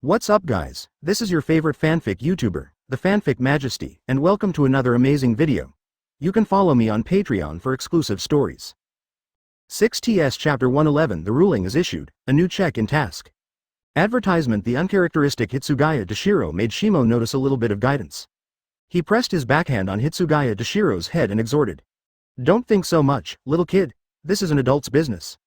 What's up guys, this is your favorite fanfic YouTuber, the Fanfic Majesty, and welcome to another amazing video. You can follow me on Patreon for exclusive stories. 6ts Chapter 111 The ruling is issued, a new check-in task. Advertisement The uncharacteristic Hitsugaya Toshiro made Shimo notice a little bit of guidance. He pressed his backhand on Hitsugaya Toshiro's head and exhorted. Don't think so much, little kid, this is an adult's business.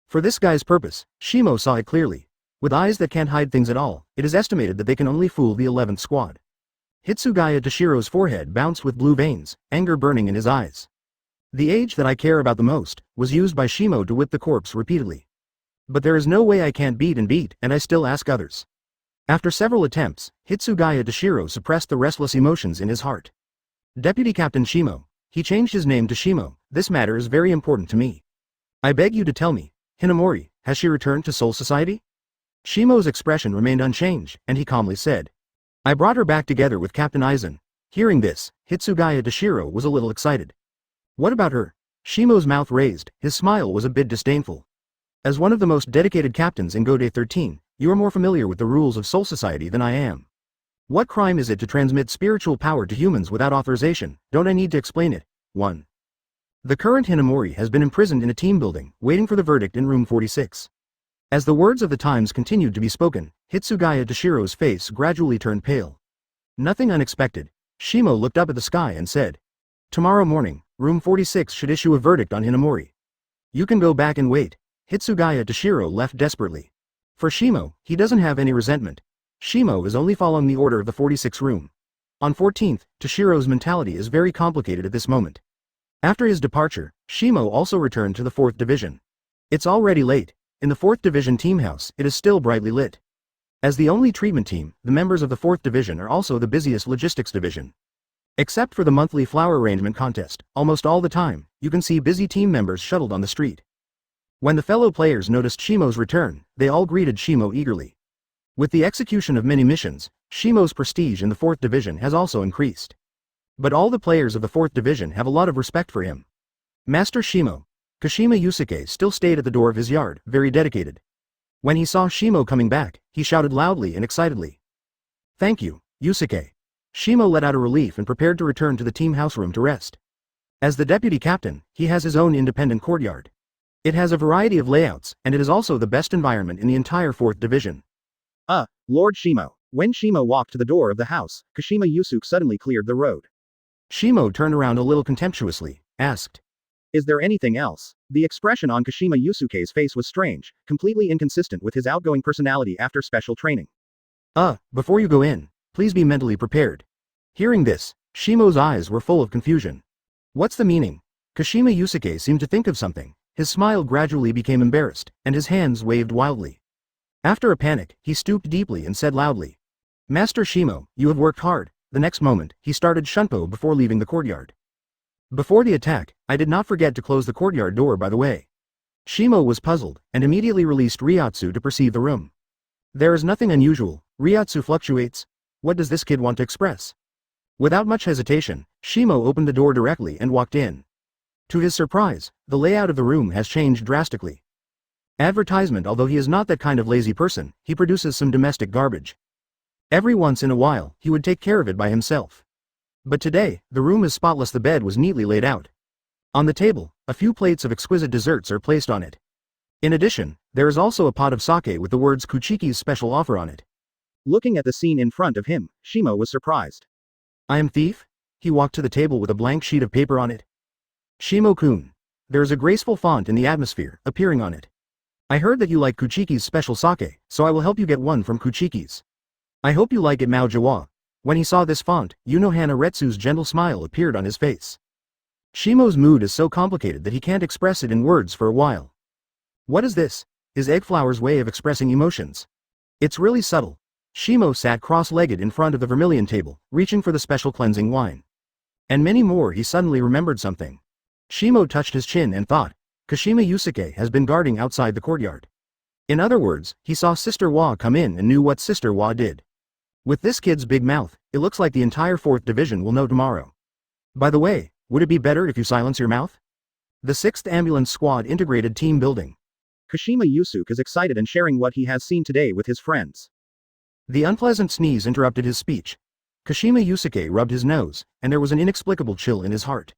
For this guy's purpose, Shimo saw it clearly. With eyes that can't hide things at all, it is estimated that they can only fool the 11th squad. Hitsugaya Toshiro's forehead bounced with blue veins, anger burning in his eyes. The age that I care about the most was used by Shimo to whip the corpse repeatedly. But there is no way I can't beat, and I still ask others. After several attempts, Hitsugaya Toshiro suppressed the restless emotions in his heart. Deputy Captain Shimo, he changed his name to Shimo, this matter is very important to me. I beg you to tell me, Hinamori, has she returned to Soul Society? Shimo's expression remained unchanged, and he calmly said, I brought her back together with Captain Aizen. Hearing this, Hitsugaya Toshiro was a little excited. What about her? Shimo's mouth raised, his smile was a bit disdainful. As one of the most dedicated captains in Gode 13, you are more familiar with the rules of Soul Society than I am. What crime is it to transmit spiritual power to humans without authorization? Don't I need to explain it? 1. The current Hinamori has been imprisoned in a team building, waiting for the verdict in room 46. As the words of the times continued to be spoken, Hitsugaya Toshiro's face gradually turned pale. Nothing unexpected, Shimo looked up at the sky and said, Tomorrow morning, room 46 should issue a verdict on Hinamori. You can go back and wait. Hitsugaya Toshiro left desperately. For Shimo, he doesn't have any resentment. Shimo is only following the order of the 46th room. On 14th, Toshiro's mentality is very complicated at this moment. After his departure, Shimo also returned to the 4th division. It's already late. In the 4th Division team house, it is still brightly lit. As the only treatment team, the members of the 4th Division are also the busiest logistics division. Except for the monthly flower arrangement contest, almost all the time, you can see busy team members shuttled on the street. When the fellow players noticed Shimo's return, they all greeted Shimo eagerly. With the execution of many missions, Shimo's prestige in the 4th Division has also increased. But all the players of the 4th Division have a lot of respect for him. Master Shimo, Kashima Yusuke still stayed at the door of his yard, very dedicated. When he saw Shimo coming back, he shouted loudly and excitedly. Thank you, Yusuke. Shimo let out a relief and prepared to return to the team house room to rest. As the deputy captain, he has his own independent courtyard. It has a variety of layouts, and it is also the best environment in the entire 4th Division. Lord Shimo. When Shimo walked to the door of the house, Kashima Yusuke suddenly cleared the road. Shimo turned around a little contemptuously, asked. Is there anything else? The expression on Kashima Yusuke's face was strange, completely inconsistent with his outgoing personality after special training. Before you go in, please be mentally prepared. Hearing this, Shimo's eyes were full of confusion. What's the meaning? Kashima Yusuke seemed to think of something. His smile gradually became embarrassed, and his hands waved wildly. After a panic, he stooped deeply and said loudly. Master Shimo, you have worked hard. The next moment, he started shunpo before leaving the courtyard. Before the attack, I did not forget to close the courtyard door by the way. Shimo was puzzled, and immediately released Ryotsu to perceive the room. There is nothing unusual, Ryotsu fluctuates. What does this kid want to express? Without much hesitation, Shimo opened the door directly and walked in. To his surprise, the layout of the room has changed drastically. Advertisement. Although he is not that kind of lazy person, he produces some domestic garbage. Every once in a while, he would take care of it by himself. But today, the room is spotless. The bed was neatly laid out. On the table, a few plates of exquisite desserts are placed on it. In addition, there is also a pot of sake with the words Kuchiki's special offer on it. Looking at the scene in front of him, Shimo was surprised. I am thief? He walked to the table with a blank sheet of paper on it. Shimo-kun. There is a graceful font in the atmosphere, appearing on it. I heard that you like Kuchiki's special sake, so I will help you get one from Kuchiki's. I hope you like it, Mao Jawa. When he saw this font, Yunohana Retsu's gentle smile appeared on his face. Shimo's mood is so complicated that he can't express it in words for a while. What is this? His eggflower's way of expressing emotions. It's really subtle. Shimo sat cross-legged in front of the vermilion table, reaching for the special cleansing wine. And many more. He suddenly remembered something. Shimo touched his chin and thought, Kashima Yusuke has been guarding outside the courtyard. In other words, he saw Sister Wa come in and knew what Sister Wa did. With this kid's big mouth, it looks like the entire 4th Division will know tomorrow. By the way, would it be better if you silence your mouth? The 6th Ambulance Squad Integrated Team Building. Kashima Yusuke is excited and sharing what he has seen today with his friends. The unpleasant sneeze interrupted his speech. Kashima Yusuke rubbed his nose, and there was an inexplicable chill in his heart.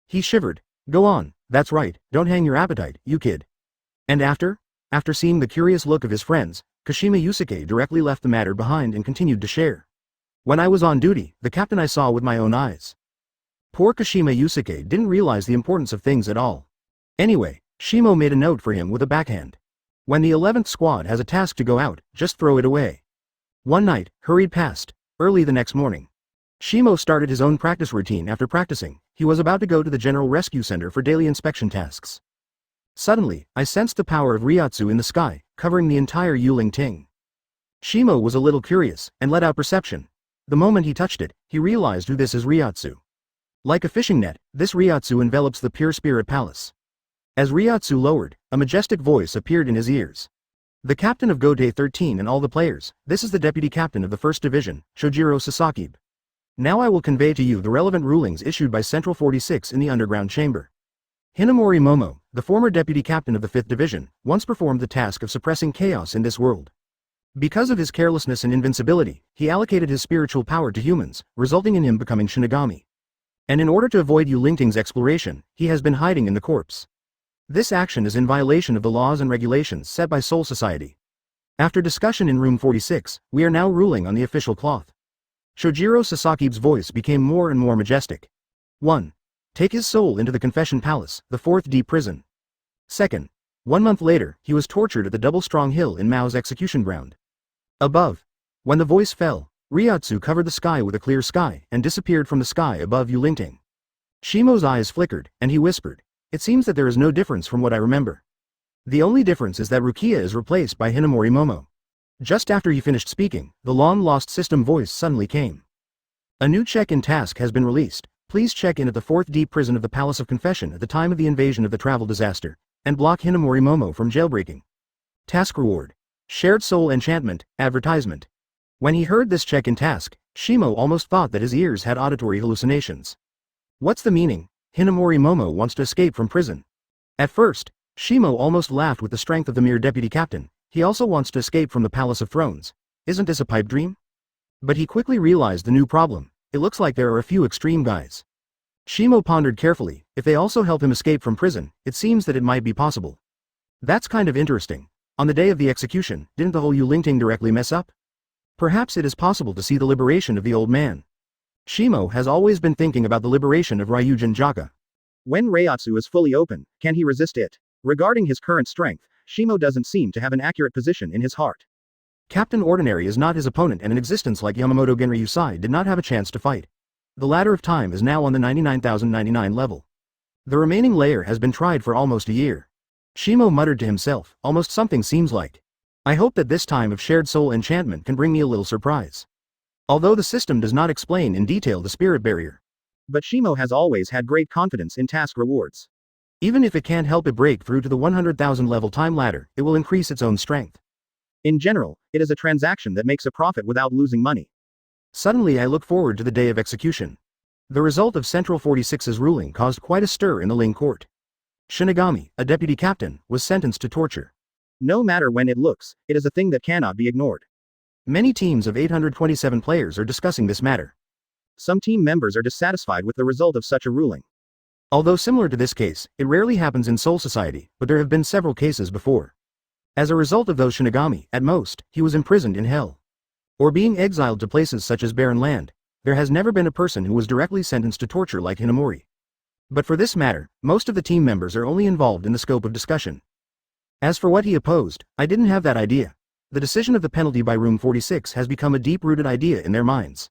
He shivered. Go on, that's right, don't hang your appetite, you kid. And after? After seeing the curious look of his friends, Kashima Yusuke directly left the matter behind and continued to share. When I was on duty, the captain I saw with my own eyes. Poor Kashima Yusuke didn't realize the importance of things at all. Anyway, Shimo made a note for him with a backhand. When the 11th squad has a task to go out, just throw it away. One night, hurried past. Early the next morning. Shimo started his own practice routine after practicing. He was about to go to the General Rescue Center for daily inspection tasks. Suddenly, I sensed the power of Ryotsu in the sky, covering the entire Yuling Ting. Shimo was a little curious, and let out perception. The moment he touched it, he realized who this is Ryotsu. Like a fishing net, this Ryotsu envelops the Pure Spirit Palace. As Ryotsu lowered, a majestic voice appeared in his ears. The captain of Gotei 13 and all the players, this is the deputy captain of the 1st Division, Shojiro Sasaki. Now I will convey to you the relevant rulings issued by Central 46 in the underground chamber. Hinamori Momo, the former deputy captain of the 5th Division, once performed the task of suppressing chaos in this world. Because of his carelessness and invincibility, he allocated his spiritual power to humans, resulting in him becoming shinigami. And in order to avoid Yulingting's exploration, he has been hiding in the corpse. This action is in violation of the laws and regulations set by Soul Society. After discussion in room 46, we are now ruling on the official cloth. Shojiro Sasaki's voice became more and more majestic. 1. Take his soul into the Confession Palace, the 4th D prison. 2nd. 1 month later, he was tortured at the Double Strong Hill in Mao's execution ground. Above. When the voice fell, Ryotsu covered the sky with a clear sky and disappeared from the sky above Yulingting. Shimo's eyes flickered, and he whispered. It seems that there is no difference from what I remember. The only difference is that Rukia is replaced by Hinamori Momo. Just after he finished speaking, the long-lost system voice suddenly came. A new check-in task has been released. Please check in at the 4th D prison of the Palace of Confession at the time of the invasion of the travel disaster, and block Hinamori Momo from jailbreaking. Task reward. Shared soul enchantment, advertisement. When he heard this check-in task, Shimo almost thought that his ears had auditory hallucinations. What's the meaning? Hinamori Momo wants to escape from prison. At first, Shimo almost laughed with the strength of the mere deputy captain. He also wants to escape from the Palace of Thrones. Isn't this a pipe dream? But he quickly realized the new problem. It looks like there are a few extreme guys. Shimo pondered carefully. If they also help him escape from prison, it seems that it might be possible. That's kind of interesting. On the day of the execution, didn't the whole Yulingting directly mess up? Perhaps it is possible to see the liberation of the old man. Shimo has always been thinking about the liberation of Ryujin Jaka. When Ryotsu is fully open, can he resist it? Regarding his current strength, Shimo doesn't seem to have an accurate position in his heart. Captain Ordinary is not his opponent, and an existence like Yamamoto Genryusai did not have a chance to fight. The Ladder of Time is now on the 99,099 level. The remaining layer has been tried for almost a year. Shimo muttered to himself, almost something seems like. I hope that this time of shared soul enchantment can bring me a little surprise. Although the system does not explain in detail the spirit barrier. But Shimo has always had great confidence in task rewards. Even if it can't help it break through to the 100,000 level time ladder, it will increase its own strength. In general, it is a transaction that makes a profit without losing money. Suddenly I look forward to the day of execution. The result of Central 46's ruling caused quite a stir in the Ling court. Shinigami, a deputy captain, was sentenced to torture. No matter when it looks, it is a thing that cannot be ignored. Many teams of 827 players are discussing this matter. Some team members are dissatisfied with the result of such a ruling. Although similar to this case, it rarely happens in Soul Society, but there have been several cases before. As a result of those Shinigami, at most, he was imprisoned in hell. Or being exiled to places such as barren land. There has never been a person who was directly sentenced to torture like Hinamori. But for this matter, most of the team members are only involved in the scope of discussion. As for what he opposed, I didn't have that idea. The decision of the penalty by Room 46 has become a deep-rooted idea in their minds.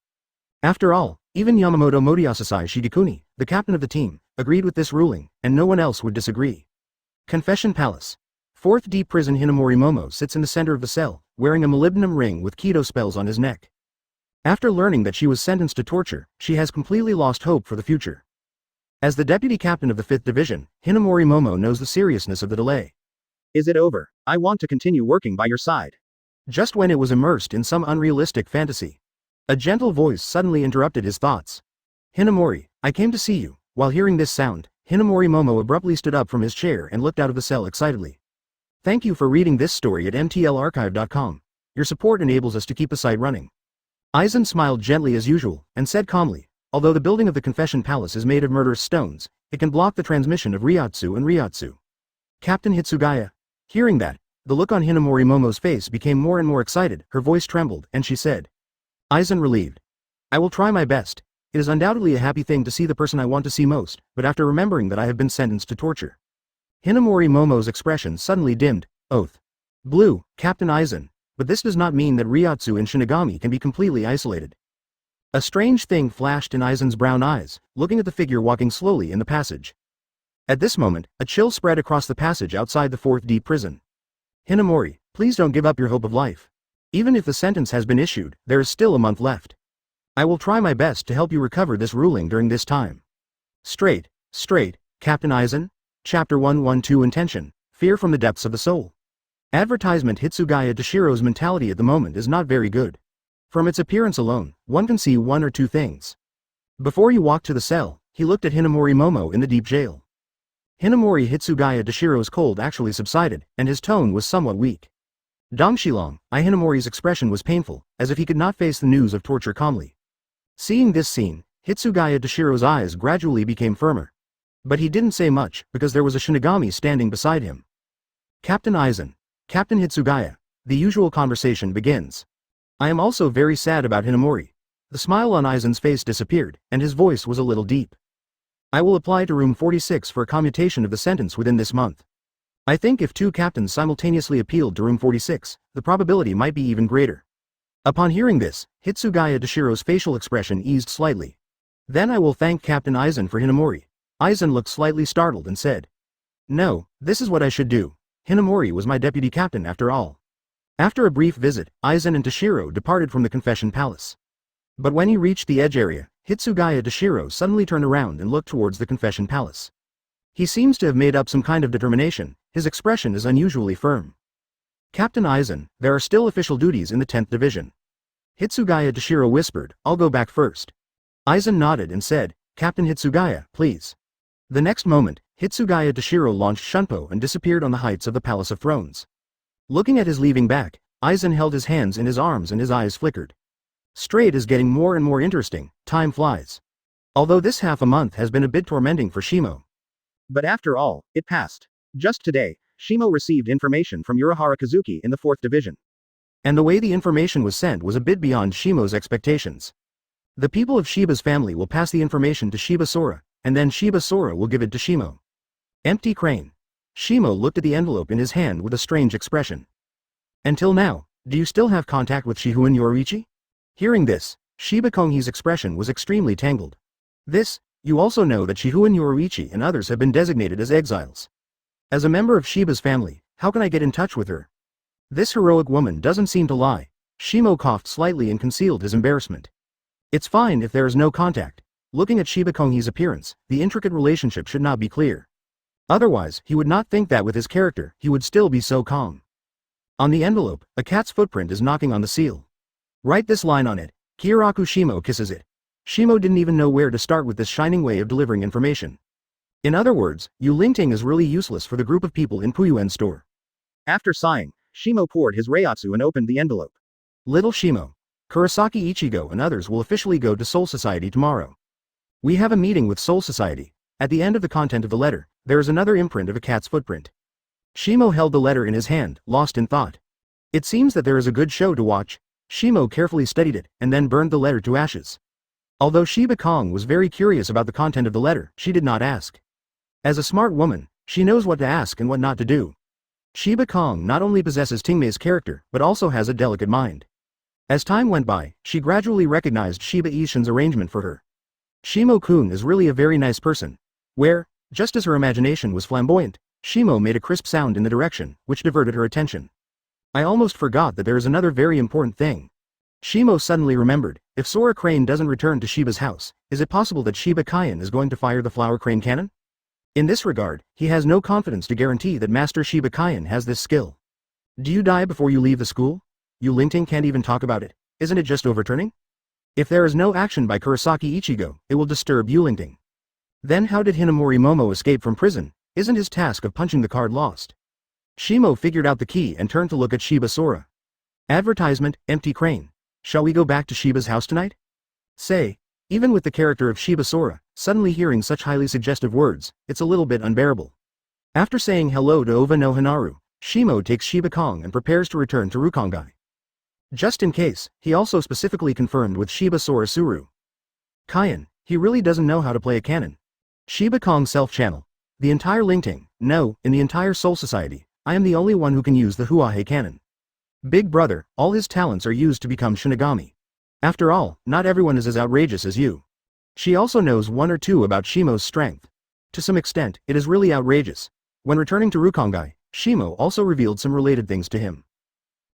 After all, even Yamamoto Moriasasai Shigekuni, the captain of the team, agreed with this ruling, and no one else would disagree. Confession Palace. 4th D prison. Hinamori Momo sits in the center of the cell, wearing a molybdenum ring with Kido spells on his neck. After learning that she was sentenced to torture, she has completely lost hope for the future. As the deputy captain of the 5th Division, Hinamori Momo knows the seriousness of the delay. Is it over? I want to continue working by your side. Just when it was immersed in some unrealistic fantasy, a gentle voice suddenly interrupted his thoughts. Hinamori, I came to see you. While hearing this sound, Hinamori Momo abruptly stood up from his chair and looked out of the cell excitedly. Thank you for reading this story at mtlarchive.com. Your support enables us to keep the site running. Aizen smiled gently as usual, and said calmly, although the building of the Confession Palace is made of murderous stones, it can block the transmission of Ryotsu and Ryotsu. Captain Hitsugaya. Hearing that, the look on Hinamori Momo's face became more and more excited, her voice trembled, and she said. Aizen relieved. I will try my best. It is undoubtedly a happy thing to see the person I want to see most, but after remembering that I have been sentenced to torture. Hinamori Momo's expression suddenly dimmed. Oath. Blue, Captain Aizen. But this does not mean that Ryotsu and Shinigami can be completely isolated. A strange thing flashed in Aizen's brown eyes, looking at the figure walking slowly in the passage. At this moment, a chill spread across the passage outside the 4th D prison. Hinamori, please don't give up your hope of life. Even if the sentence has been issued, there is still a month left. I will try my best to help you recover this ruling during this time. Straight, Captain Aizen? Chapter 112 Intention, Fear from the Depths of the Soul. Advertisement Hitsugaya Toshiro's mentality at the moment is not very good. From its appearance alone, one can see one or two things. Before he walked to the cell, he looked at Hinamori Momo in the deep jail. Hinamori Hitsugaya Toshiro's cold actually subsided, and his tone was somewhat weak. Dongshilong, Hinamori's expression was painful, as if he could not face the news of torture calmly. Seeing this scene, Hitsugaya Toshiro's eyes gradually became firmer. But he didn't say much, because there was a Shinigami standing beside him. Captain Aizen. Captain Hitsugaya. The usual conversation begins. I am also very sad about Hinamori. The smile on Aizen's face disappeared, and his voice was a little deep. I will apply to room 46 for a commutation of the sentence within this month. I think if 2 captains simultaneously appealed to room 46, the probability might be even greater. Upon hearing this, Hitsugaya Toshiro's facial expression eased slightly. Then I will thank Captain Aizen for Hinamori. Aizen looked slightly startled and said. No, this is what I should do. Hinamori was my deputy captain after all. After a brief visit, Aizen and Toshiro departed from the Confession Palace. But when he reached the edge area, Hitsugaya Toshiro suddenly turned around and looked towards the Confession Palace. He seems to have made up some kind of determination, his expression is unusually firm. Captain Aizen, there are still official duties in the 10th Division. Hitsugaya Toshiro whispered, I'll go back first. Aizen nodded and said, Captain Hitsugaya, please. The next moment, Hitsugaya Toshiro launched Shunpo and disappeared on the heights of the Palace of Thrones. Looking at his leaving back, Aizen held his hands in his arms and his eyes flickered. Straight is getting more and more interesting, time flies. Although this half a month has been a bit tormenting for Shimo. But after all, it passed. Just today, Shimo received information from Urahara Kazuki in the 4th Division. And the way the information was sent was a bit beyond Shimo's expectations. The people of Shiba's family will pass the information to Shiba Sora, and then Shiba Sora will give it to Shimo. Empty crane. Shimo looked at the envelope in his hand with a strange expression. Until now, do you still have contact with Shihun Yoriichi? Hearing this, Shiba Kongi's expression was extremely tangled. This, you also know that Shihun Yoriichi and others have been designated as exiles. As a member of Shiba's family, how can I get in touch with her? This heroic woman doesn't seem to lie. Shimo coughed slightly and concealed his embarrassment. It's fine if there is no contact. Looking at Shiba Kongi's appearance, the intricate relationship should not be clear. Otherwise, he would not think that with his character, he would still be so calm. On the envelope, a cat's footprint is knocking on the seal. Write this line on it, Kyōraku Shimo kisses it. Shimo didn't even know where to start with this shining way of delivering information. In other words, Yu Lingting is really useless for the group of people in Puyuen's store. After sighing, Shimo poured his Reiatsu and opened the envelope. Little Shimo. Kurosaki Ichigo and others will officially go to Soul Society tomorrow. We have a meeting with Soul Society. At the end of the content of the letter, there is another imprint of a cat's footprint. Shimo held the letter in his hand, lost in thought. It seems that there is a good show to watch. Shimo carefully studied it, and then burned the letter to ashes. Although Shiba Kong was very curious about the content of the letter, she did not ask. As a smart woman, she knows what to ask and what not to do. Shiba Kong not only possesses Tingmei's character, but also has a delicate mind. As time went by, she gradually recognized Shiba Ishin's arrangement for her. Shimo-kun is really a very nice person. Where, just as her imagination was flamboyant, Shimo made a crisp sound in the direction, which diverted her attention. I almost forgot that there is another very important thing. Shimo suddenly remembered, if Sora Crane doesn't return to Shiba's house, is it possible that Shiba Kaien is going to fire the Flower Crane cannon? In this regard, he has no confidence to guarantee that Master Shiba Kaien has this skill. Do you die before you leave the school? Yu Lingting can't even talk about it, isn't it just overturning? If there is no action by Kurosaki Ichigo, it will disturb Yu Lingting. Then how did Hinamori Momo escape from prison? Isn't his task of punching the card lost? Shimo figured out the key and turned to look at Shiba Sora. Advertisement, empty crane. Shall we go back to Shiba's house tonight? Say, even with the character of Shiba Sora, suddenly hearing such highly suggestive words, it's a little bit unbearable. After saying hello to Ova no Hanaru, Shimo takes Shiba Kong and prepares to return to Rukongai. Just in case, he also specifically confirmed with Shiba Sora Suru. Kyan, he really doesn't know how to play a cannon. Shiba Kong self-channel. The entire Lingting, no, in the entire Soul Society, I am the only one who can use the Huahe cannon. Big brother, all his talents are used to become shinigami. After all, not everyone is as outrageous as you. She also knows one or two about Shimo's strength. To some extent, it is really outrageous. When returning to Rukongai, Shimo also revealed some related things to him.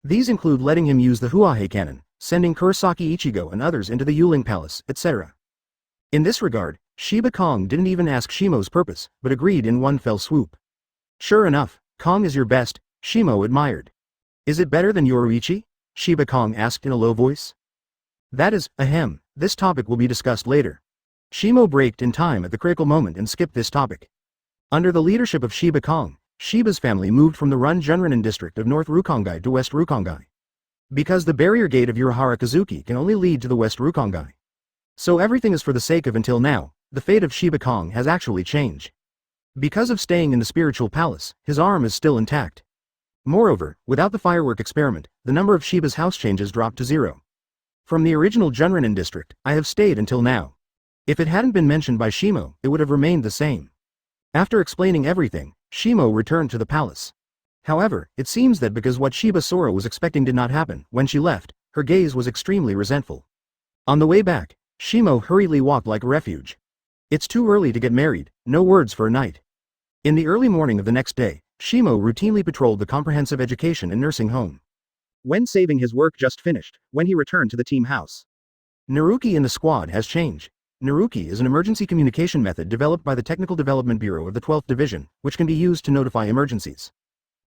These include letting him use the Huahe cannon, sending Kurosaki Ichigo and others into the Yuling Palace, etc. In this regard, Shiba Kong didn't even ask Shimo's purpose, but agreed in one fell swoop. Sure enough, Kong is your best, Shimo admired. Is it better than Yoruichi? Shiba Kong asked in a low voice. That is, ahem, this topic will be discussed later. Shimo braked in time at the critical moment and skipped this topic. Under the leadership of Shiba Kong, Shiba's family moved from the Run-Junranen district of North Rukongai to West Rukongai. Because the barrier gate of Urahara Kazuki can only lead to the West Rukongai. So everything is for the sake of until now, the fate of Shiba Kong has actually changed. Because of staying in the spiritual palace, his arm is still intact. Moreover, without the firework experiment, the number of Shiba's house changes dropped to 0. From the original Junranen district, I have stayed until now. If it hadn't been mentioned by Shimo, it would have remained the same. After explaining everything, Shimo returned to the palace. However, it seems that because what Shiba Sora was expecting did not happen, when she left, her gaze was extremely resentful. On the way back, Shimo hurriedly walked like a refuge. It's too early to get married, no words for a night. In the early morning of the next day, Shimo routinely patrolled the comprehensive education and nursing home. When saving his work just finished, when he returned to the team house. Naruki in the squad has changed. Naruki is an emergency communication method developed by the Technical Development Bureau of the 12th Division, which can be used to notify emergencies.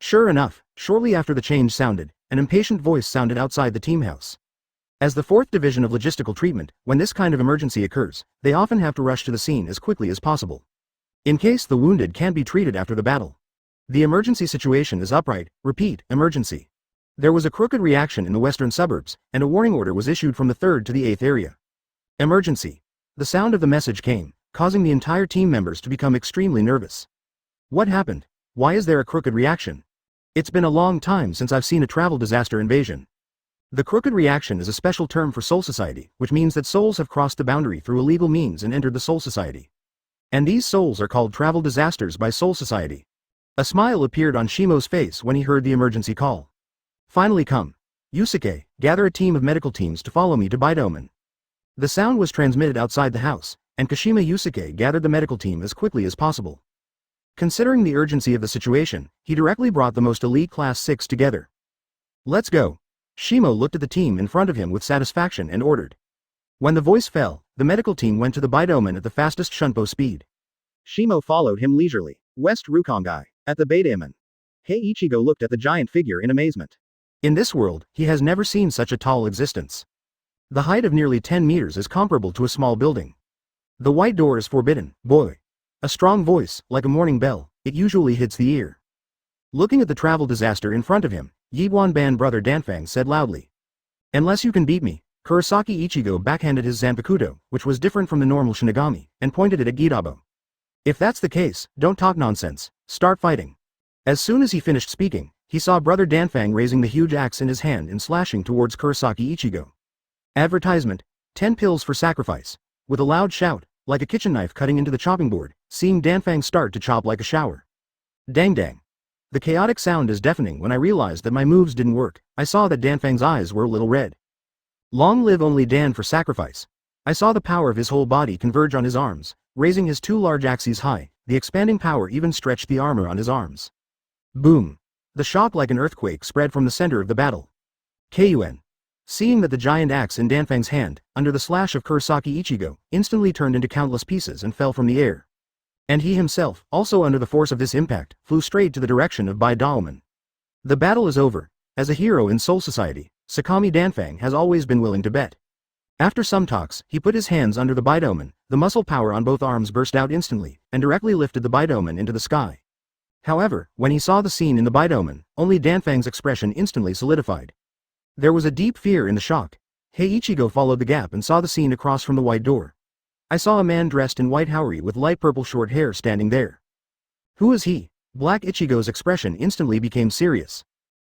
Sure enough, shortly after the change sounded, an impatient voice sounded outside the team house. As the 4th Division of Logistical Treatment, when this kind of emergency occurs, they often have to rush to the scene as quickly as possible. In case the wounded can't be treated after the battle. The emergency situation is upright, repeat, emergency. There was a crooked reaction in the western suburbs, and a warning order was issued from the 3rd to the 8th area. Emergency. The sound of the message came, causing the entire team members to become extremely nervous. What happened? Why is there a crooked reaction? It's been a long time since I've seen a travel disaster invasion. The crooked reaction is a special term for Soul Society, which means that souls have crossed the boundary through illegal means and entered the Soul Society. And these souls are called travel disasters by Soul Society. A smile appeared on Shimo's face when he heard the emergency call. Finally come. Yusuke, gather a team of medical teams to follow me to Bidomen. The sound was transmitted outside the house, and Kashima Yusuke gathered the medical team as quickly as possible. Considering the urgency of the situation, he directly brought the most elite Class 6 together. Let's go. Shimo looked at the team in front of him with satisfaction and ordered. When the voice fell, the medical team went to the Bidomen at the fastest Shunpo speed. Shimo followed him leisurely. West Rukongai. At the Bidomen. Ichigo looked at the giant figure in amazement. In this world, he has never seen such a tall existence. The height of nearly 10 meters is comparable to a small building. The white door is forbidden, boy. A strong voice, like a morning bell, it usually hits the ear. Looking at the travel disaster in front of him, Yibuan brother Danfang said loudly. Unless you can beat me, Kurosaki Ichigo backhanded his Zanpakutō, which was different from the normal shinigami, and pointed it at Gidabo. If that's the case, don't talk nonsense, start fighting. As soon as he finished speaking, he saw brother Danfang raising the huge axe in his hand and slashing towards Kurosaki Ichigo. Advertisement, 10 pills for sacrifice. With a loud shout, like a kitchen knife cutting into the chopping board, seeing Danfang start to chop like a shower. Dang dang. The chaotic sound is deafening. When I realized that my moves didn't work, I saw that Danfang's eyes were a little red. Long live only Dan for sacrifice. I saw the power of his whole body converge on his arms, raising his 2 large axes high, the expanding power even stretched the armor on his arms. Boom. The shock like an earthquake spread from the center of the battle. Kun. Seeing that the giant axe in Danfang's hand, under the slash of Kurosaki Ichigo, instantly turned into countless pieces and fell from the air. And he himself, also under the force of this impact, flew straight to the direction of Bidomen. The battle is over. As a hero in Soul Society, Sakami Danfang has always been willing to bet. After some talks, he put his hands under the Bidomen, the muscle power on both arms burst out instantly, and directly lifted the Bidomen into the sky. However, when he saw the scene in the Bidomen, only Danfang's expression instantly solidified. There was a deep fear in the shock. Hey, Ichigo followed the gap and saw the scene across from the white door. I saw a man dressed in white haori with light purple short hair standing there. Who is he? Black Ichigo's expression instantly became serious.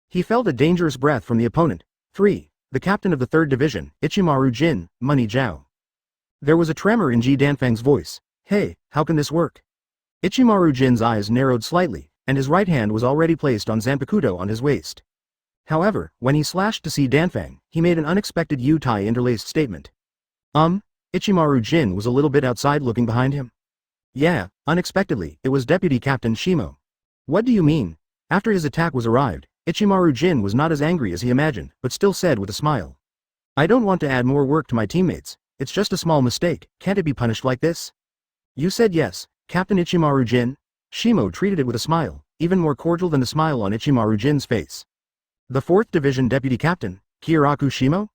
He felt a dangerous breath from the opponent. 3. The captain of the 3rd division, Ichimaru Jin, Money Zhao. There was a tremor in Ji Danfang's voice. Hey, how can this work? Ichimaru Jin's eyes narrowed slightly, and his right hand was already placed on Zanpakutō on his waist. However, when he slashed to see Danfang, he made an unexpected U-tie interlaced statement. Ichimaru Jin was a little bit outside looking behind him. Yeah, unexpectedly, it was Deputy Captain Shimo. What do you mean? After his attack was arrived, Ichimaru Jin was not as angry as he imagined, but still said with a smile. I don't want to add more work to my teammates, it's just a small mistake, can't it be punished like this? You said yes, Captain Ichimaru Jin? Shimo treated it with a smile, even more cordial than the smile on Ichimaru Jin's face. The 4th Division Deputy Captain, Kyōraku Shimo?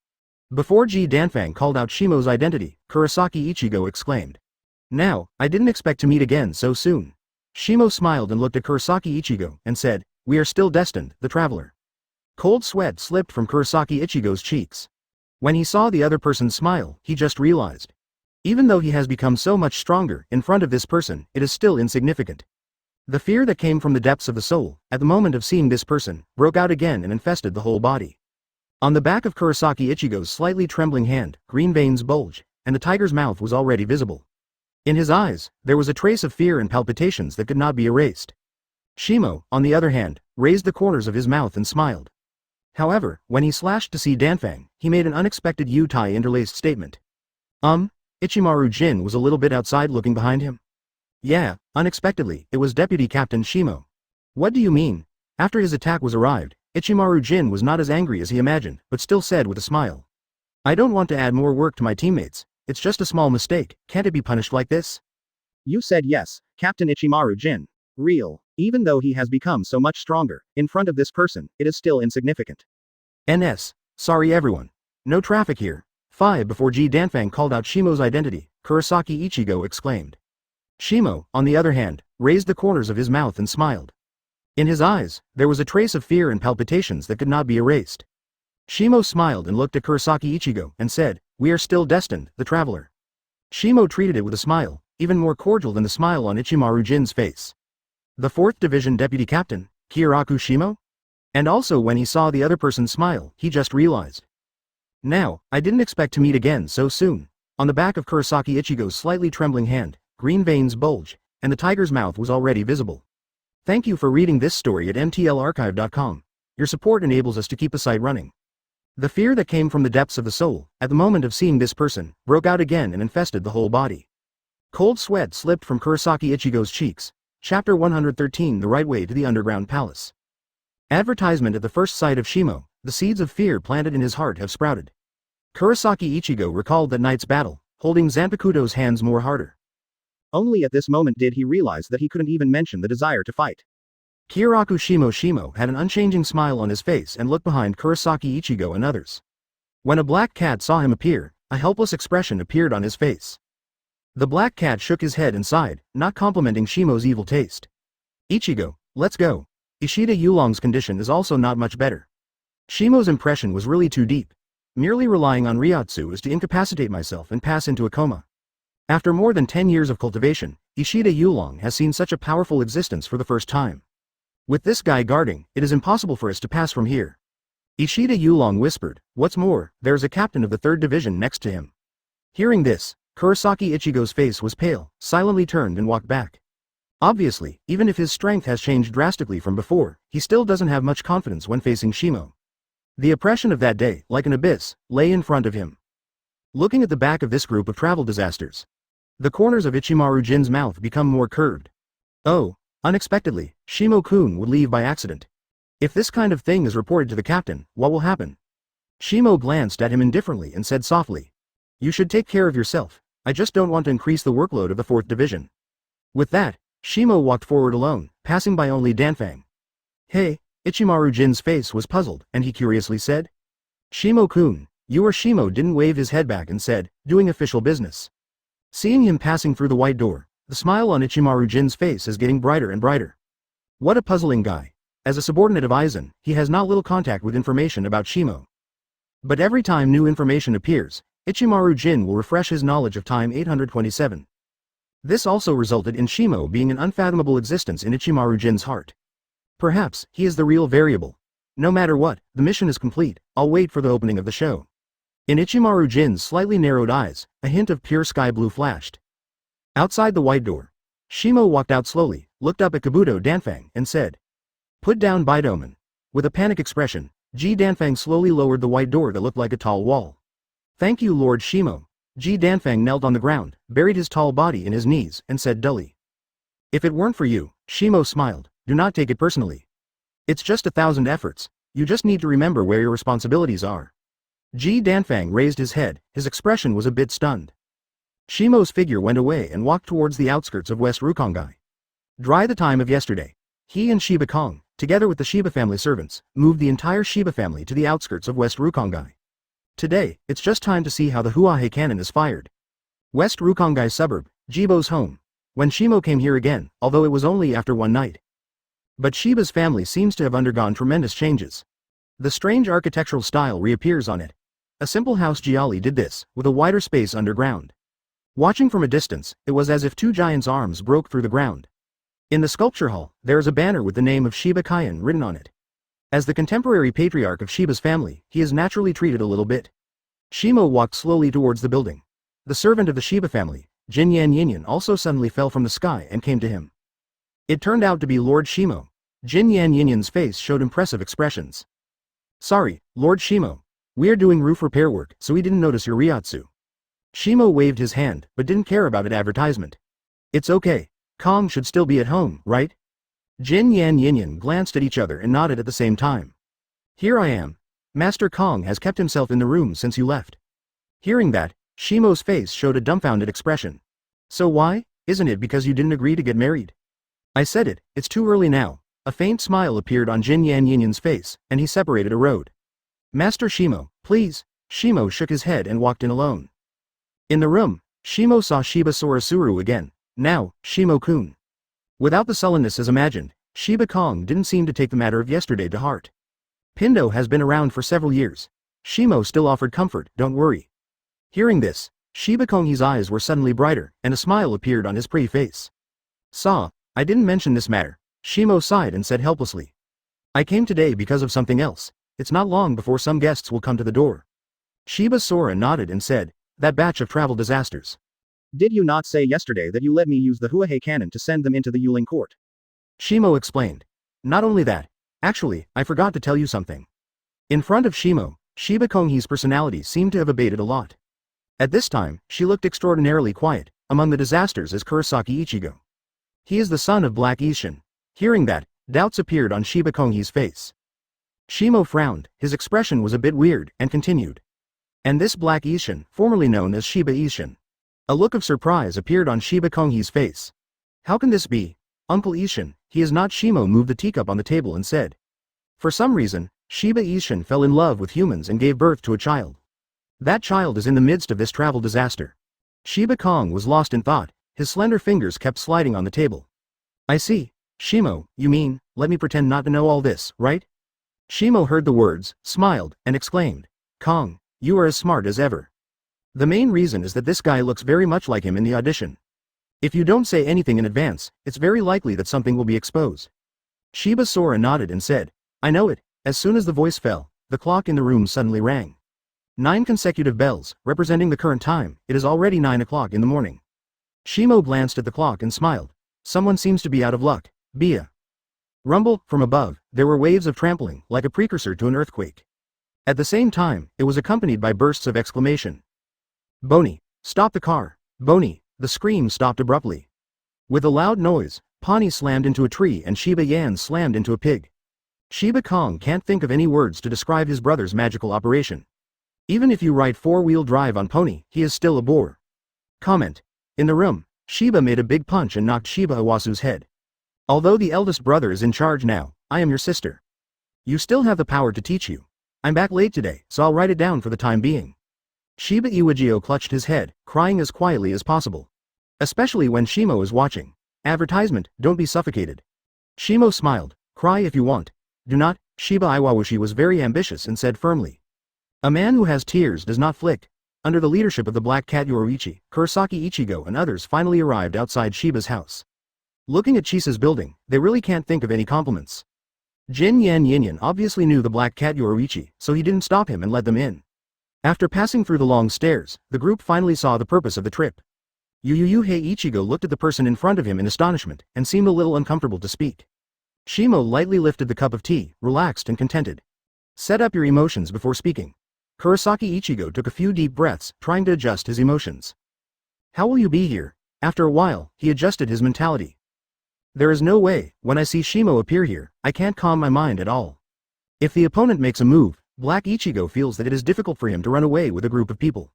Before Ji Danfang called out Shimo's identity, Kurosaki Ichigo exclaimed. Now, I didn't expect to meet again so soon. Shimo smiled and looked at Kurosaki Ichigo, and said, we are still destined, the traveler. Cold sweat slipped from Kurosaki Ichigo's cheeks. When he saw the other person's smile, he just realized. Even though he has become so much stronger, in front of this person, it is still insignificant. The fear that came from the depths of the soul, at the moment of seeing this person, broke out again and infested the whole body. On the back of Kurosaki Ichigo's slightly trembling hand, green veins bulged, and the tiger's mouth was already visible. In his eyes, there was a trace of fear and palpitations that could not be erased. Shimo, on the other hand, raised the corners of his mouth and smiled. However, when he slashed to see Danfang, he made an unexpected U-tie interlaced statement. Ichimaru Jin was a little bit outside looking behind him. Yeah, unexpectedly, it was Deputy Captain Shimo. What do you mean? After his attack was arrived, Ichimaru Jin was not as angry as he imagined, but still said with a smile. I don't want to add more work to my teammates, it's just a small mistake, can't it be punished like this? You said yes, Captain Ichimaru Jin. Real. Even though he has become so much stronger, in front of this person, it is still insignificant. NS. Sorry everyone. No traffic here. 5 Before Ji Danfang called out Shimo's identity, Kurosaki Ichigo exclaimed. Shimo, on the other hand, raised the corners of his mouth and smiled. In his eyes, there was a trace of fear and palpitations that could not be erased. Shimo smiled and looked at Kurosaki Ichigo, and said, we are still destined, the traveler. Shimo treated it with a smile, even more cordial than the smile on Ichimaru Jin's face. The 4th Division Deputy Captain, Kyōraku Shimo? And also when he saw the other person smile, he just realized. Now, I didn't expect to meet again so soon. On the back of Kurosaki Ichigo's slightly trembling hand, green veins bulged, and the tiger's mouth was already visible. Thank you for reading this story at mtlarchive.com. Your support enables us to keep the site running. The fear that came from the depths of the soul, at the moment of seeing this person, broke out again and infested the whole body. Cold sweat slipped from Kurosaki Ichigo's cheeks. Chapter 113 The Right Way to the Underground Palace. Advertisement at the first sight of Shimo, the seeds of fear planted in his heart have sprouted. Kurosaki Ichigo recalled that night's battle, holding Zanpakutō's hands more harder. Only at this moment did he realize that he couldn't even mention the desire to fight. Kyōraku Shimo had an unchanging smile on his face and looked behind Kurosaki Ichigo and others. When a black cat saw him appear, a helpless expression appeared on his face. The black cat shook his head and sighed, not complimenting Shimo's evil taste. Ichigo, let's go. Ishida Yulong's condition is also not much better. Shimo's impression was really too deep. Merely relying on Ryotsu is to incapacitate myself and pass into a coma. After more than 10 years of cultivation, Ishida Yulong has seen such a powerful existence for the first time. With this guy guarding, it is impossible for us to pass from here. Ishida Yulong whispered, what's more, there's a captain of the 3rd division next to him. Hearing this, Kurosaki Ichigo's face was pale, silently turned and walked back. Obviously, even if his strength has changed drastically from before, he still doesn't have much confidence when facing Shimo. The oppression of that day, like an abyss, lay in front of him. Looking at the back of this group of travel disasters, the corners of Ichimaru Jin's mouth become more curved. Oh, unexpectedly, Shimo-kun would leave by accident. If this kind of thing is reported to the captain, what will happen? Shimo glanced at him indifferently and said softly. You should take care of yourself, I just don't want to increase the workload of the 4th division. With that, Shimo walked forward alone, passing by only Danfang. Hey, Ichimaru Jin's face was puzzled, and he curiously said. Shimo-kun, you or Shimo didn't wave his head back and said, doing official business. Seeing him passing through the white door, the smile on Ichimaru Jin's face is getting brighter and brighter. What a puzzling guy. As a subordinate of Aizen, he has not little contact with information about Shimo. But every time new information appears, Ichimaru Jin will refresh his knowledge of time 827. This also resulted in Shimo being an unfathomable existence in Ichimaru Jin's heart. Perhaps, he is the real variable. No matter what, the mission is complete, I'll wait for the opening of the show. In Ichimaru Jin's slightly narrowed eyes, a hint of pure sky blue flashed. Outside the white door, Shimo walked out slowly, looked up at Kabuto Danfang, and said, "Put down Bidoman." With a panic expression, Ji Danfang slowly lowered the white door that looked like a tall wall. "Thank you, Lord Shimo." Ji Danfang knelt on the ground, buried his tall body in his knees, and said dully, "If it weren't for you," Shimo smiled, "do not take it personally. It's just 1,000 efforts, you just need to remember where your responsibilities are." Ji Danfang raised his head, his expression was a bit stunned. Shimo's figure went away and walked towards the outskirts of West Rukongai. Dry the time of yesterday. He and Shiba Kong, together with the Shiba family servants, moved the entire Shiba family to the outskirts of West Rukongai. Today, it's just time to see how the Huahe cannon is fired. West Rukongai suburb, Jibo's home. When Shimo came here again, although it was only after one night. But Shiba's family seems to have undergone tremendous changes. The strange architectural style reappears on it. A simple house Gialli did this, with a wider space underground. Watching from a distance, it was as if two giants' arms broke through the ground. In the sculpture hall, there is a banner with the name of Shiba Kaiyan written on it. As the contemporary patriarch of Shiba's family, he is naturally treated a little bit. Shimo walked slowly towards the building. The servant of the Shiba family, Jin Yan Yinyan, also suddenly fell from the sky and came to him. It turned out to be Lord Shimo. Jin Yan Yinyan's face showed impressive expressions. "Sorry, Lord Shimo. We are doing roof repair work, so we didn't notice your Ryatsu." Shimo waved his hand, but didn't care about an advertisement. "It's okay. Kong should still be at home, right?" Jin Yan Yinyan glanced at each other and nodded at the same time. "Here I am. Master Kong has kept himself in the room since you left." Hearing that, Shimo's face showed a dumbfounded expression. "So why? Isn't it because you didn't agree to get married?" "I said it, it's too early now." A faint smile appeared on Jin Yan Yinyan's face, and he separated a road. "Master Shimo, please." Shimo shook his head and walked in alone. In the room, Shimo saw Shiba Sorasuru again. Now, Shimo-kun. Without the sullenness as imagined, Shiba Kong didn't seem to take the matter of yesterday to heart. Pindo has been around for several years. Shimo still offered comfort, "Don't worry." Hearing this, Shiba Kong's eyes were suddenly brighter, and a smile appeared on his pretty face. I didn't mention this matter." Shimo sighed and said helplessly. "I came today because of something else. It's not long before some guests will come to the door." Shiba Sora nodded and said, "That batch of travel disasters." Did you not say yesterday that you let me use the Huahe cannon to send them into the Yuling court? Shimo explained. "Not only that. Actually, I forgot to tell you something." In front of Shimo, Shiba Kong's personality seemed to have abated a lot. At this time, she looked extraordinarily quiet. Among the disasters is Kurosaki Ichigo. He is the son of Black Ishin. Hearing that, doubts appeared on Shiba Kong's face. Shimo frowned, his expression was a bit weird, and continued. "And this Black Ishin, formerly known as Shiba Ishin." A look of surprise appeared on Shiba Kong's face. "How can this be? Uncle Ishin, he is not." Shimo moved the teacup on the table and said. "For some reason, Shiba Ishin fell in love with humans and gave birth to a child. That child is in the midst of this travel disaster." Shiba Kong was lost in thought, his slender fingers kept sliding on the table. "I see. Shimo, you mean, let me pretend not to know all this, right?" Shimo heard the words, smiled, and exclaimed, "Kong, you are as smart as ever. The main reason is that this guy looks very much like him in the audition. If you don't say anything in advance, it's very likely that something will be exposed." Shiba Sora nodded and said, "I know it." As soon as the voice fell, the clock in the room suddenly rang. 9 consecutive bells, representing the current time. It is already 9 o'clock in the morning. Shimo glanced at the clock and smiled. Someone seems to be out of luck. Bia. Rumble, from above, there were waves of trampling, like a precursor to an earthquake. At the same time, it was accompanied by bursts of exclamation. "Boni! Stop the car! Boni!" The scream stopped abruptly. With a loud noise, Pani slammed into a tree and Shiba Yan slammed into a pig. Shiba Kong can't think of any words to describe his brother's magical operation. Even if you ride 4-wheel drive on Pony, he is still a bore. Comment. In the room, Shiba made a big punch and knocked Shiba Iwasu's head. "Although the eldest brother is in charge now, I am your sister. You still have the power to teach you. I'm back late today, so I'll write it down for the time being." Shiba Iwagio clutched his head, crying as quietly as possible. Especially when Shimo is watching. Advertisement, don't be suffocated. Shimo smiled, "Cry if you want. Do not." Shiba Iwawushi was very ambitious and said firmly. A man who has tears does not flick. Under the leadership of the Black Cat Yoruichi, Kurosaki Ichigo and others finally arrived outside Shiba's house. Looking at Chisa's building, they really can't think of any compliments. Jin Yan Yinyan obviously knew the Black Cat Yoruichi, so he didn't stop him and let them in. After passing through the long stairs, the group finally saw the purpose of the trip. Yuyuhei Ichigo looked at the person in front of him in astonishment, and seemed a little uncomfortable to speak. Shimo lightly lifted the cup of tea, relaxed and contented. Set up your emotions before speaking. Kurosaki Ichigo took a few deep breaths, trying to adjust his emotions. How will you be here? After a while, he adjusted his mentality. There is no way, when I see Shimo appear here, I can't calm my mind at all. If the opponent makes a move, Black Ichigo feels that it is difficult for him to run away with a group of people.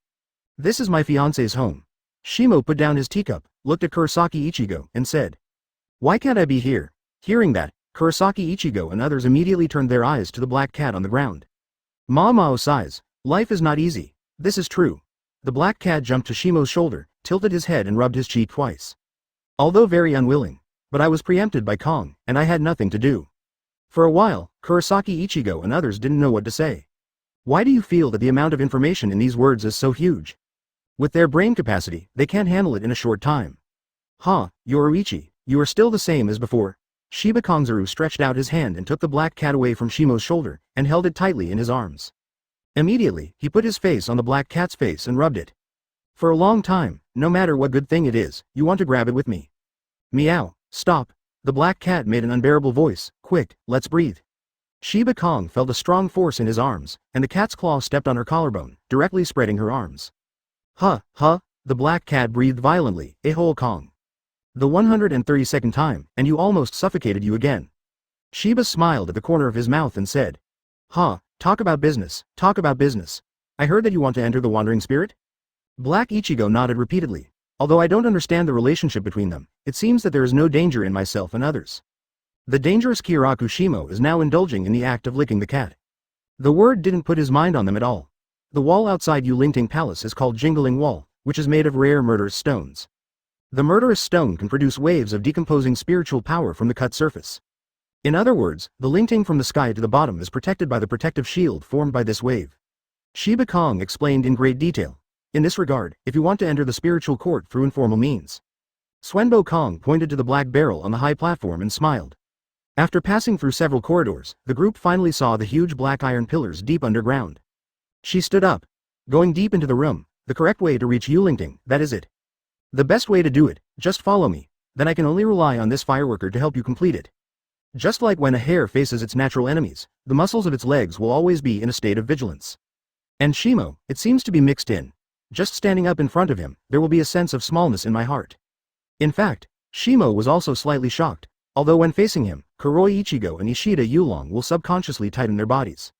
This is my fiance's home. Shimo put down his teacup, looked at Kurosaki Ichigo, and said, "Why can't I be here?" Hearing that, Kurosaki Ichigo and others immediately turned their eyes to the black cat on the ground. Mao sighs. Life is not easy. This is true. The black cat jumped to Shimo's shoulder, tilted his head and rubbed his cheek twice. Although very unwilling, but I was preempted by Kong, and I had nothing to do. For a while, Kurosaki Ichigo and others didn't know what to say. Why do you feel that the amount of information in these words is so huge? With their brain capacity, they can't handle it in a short time. Yoruichi, you are still the same as before. Shiba Kongzaru stretched out his hand and took the black cat away from Shimo's shoulder, and held it tightly in his arms. Immediately, he put his face on the black cat's face and rubbed it. For a long time, no matter what good thing it is, you want to grab it with me. Meow, stop. The black cat made an unbearable voice. Quick, let's breathe. Shiba Kong felt a strong force in his arms, and the cat's claw stepped on her collarbone, directly spreading her arms. The black cat breathed violently. Whole Kong. The 132nd time, and you almost suffocated you again. Shiba smiled at the corner of his mouth and said, talk about business, talk about business. I heard that you want to enter the Wandering Spirit? Black Ichigo nodded repeatedly. Although I don't understand the relationship between them, it seems that there is no danger in myself and others. The dangerous Kyōraku Shimo is now indulging in the act of licking the cat. The word didn't put his mind on them at all. The wall outside Yulingting Palace is called Jingling Wall, which is made of rare murderous stones. The murderous stone can produce waves of decomposing spiritual power from the cut surface. In other words, the Lingting from the sky to the bottom is protected by the protective shield formed by this wave. Shiba Kong explained in great detail. In this regard, if you want to enter the spiritual court through informal means. Swenbo Kong pointed to the black barrel on the high platform and smiled. After passing through several corridors, the group finally saw the huge black iron pillars deep underground. She stood up. Going deep into the room, the correct way to reach Yulingting, that is it. The best way to do it, just follow me, then I can only rely on this fireworker to help you complete it. Just like when a hare faces its natural enemies, the muscles of its legs will always be in a state of vigilance. And Shimo, it seems to be mixed in. Just standing up in front of him, there will be a sense of smallness in my heart. In fact, Shimo was also slightly shocked, although when facing him, Kuroi Ichigo and Ishida Yulong will subconsciously tighten their bodies.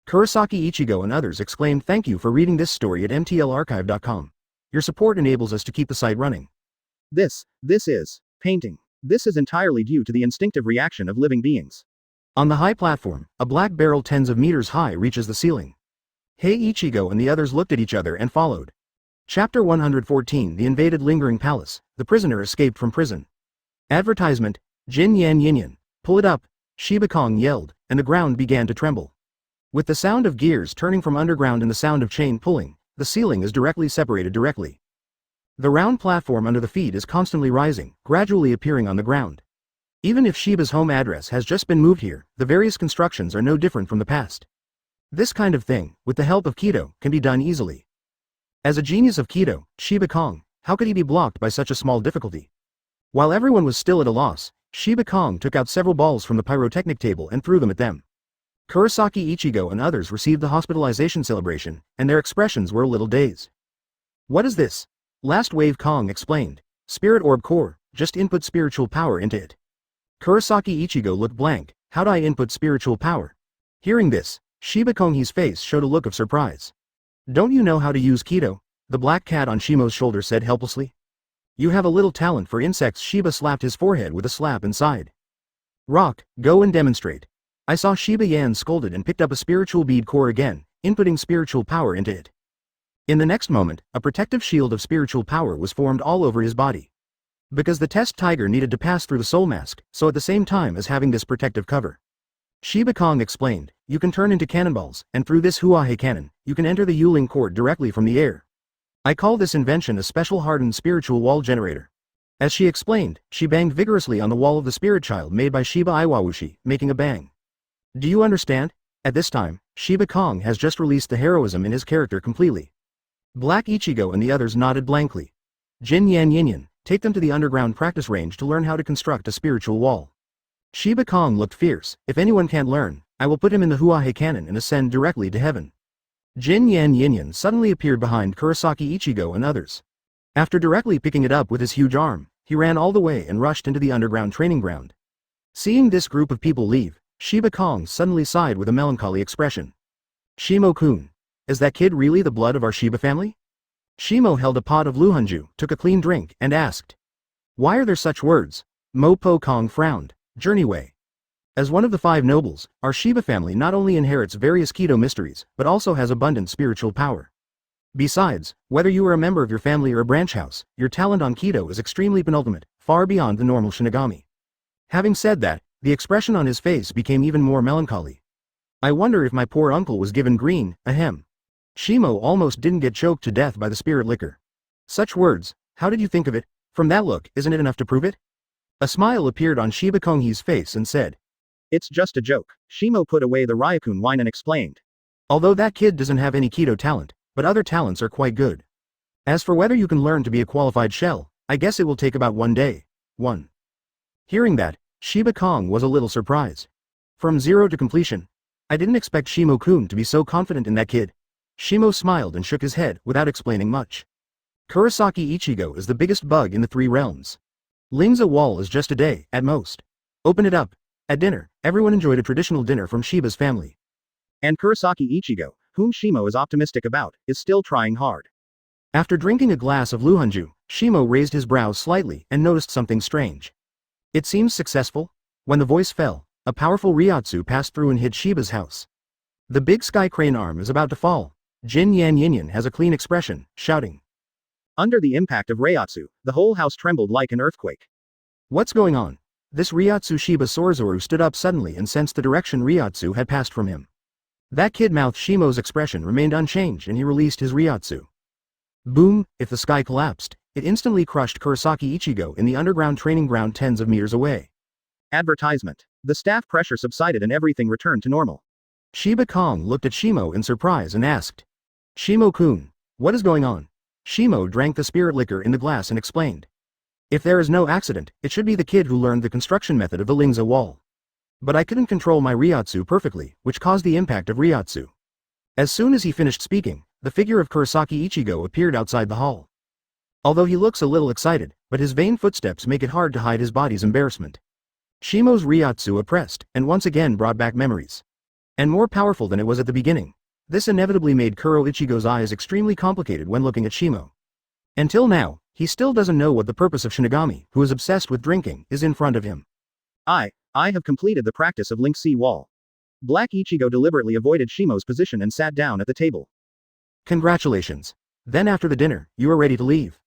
Kurosaki Ichigo and others exclaimed thank you for reading this story at mtlarchive.com. Your support enables us to keep the site running. This is painting. This is entirely due to the instinctive reaction of living beings. On the high platform, a black barrel tens of meters high reaches the ceiling. Hei Ichigo and the others looked at each other and followed. Chapter 114 The Invaded Lingering Palace, the prisoner escaped from prison. Advertisement, Jin Yan Yinyan, pull it up, Shiba Kong yelled, and the ground began to tremble. With the sound of gears turning from underground and the sound of chain pulling, the ceiling is directly separated directly. The round platform under the feet is constantly rising, gradually appearing on the ground. Even if Shiba's home address has just been moved here, the various constructions are no different from the past. This kind of thing, with the help of Kido, can be done easily. As a genius of Kido, Shiba Kong, how could he be blocked by such a small difficulty? While everyone was still at a loss, Shiba Kong took out several balls from the pyrotechnic table and threw them at them. Kurosaki Ichigo and others received the hospitalization celebration, and their expressions were a little dazed. What is this? Last Wave Kong explained. Spirit Orb Core, just input spiritual power into it. Kurosaki Ichigo looked blank. How do I input spiritual power? Hearing this, Shiba Kong's face showed a look of surprise. Don't you know how to use Kido? The black cat on Shimo's shoulder said helplessly. You have a little talent for insects. Shiba slapped his forehead with a slap and sighed. Rock, go and demonstrate. I saw Shiba Yan scolded and picked up a spiritual bead core again, inputting spiritual power into it. In the next moment, a protective shield of spiritual power was formed all over his body. Because the test tiger needed to pass through the soul mask, so at the same time as having this protective cover. Shiba Kong explained, you can turn into cannonballs, and through this Huahe cannon, you can enter the Yuling court directly from the air. I call this invention a special hardened spiritual wall generator. As she explained, she banged vigorously on the wall of the spirit child made by Shiba Iwawushi, making a bang. Do you understand? At this time, Shiba Kong has just released the heroism in his character completely. Black Ichigo and the others nodded blankly. Jin Yan Yin, take them to the underground practice range to learn how to construct a spiritual wall. Shiba Kong looked fierce. If anyone can't learn, I will put him in the Huahe cannon and ascend directly to heaven. Jin Yan Yin suddenly appeared behind Kurosaki Ichigo and others. After directly picking it up with his huge arm, he ran all the way and rushed into the underground training ground. Seeing this group of people leave, Shiba Kong suddenly sighed with a melancholy expression. Shimo-kun. Is that kid really the blood of our Shiba family? Shimo held a pot of luhanju, took a clean drink, and asked. Why are there such words? Mo-po Kong frowned. Journeyway. As one of the 5 nobles, our Shiba family not only inherits various Kido mysteries, but also has abundant spiritual power. Besides, whether you are a member of your family or a branch house, your talent on Kido is extremely penultimate, far beyond the normal shinigami. Having said that, the expression on his face became even more melancholy. I wonder if my poor uncle was given green, ahem. Shimo almost didn't get choked to death by the spirit liquor. Such words, how did you think of it? From that look, isn't it enough to prove it? A smile appeared on Shiba Konghi's face and said. It's just a joke. Shimo put away the Ryukun wine and explained. Although that kid doesn't have any Kido talent, but other talents are quite good. As for whether you can learn to be a qualified shell, I guess it will take about 1 day. 1. Hearing that, Shiba Kong was a little surprised. From 0 to completion. I didn't expect Shimo-kun to be so confident in that kid. Shimo smiled and shook his head without explaining much. Kurosaki Ichigo is the biggest bug in the 3 realms. Lingza wall is just a day, at most. Open it up. At dinner, everyone enjoyed a traditional dinner from Shiba's family. And Kurosaki Ichigo, whom Shimo is optimistic about, is still trying hard. After drinking a glass of luhanju, Shimo raised his brows slightly and noticed something strange. It seems successful? When the voice fell, a powerful Ryotsu passed through and hit Shiba's house. The big sky crane arm is about to fall. Jin Yan Yin has a clean expression, shouting. Under the impact of Ryotsu, the whole house trembled like an earthquake. What's going on? This Ryotsu Shiba Sorzoru stood up suddenly and sensed the direction Ryotsu had passed from him. That kid-mouthed Shimo's expression remained unchanged and he released his Ryotsu. Boom, if the sky collapsed, it instantly crushed Kurosaki Ichigo in the underground training ground tens of meters away. Advertisement. The staff pressure subsided and everything returned to normal. Shiba Kong looked at Shimo in surprise and asked. Shimo-kun, what is going on? Shimo drank the spirit liquor in the glass and explained. If there is no accident, it should be the kid who learned the construction method of the Lingza wall. But I couldn't control my Ryotsu perfectly, which caused the impact of Ryotsu. As soon as he finished speaking, the figure of Kurosaki Ichigo appeared outside the hall. Although he looks a little excited, but his vain footsteps make it hard to hide his body's embarrassment. Shimo's Ryotsu oppressed, and once again brought back memories. And more powerful than it was at the beginning. This inevitably made Kuro Ichigo's eyes extremely complicated when looking at Shimo. Until now, he still doesn't know what the purpose of Shinigami, who is obsessed with drinking, is in front of him. I have completed the practice of Link C wall. Black Ichigo deliberately avoided Shimo's position and sat down at the table. Congratulations. Then after the dinner, you are ready to leave.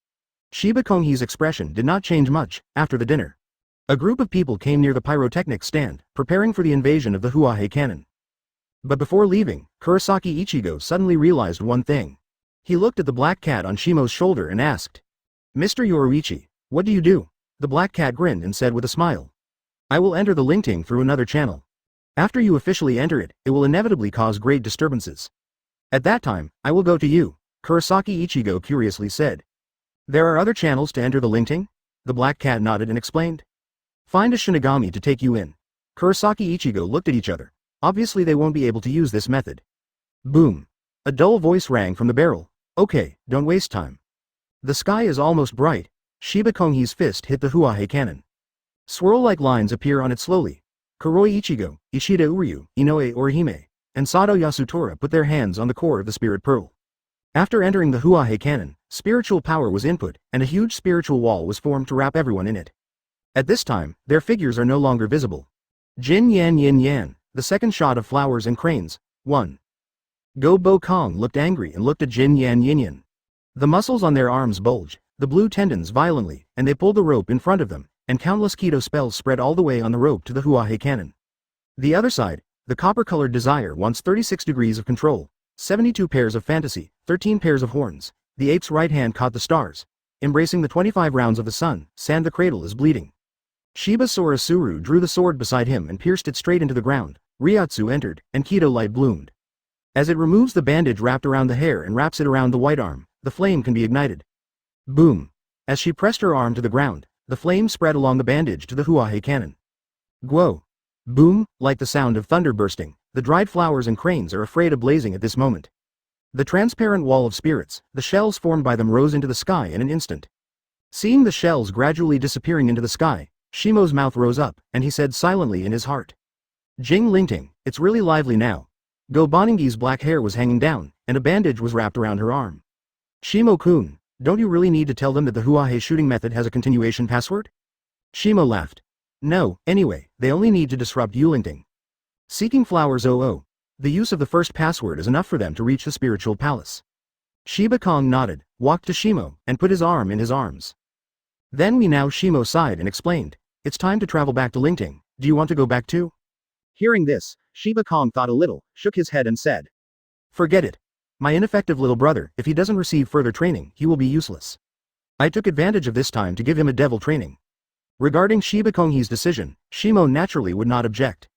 Shiba Konghi's expression did not change much after the dinner. A group of people came near the pyrotechnics stand, preparing for the invasion of the Huahe cannon. But before leaving, Kurosaki Ichigo suddenly realized one thing. He looked at the black cat on Shimo's shoulder and asked, Mr. Yoruichi, what do you do? The black cat grinned and said with a smile. I will enter the Lingting through another channel. After you officially enter it, it will inevitably cause great disturbances. At that time, I will go to you, Kurosaki Ichigo curiously said. There are other channels to enter the Lingting? The black cat nodded and explained. Find a Shinigami to take you in. Kurosaki Ichigo looked at each other. Obviously they won't be able to use this method. Boom. A dull voice rang from the barrel. Okay, don't waste time. The sky is almost bright. Shiba Konghi's fist hit the Huahe cannon. Swirl-like lines appear on it slowly. Kuroi Ichigo, Ishida Uryu, Inoue Orihime, and Sado Yasutora put their hands on the core of the spirit pearl. After entering the Huahe cannon, spiritual power was input, and a huge spiritual wall was formed to wrap everyone in it. At this time, their figures are no longer visible. Jin Yan Yin Yan, the second shot of flowers and cranes. 1. Go Bo Kong looked angry and looked at Jin Yan Yin Yan. The muscles on their arms bulged, the blue tendons violently, and they pulled the rope in front of them, and countless Kido spells spread all the way on the rope to the Huahe cannon. The other side, The copper-colored desire wants 36 degrees of control, 72 pairs of fantasy, 13 pairs of horns. The ape's right hand caught the stars. Embracing the 25 rounds of the sun, Sand the cradle is bleeding. Shiba Sora Suru drew the sword beside him and pierced it straight into the ground. Ryotsu entered, and Kido light bloomed. As it removes the bandage wrapped around the hair and wraps it around the white arm, the flame can be ignited. Boom! As she pressed her arm to the ground, the flame spread along the bandage to the Huahe cannon. Guo! Boom! Like the sound of thunder bursting, the dried flowers and cranes are afraid of blazing at this moment. The transparent wall of spirits, the shells formed by them rose into the sky in an instant. Seeing the shells gradually disappearing into the sky, Shimo's mouth rose up, and he said silently in his heart. Jing Lingting, it's really lively now. Go Boningi's black hair was hanging down, and a bandage was wrapped around her arm. Shimo-kun, don't you really need to tell them that the Huahe shooting method has a continuation password? Shimo laughed. No, anyway, they only need to disrupt Yulingting. Seeking flowers 00. The use of the first password is enough for them to reach the spiritual palace. Shiba Kong nodded, walked to Shimo, and put his arm in his arms. Then Shimo sighed and explained, it's time to travel back to Lingting, do you want to go back too? Hearing this, Shiba Kong thought a little, shook his head and said. Forget it. My ineffective little brother, if he doesn't receive further training, he will be useless. I took advantage of this time to give him a devil training. Regarding Shiba Kong's decision, Shimo naturally would not object.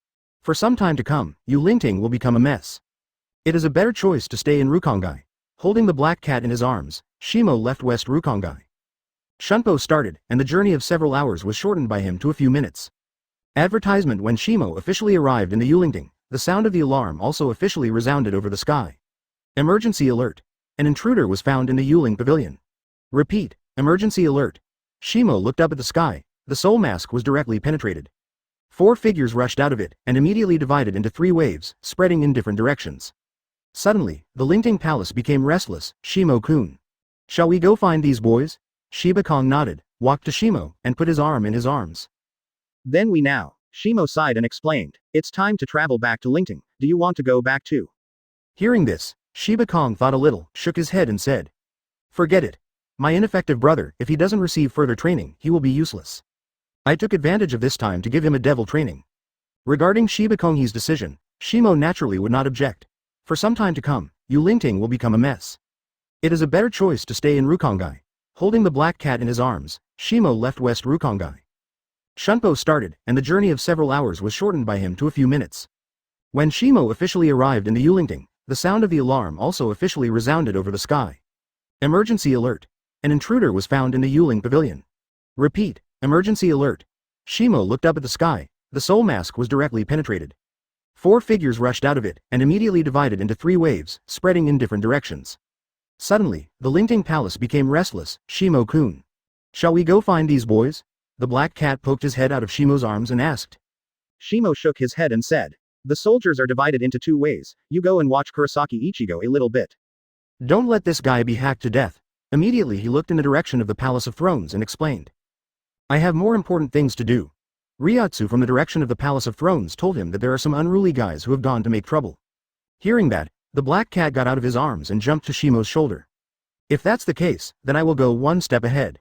For some time to come, Yulingting will become a mess. It is a better choice to stay in Rukongai. Holding the black cat in his arms, Shimo left West Rukongai. Shunpo started, and the journey of several hours was shortened by him to a few minutes. Advertisement. When Shimo officially arrived in the Yulingting, the sound of the alarm also officially resounded over the sky. Emergency alert. An intruder was found in the Yuling pavilion. Repeat, emergency alert. Shimo looked up at the sky, the soul mask was directly penetrated. 4 figures rushed out of it, and immediately divided into 3 waves, spreading in different directions. Suddenly, the Lingting Palace became restless. Shimo-kun. Shall we go find these boys? Shiba Kong nodded, walked to Shimo, and put his arm in his arms. Then Shimo sighed and explained, it's time to travel back to Lingting, do you want to go back too? Hearing this, Shiba Kong thought a little, shook his head and said. Forget it. My ineffective brother, if he doesn't receive further training, he will be useless. I took advantage of this time to give him a devil training. Regarding Shiba Kong's decision, Shimo naturally would not object. For some time to come, Yulingting will become a mess. It is a better choice to stay in Rukongai. Holding the black cat in his arms, Shimo left West Rukongai. Shunpo started, and the journey of several hours was shortened by him to a few minutes. When Shimo officially arrived in the Yulingting, the sound of the alarm also officially resounded over the sky. Emergency alert. An intruder was found in the Yuling pavilion. Repeat, emergency alert. Shimo looked up at the sky, the soul mask was directly penetrated. 4 figures rushed out of it, and immediately divided into 3 waves, spreading in different directions. Suddenly, the Lingting Palace became restless. Shimo-kun. Shall we go find these boys? The black cat poked his head out of Shimo's arms and asked. Shimo shook his head and said. The soldiers are divided into 2 ways, you go and watch Kurosaki Ichigo a little bit. Don't let this guy be hacked to death. Immediately he looked in the direction of the Palace of Thrones and explained. I have more important things to do. Ryotsu from the direction of the Palace of Thrones told him that there are some unruly guys who have gone to make trouble. Hearing that, the black cat got out of his arms and jumped to Shimo's shoulder. If that's the case, then I will go 1 step ahead.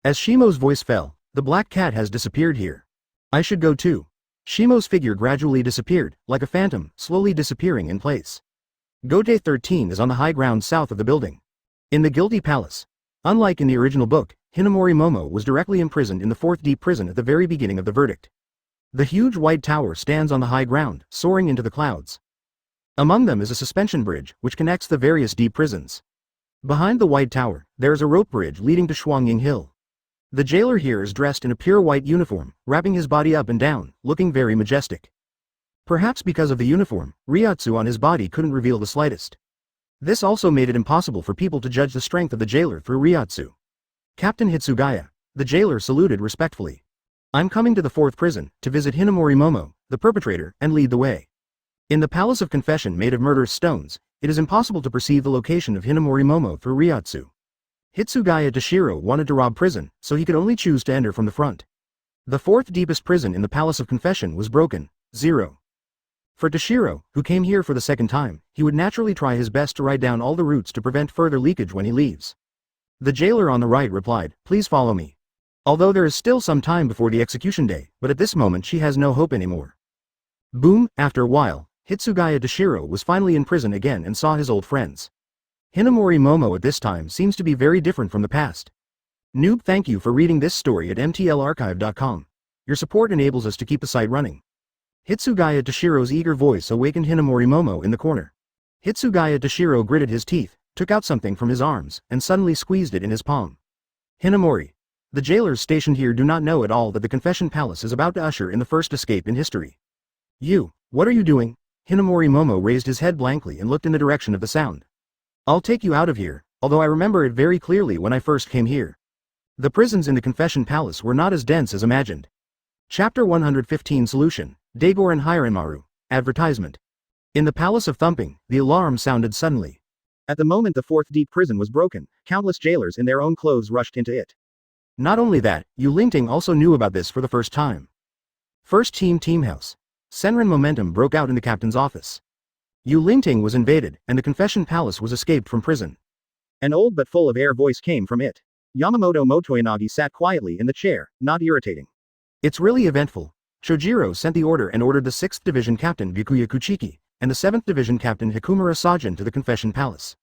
As Shimo's voice fell, the black cat has disappeared here. I should go too. Shimo's figure gradually disappeared, like a phantom, slowly disappearing in place. Gote 13 is on the high ground south of the building. In the Guilty Palace. Unlike in the original book, Hinamori Momo was directly imprisoned in the 4th deep prison at the very beginning of the verdict. The huge white tower stands on the high ground, soaring into the clouds. Among them is a suspension bridge, which connects the various deep prisons. Behind the white tower, there is a rope bridge leading to Shuangying Hill. The jailer here is dressed in a pure white uniform, wrapping his body up and down, looking very majestic. Perhaps because of the uniform, Ryotsu on his body couldn't reveal the slightest. This also made it impossible for people to judge the strength of the jailer through Ryotsu. Captain Hitsugaya, the jailer saluted respectfully. I'm coming to the 4th prison, to visit Hinamori Momo, the perpetrator, and lead the way. In the Palace of Confession made of murderous stones, it is impossible to perceive the location of Hinamori Momo through Ryotsu. Hitsugaya Toshiro wanted to rob prison, so he could only choose to enter from the front. The 4th deepest prison in the Palace of Confession was broken. 0. For Toshiro, who came here for the 2nd time, he would naturally try his best to write down all the routes to prevent further leakage when he leaves. The jailer on the right replied, please follow me. Although there is still some time before the execution day, but at this moment she has no hope anymore. Boom, after a while, Hitsugaya Toshiro was finally in prison again and saw his old friends. Hinamori Momo at this time seems to be very different from the past. Noob, thank you for reading this story at mtlarchive.com. Your support enables us to keep the site running. Hitsugaya Toshiro's eager voice awakened Hinamori Momo in the corner. Hitsugaya Toshiro gritted his teeth, took out something from his arms, and suddenly squeezed it in his palm. Hinamori. The jailers stationed here do not know at all that the Confession Palace is about to usher in the first escape in history. You, what are you doing? Hinamori Momo raised his head blankly and looked in the direction of the sound. I'll take you out of here, although I remember it very clearly when I first came here. The prisons in the Confession Palace were not as dense as imagined. Chapter 115 Solution, Daigor and Hiranmaru, Advertisement. In the Palace of Thumping, the alarm sounded suddenly. At the moment the fourth deep prison was broken, countless jailers in their own clothes rushed into it. Not only that, Yu Lingting also knew about this for the first time. First Team House. Senran momentum broke out in the captain's office. Yu Lingting was invaded, and the Confession Palace was escaped from prison. An old but full of air voice came from it. Yamamoto Motoyanagi sat quietly in the chair, not irritating. It's really eventful. Chojiro sent the order and ordered the 6th Division Captain Byakuya Kuchiki, and the 7th Division Captain Hikumura Sajin to the Confession Palace.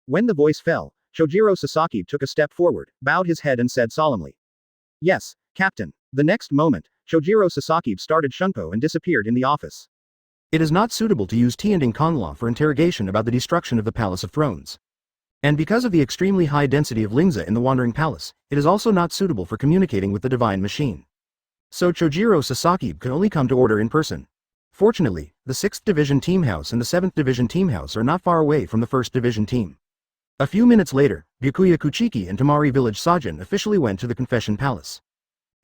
When the voice fell, Chojiro Sasaki took a step forward, bowed his head and said solemnly. Yes, Captain. The next moment, Chojiro Sasaki started Shunpo and disappeared in the office. It is not suitable to use Tianding Conlaw for interrogation about the destruction of the Palace of Thrones. And because of the extremely high density of Lingza in the Wandering Palace, it is also not suitable for communicating with the Divine Machine. So Chojiro Sasaki could only come to order in person. Fortunately, the 6th Division Team House and the 7th Division Team House are not far away from the 1st Division Team. A few minutes later, Byakuya Kuchiki and Tamari Village Sajin officially went to the Confession Palace.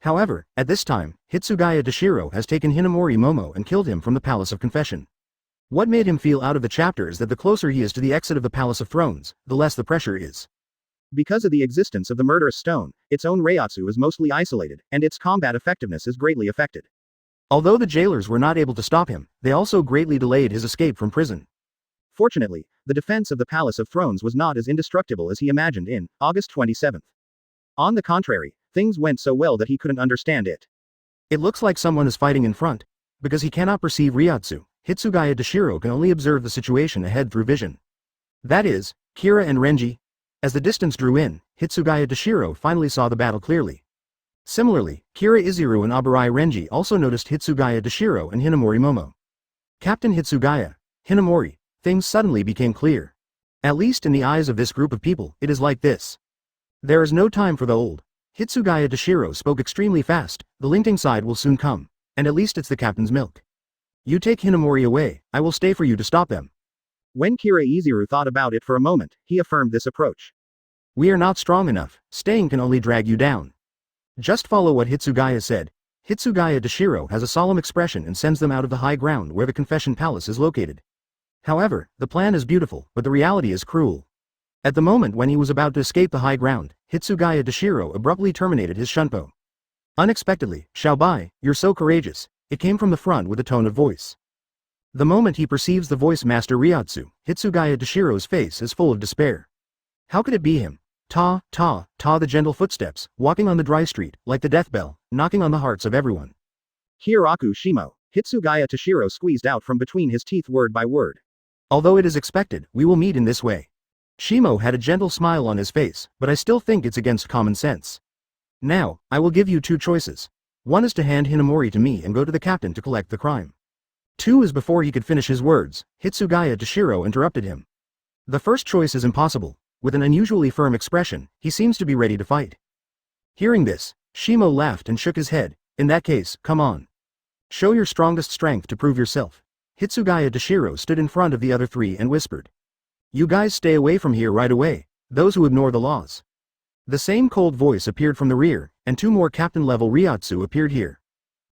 However, at this time, Hitsugaya Toshiro has taken Hinamori Momo and killed him from the Palace of Confession. What made him feel out of the chapter is that the closer he is to the exit of the Palace of Thrones, the less the pressure is. Because of the existence of the murderous stone, its own Reiatsu is mostly isolated, and its combat effectiveness is greatly affected. Although the jailers were not able to stop him, they also greatly delayed his escape from prison. Fortunately, the defense of the Palace of Thrones was not as indestructible as he imagined in August 27. On the contrary, things went so well that he couldn't understand it. It looks like someone is fighting in front. Because he cannot perceive Reiatsu, Hitsugaya Toshiro can only observe the situation ahead through vision. That is, Kira and Renji. As the distance drew in, Hitsugaya Toshiro finally saw the battle clearly. Similarly, Kira Izuru and Abarai Renji also noticed Hitsugaya Toshiro and Hinamori Momo. Captain Hitsugaya, Hinamori, things suddenly became clear. At least in the eyes of this group of people, it is like this. There is no time for the old. Hitsugaya Toshiro spoke extremely fast, the Lingting side will soon come, and at least it's the captain's milk. You take Hinamori away, I will stay for you to stop them. When Kira Izuru thought about it for a moment, he affirmed this approach. We are not strong enough, staying can only drag you down. Just follow what Hitsugaya said. Hitsugaya Toshiro has a solemn expression and sends them out of the high ground where the Confession Palace is located. However, the plan is beautiful, but the reality is cruel. At the moment when he was about to escape the high ground, Hitsugaya Toshiro abruptly terminated his Shunpo. Unexpectedly, Xiaobai, you're so courageous, it came from the front with a tone of voice. The moment he perceives the voice master Reiatsu, Hitsugaya Toshiro's face is full of despair. How could it be him? Ta, the gentle footsteps, walking on the dry street, like the death bell, knocking on the hearts of everyone. Kyōraku Shimo, Hitsugaya Toshiro squeezed out from between his teeth word by word. Although it is expected, we will meet in this way. Shimo had a gentle smile on his face, but I still think it's against common sense. Now, I will give you two choices. One is to hand Hinamori to me and go to the captain to collect the crime. Two is before he could finish his words, Hitsugaya Toshiro interrupted him. The first choice is impossible. With an unusually firm expression, he seems to be ready to fight. Hearing this, Shimo laughed and shook his head. In that case, come on. Show your strongest strength to prove yourself. Hitsugaya Toshiro stood in front of the other three and whispered. You guys stay away from here right away, those who ignore the laws. The same cold voice appeared from the rear, and two more captain-level Reiatsu appeared here.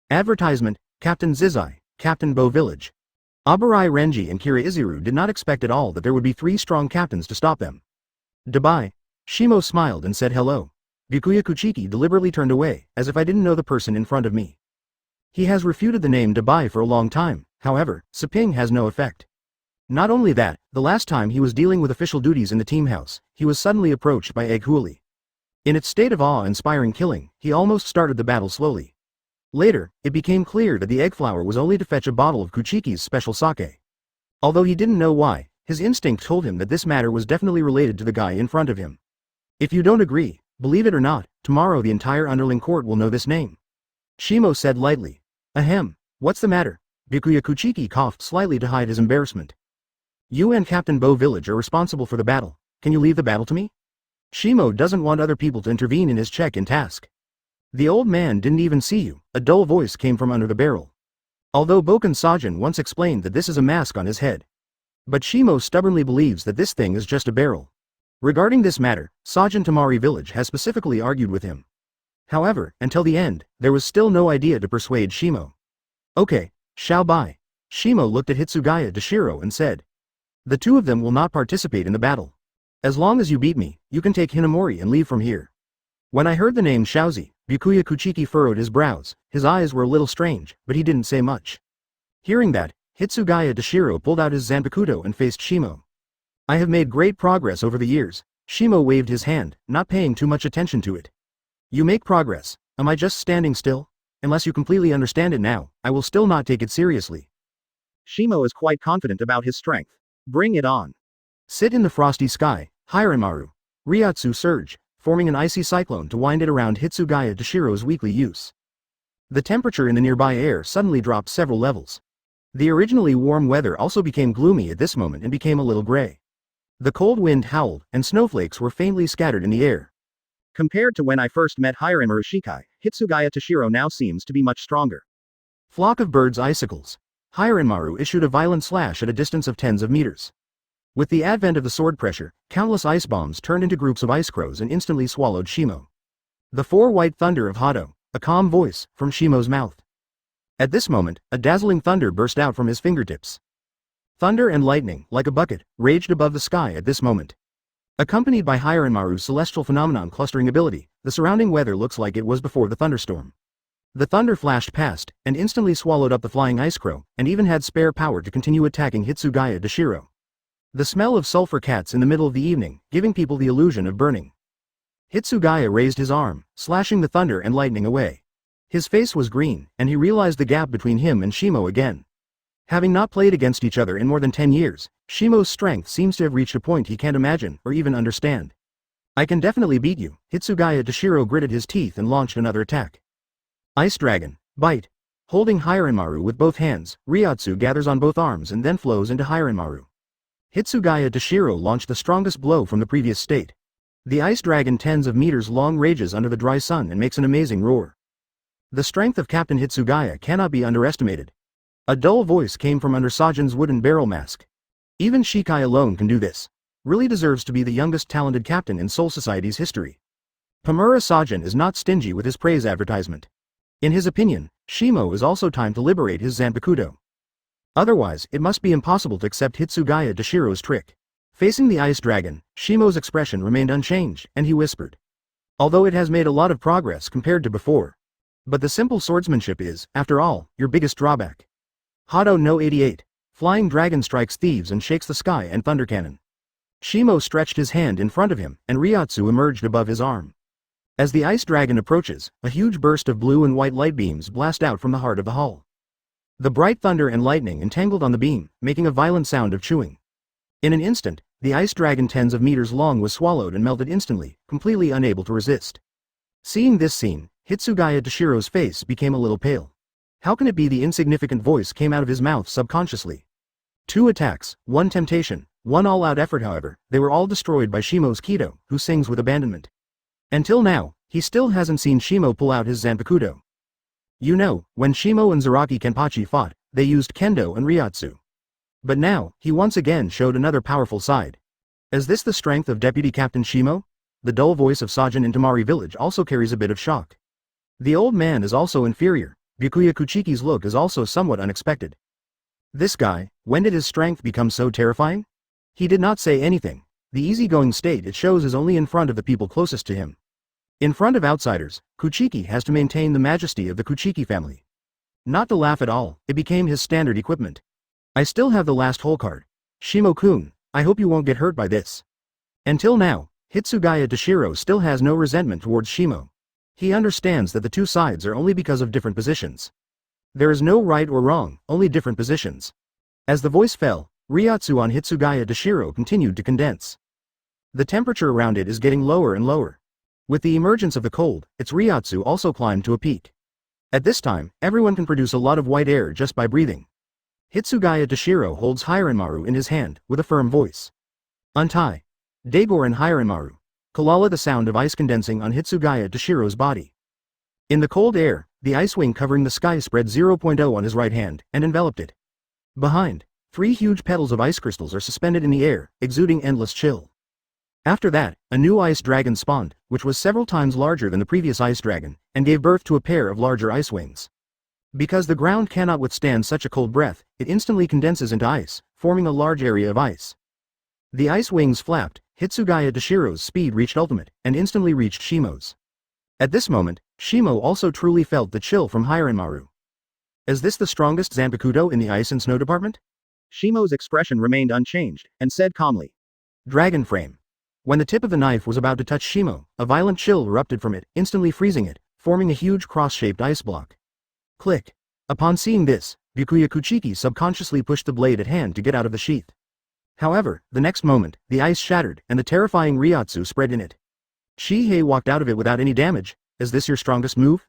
Advertisement, Captain Zizai, Captain Bo Village. Abarai Renji and Kira Izuru did not expect at all that there would be three strong captains to stop them. Dabai. Shimo smiled and said hello. Byakuya Kuchiki deliberately turned away, as if I didn't know the person in front of me. He has refuted the name Dabai for a long time, however, Seping has no effect. Not only that, the last time he was dealing with official duties in the team house, he was suddenly approached by Egg Huli. In its state of awe-inspiring killing, he almost started the battle slowly. Later, it became clear that the egg flour was only to fetch a bottle of Kuchiki's special sake. Although he didn't know why, his instinct told him that this matter was definitely related to the guy in front of him. If you don't agree, believe it or not, tomorrow the entire underling court will know this name. Shimo said lightly. Ahem, what's the matter? Byakuya Kuchiki coughed slightly to hide his embarrassment. You and Captain Bo Village are responsible for the battle. Can you leave the battle to me? Shimo doesn't want other people to intervene in his check-in task. The old man didn't even see you, a dull voice came from under the barrel. Although Boken Sajin once explained that this is a mask on his head. But Shimo stubbornly believes that this thing is just a barrel. Regarding this matter, Sajin Tamari Village has specifically argued with him. However, until the end, there was still no idea to persuade Shimo. Okay, shall buy. Shimo looked at Hitsugaya Toshiro and said. The two of them will not participate in the battle. As long as you beat me, you can take Hinamori and leave from here. When I heard the name Shaozi, Byakuya Kuchiki furrowed his brows, his eyes were a little strange, but he didn't say much. Hearing that, Hitsugaya Toshiro pulled out his Zanpakutō and faced Shimo. I have made great progress over the years. Shimo waved his hand, not paying too much attention to it. You make progress. Am I just standing still? Unless you completely understand it now, I will still not take it seriously. Shimo is quite confident about his strength. Bring it on. Sit in the frosty sky, Hiranmaru. Ryotsu surge, forming an icy cyclone to wind it around Hitsugaya Toshiro's weekly use. The temperature in the nearby air suddenly dropped several levels. The originally warm weather also became gloomy at this moment and became a little gray. The cold wind howled, and snowflakes were faintly scattered in the air. Compared to when I first met Hiranmaru Shikai, Hitsugaya Toshiro now seems to be much stronger. Flock of birds icicles. Hiranmaru issued a violent slash at a distance of tens of meters. With the advent of the sword pressure, countless ice bombs turned into groups of ice crows and instantly swallowed Shimo. The four white thunder of Hado, a calm voice, from Shimo's mouth. At this moment, a dazzling thunder burst out from his fingertips. Thunder and lightning, like a bucket, raged above the sky at this moment. Accompanied by Hiranmaru's celestial phenomenon clustering ability, the surrounding weather looks like it was before the thunderstorm. The thunder flashed past, and instantly swallowed up the flying ice crow, and even had spare power to continue attacking Hitsugaya Toshiro. The smell of sulfur cats in the middle of the evening, giving people the illusion of burning. Hitsugaya raised his arm, slashing the thunder and lightning away. His face was green, and he realized the gap between him and Shimo again. Having not played against each other in more than 10 years, Shimo's strength seems to have reached a point he can't imagine or even understand. I can definitely beat you, Hitsugaya Toshiro gritted his teeth and launched another attack. Ice Dragon, bite. Holding Hiranmaru with both hands, Ryotsu gathers on both arms and then flows into Hiranmaru. Hitsugaya Toshiro launched the strongest blow from the previous state. The ice dragon tens of meters long rages under the dry sun and makes an amazing roar. The strength of Captain Hitsugaya cannot be underestimated. A dull voice came from under Sajin's wooden barrel mask. Even Shikai alone can do this. Really deserves to be the youngest talented captain in Soul Society's history. Pamura Sajin is not stingy with his praise advertisement. In his opinion, Shimo is also time to liberate his Zanpakutō. Otherwise, it must be impossible to accept Hitsugaya Toshiro's trick. Facing the ice dragon, Shimo's expression remained unchanged, and he whispered. Although it has made a lot of progress compared to before. But the simple swordsmanship is, after all, your biggest drawback. Hado no 88. Flying dragon strikes thieves and shakes the sky and thunder cannon. Shimo stretched his hand in front of him, and Ryotsu emerged above his arm. As the ice dragon approaches, a huge burst of blue and white light beams blast out from the heart of the hull. The bright thunder and lightning entangled on the beam, making a violent sound of chewing. In an instant, the ice dragon tens of meters long was swallowed and melted instantly, completely unable to resist. Seeing this scene, Hitsugaya Toshiro's face became a little pale. How can it be the insignificant voice came out of his mouth subconsciously? 2 attacks, 1 temptation, 1 all-out effort. However, they were all destroyed by Shimo's Kido, who sings with abandonment. Until now, he still hasn't seen Shimo pull out his Zanpakutō. You know, when Shimo and Zaraki Kenpachi fought, they used Kendo and Ryotsu. But now, he once again showed another powerful side. Is this the strength of Deputy Captain Shimo? The dull voice of Sajin in Tamari Village also carries a bit of shock. The old man is also inferior. Byakuya Kuchiki's look is also somewhat unexpected. This guy, when did his strength become so terrifying? He did not say anything. The easygoing state it shows is only in front of the people closest to him. In front of outsiders, Kuchiki has to maintain the majesty of the Kuchiki family. Not to laugh at all, it became his standard equipment. I still have the last hole card. Shimo-kun, I hope you won't get hurt by this. Until now, Hitsugaya Toshiro still has no resentment towards Shimo. He understands that the two sides are only because of different positions. There is no right or wrong, only different positions. As the voice fell, Ryotsu on Hitsugaya Toshiro continued to condense. The temperature around it is getting lower and lower. With the emergence of the cold, its Ryotsu also climbed to a peak. At this time, everyone can produce a lot of white air just by breathing. Hitsugaya Toshiro holds Hiranmaru in his hand, with a firm voice. Untie. Daigor and Hiranmaru. Kalala the sound of ice condensing on Hitsugaya Toshiro's body. In the cold air, the ice wing covering the sky spread 0.0 on his right hand, and enveloped it. Behind, 3 huge petals of ice crystals are suspended in the air, exuding endless chill. After that, a new ice dragon spawned, which was several times larger than the previous ice dragon, and gave birth to a pair of larger ice wings. Because the ground cannot withstand such a cold breath, it instantly condenses into ice, forming a large area of ice. The ice wings flapped, Hitsugaya Toshiro's speed reached ultimate, and instantly reached Shimo's. At this moment, Shimo also truly felt the chill from Hiranmaru. Is this the strongest Zanpakutō in the ice and snow department? Shimo's expression remained unchanged, and said calmly. Dragon frame. When the tip of the knife was about to touch Shimo, a violent chill erupted from it, instantly freezing it, forming a huge cross-shaped ice block. Click. Upon seeing this, Byakuya Kuchiki subconsciously pushed the blade at hand to get out of the sheath. However, the next moment, the ice shattered, and the terrifying Ryotsu spread in it. Shihei walked out of it without any damage. Is this your strongest move?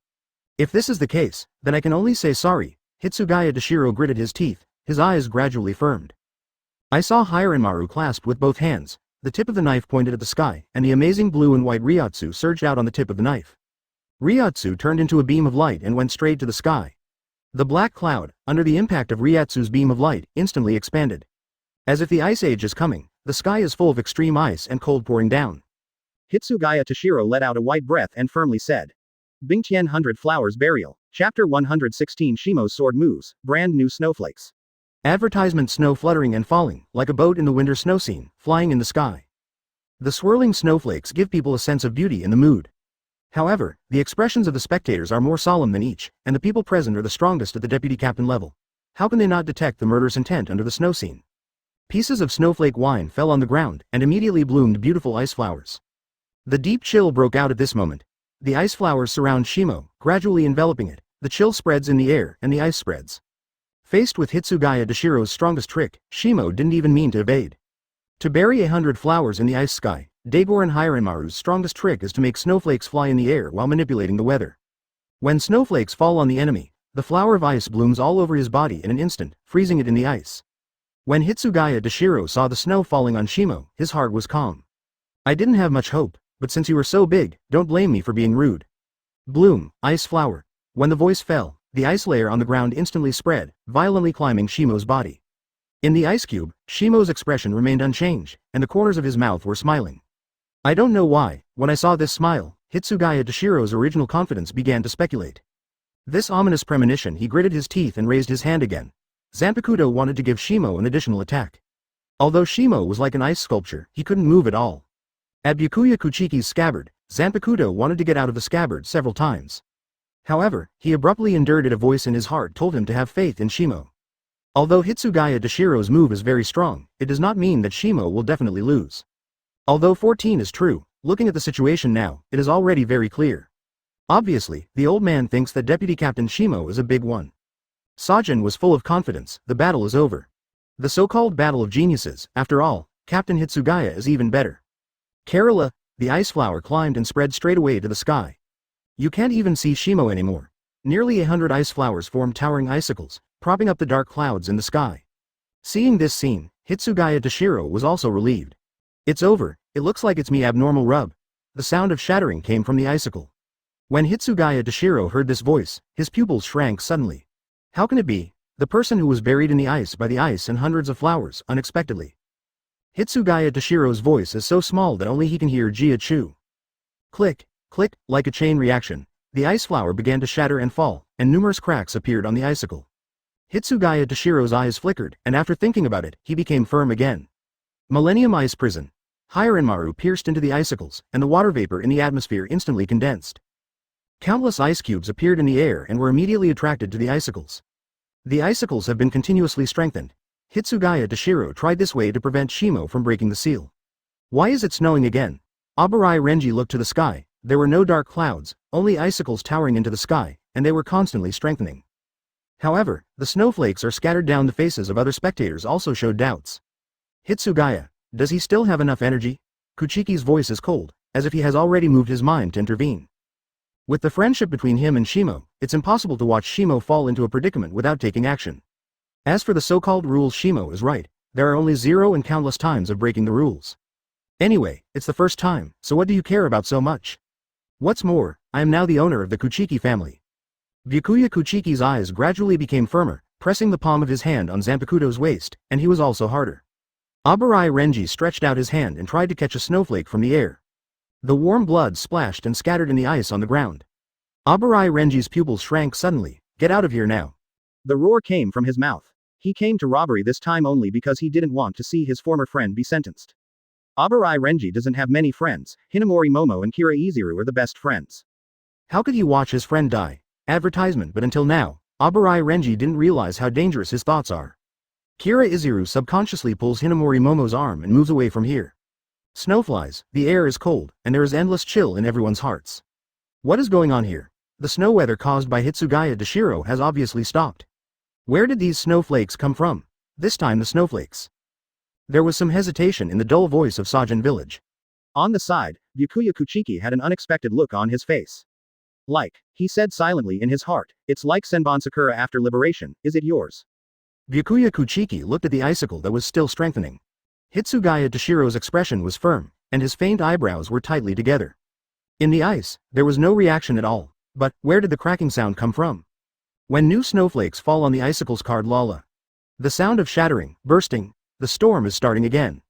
If this is the case, then I can only say sorry. Hitsugaya Toshiro gritted his teeth, his eyes gradually firmed. I saw Hiranmaru clasped with both hands, the tip of the knife pointed at the sky, and the amazing blue and white Ryotsu surged out on the tip of the knife. Ryotsu turned into a beam of light and went straight to the sky. The black cloud, under the impact of Ryotsu's beam of light, instantly expanded. As if the ice age is coming, the sky is full of extreme ice and cold pouring down. Hitsugaya Toshiro let out a white breath and firmly said. Bingtian 100 Flowers Burial, Chapter 116 Shimo's Sword Moves, Brand New Snowflakes. Advertisement snow fluttering and falling, like a boat in the winter snow scene, flying in the sky. The swirling snowflakes give people a sense of beauty in the mood. However, the expressions of the spectators are more solemn than each, and the people present are the strongest at the deputy captain level. How can they not detect the murderous intent under the snow scene? Pieces of snowflake wine fell on the ground, and immediately bloomed beautiful ice flowers. The deep chill broke out at this moment. The ice flowers surround Shimo, gradually enveloping it, the chill spreads in the air, and the ice spreads. Faced with Hitsugaya Toshiro's strongest trick, Shimo didn't even mean to evade. To bury 100 flowers in the ice sky, Daigor and Hiranmaru's strongest trick is to make snowflakes fly in the air while manipulating the weather. When snowflakes fall on the enemy, the flower of ice blooms all over his body in an instant, freezing it in the ice. When Hitsugaya Toshiro saw the snow falling on Shimo, his heart was calm. I didn't have much hope, but since you were so big, don't blame me for being rude. Bloom, ice flower. When the voice fell, the ice layer on the ground instantly spread, violently climbing Shimo's body. In the ice cube, Shimo's expression remained unchanged, and the corners of his mouth were smiling. I don't know why, when I saw this smile, Hitsugaya Toshiro's original confidence began to speculate. This ominous premonition, he gritted his teeth and raised his hand again. Zanpakutō wanted to give Shimo an additional attack. Although Shimo was like an ice sculpture, he couldn't move at all. At Byakuya Kuchiki's scabbard, Zanpakutō wanted to get out of the scabbard several times. However, he abruptly endured it. A voice in his heart told him to have faith in Shimo. Although Hitsugaya Toshiro's move is very strong, it does not mean that Shimo will definitely lose. Although 14 is true, looking at the situation now, it is already very clear. Obviously, the old man thinks that Deputy Captain Shimo is a big one. Sajin was full of confidence. The battle is over. The so-called battle of geniuses, after all, Captain Hitsugaya is even better. Kerala, the ice flower climbed and spread straight away to the sky. You can't even see Shimo anymore. Nearly 100 ice flowers formed towering icicles, propping up the dark clouds in the sky. Seeing this scene, Hitsugaya Toshiro was also relieved. It's over, it looks like it's me. Abnormal rub. The sound of shattering came from the icicle. When Hitsugaya Toshiro heard this voice, his pupils shrank suddenly. How can it be? The person who was buried in the ice by the ice and hundreds of flowers, unexpectedly. Hitsugaya Toshiro's voice is so small that only he can hear Jia Chu. Click, click, like a chain reaction, the ice flower began to shatter and fall, and numerous cracks appeared on the icicle. Hitsugaya Toshiro's eyes flickered, and after thinking about it, he became firm again. Millennium Ice Prison. Hiranmaru pierced into the icicles, and the water vapor in the atmosphere instantly condensed. Countless ice cubes appeared in the air and were immediately attracted to the icicles. The icicles have been continuously strengthened. Hitsugaya Toshiro tried this way to prevent Shimo from breaking the seal. Why is it snowing again? Abarai Renji looked to the sky, There were no dark clouds, only icicles towering into the sky, and they were constantly strengthening. However, the snowflakes scattered down the faces of other spectators also showed doubts. Hitsugaya, does he still have enough energy? Kuchiki's voice is cold, as if he has already moved his mind to intervene. With the friendship between him and Shimo, it's impossible to watch Shimo fall into a predicament without taking action. As for the so-called rules, Shimo is right, there are only 0 and countless times of breaking the rules. Anyway, it's the first time, so what do you care about so much? What's more, I am now the owner of the Kuchiki family. Byakuya Kuchiki's eyes gradually became firmer, pressing the palm of his hand on Zanpakutō's waist, and he was also harder. Abarai Renji stretched out his hand and tried to catch a snowflake from the air. The warm blood splashed and scattered in the ice on the ground. Abarai Renji's pupils shrank suddenly. Get out of here now. The roar came from his mouth. He came to robbery this time only because he didn't want to see his former friend be sentenced. Abarai Renji doesn't have many friends. Hinamori Momo and Kira Izuru are the best friends. How could he watch his friend die? Advertisement. But until now, Abarai Renji didn't realize how dangerous his thoughts are. Kira Izuru subconsciously pulls Hinamori Momo's arm and moves away from here. Snowflies, the air is cold, and there is endless chill in everyone's hearts. What is going on here? The snow weather caused by Hitsugaya Toshiro has obviously stopped. Where did these snowflakes come from? This time the snowflakes. There was some hesitation in the dull voice of Sajin Village. On the side, Byakuya Kuchiki had an unexpected look on his face. Like, he said silently in his heart, it's like Senbon Sakura after liberation, is it yours? Byakuya Kuchiki looked at the icicle that was still strengthening. Hitsugaya Toshiro's expression was firm, and his faint eyebrows were tightly together. In the ice, there was no reaction at all, but where did the cracking sound come from? When new snowflakes fall on the icicles, card Lala. The sound of shattering, bursting, the storm is starting again.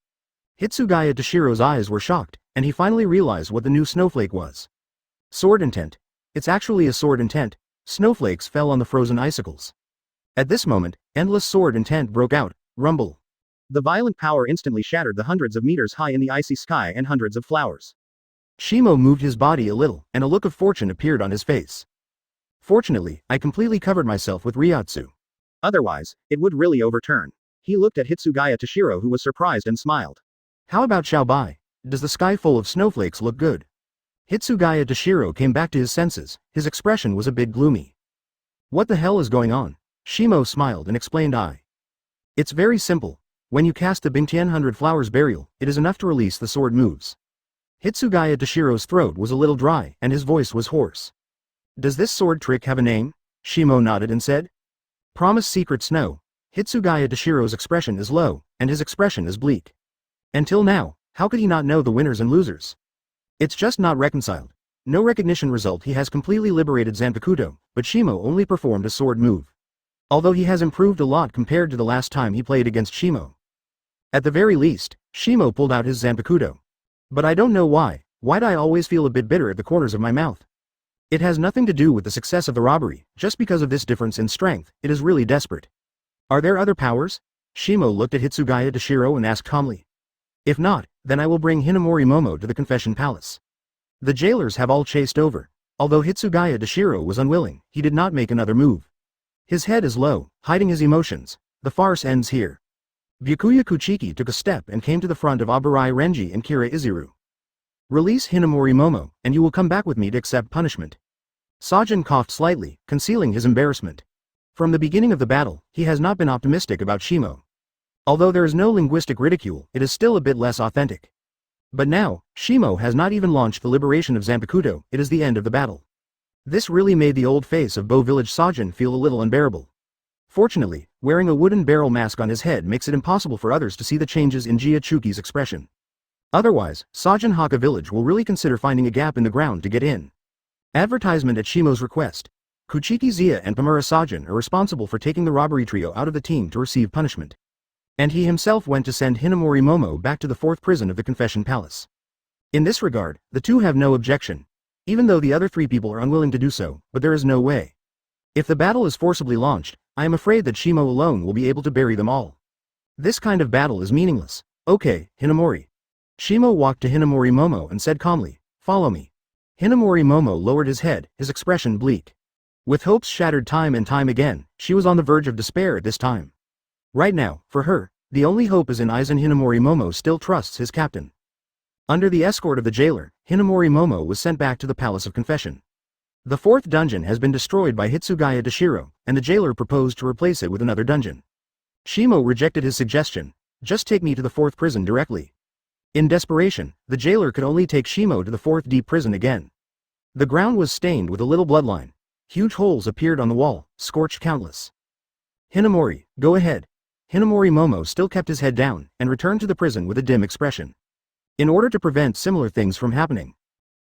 Hitsugaya Toshiro's eyes were shocked, and he finally realized what the new snowflake was. Sword intent. It's actually a sword intent. Snowflakes fell on the frozen icicles. At this moment, endless sword intent broke out, rumble. The violent power instantly shattered the hundreds of meters high in the icy sky and hundreds of flowers. Shimo moved his body a little, and a look of fortune appeared on his face. Fortunately, I completely covered myself with Ryatsu. Otherwise, it would really overturn. He looked at Hitsugaya Toshiro, who was surprised and smiled. How about Xiaobai? Does the sky full of snowflakes look good? Hitsugaya Toshiro came back to his senses. His expression was a bit gloomy. What the hell is going on? Shimo smiled and explained It's very simple. When you cast the Bingtian 100 Flowers Burial, it is enough to release the sword moves. Hitsugaya Toshiro's throat was a little dry, and his voice was hoarse. Does this sword trick have a name? Shimo nodded and said. Promise Secret Snow. Hitsugaya Toshiro's expression is low, and his expression is bleak. Until now, how could he not know the winners and losers? It's just not reconciled. No recognition result. He has completely liberated Zanpakutō, but Shimo only performed a sword move. Although he has improved a lot compared to the last time he played against Shimo. At the very least, Shimo pulled out his Zanpakutō. But I don't know why. Why'd I always feel a bit bitter at the corners of my mouth? It has nothing to do with the success of the robbery. Just because of this difference in strength, it is really desperate. Are there other powers? Shimo looked at Hitsugaya Toshiro and asked calmly. If not, then I will bring Hinamori Momo to the confession palace. The jailers have all chased over. Although Hitsugaya Toshiro was unwilling, he did not make another move. His head is low, hiding his emotions. The farce ends here. Byakuya Kuchiki took a step and came to the front of Abarai Renji and Kira Izuru. Release Hinamori Momo, and you will come back with me to accept punishment. Sajin coughed slightly, concealing his embarrassment. From the beginning of the battle, he has not been optimistic about Shimo. Although there is no linguistic ridicule, it is still a bit less authentic. But now, Shimo has not even launched the liberation of Zanpakutō. It is the end of the battle. This really made the old face of Bo Village Sajin feel a little unbearable. Fortunately, wearing a wooden barrel mask on his head makes it impossible for others to see the changes in Jiachuki's expression. Otherwise, Sajin Haka Village will really consider finding a gap in the ground to get in. Advertisement at Shimo's request. Kuchiki Zia and Pamura Sajin are responsible for taking the robbery trio out of the team to receive punishment. And he himself went to send Hinamori Momo back to the 4th prison of the Confession Palace. In this regard, the two have no objection. Even though the other 3 people are unwilling to do so, but there is no way. If the battle is forcibly launched, I am afraid that Shimo alone will be able to bury them all. This kind of battle is meaningless. Okay, Hinamori. Shimo walked to Hinamori Momo and said calmly, follow me. Hinamori Momo lowered his head, his expression bleak. With hopes shattered time and time again, she was on the verge of despair at this time. Right now, for her, the only hope is in Aizen. Hinamori Momo still trusts his captain. Under the escort of the jailer, Hinamori Momo was sent back to the Palace of Confession. The fourth dungeon has been destroyed by Hitsugaya Toshiro, and the jailer proposed to replace it with another dungeon. Shimo rejected his suggestion. Just take me to the fourth prison directly. In desperation, the jailer could only take Shimo to the fourth deep prison again. The ground was stained with a little bloodline. Huge holes appeared on the wall, scorched countless. Hinamori, go ahead. Hinamori Momo still kept his head down, and returned to the prison with a dim expression. In order to prevent similar things from happening,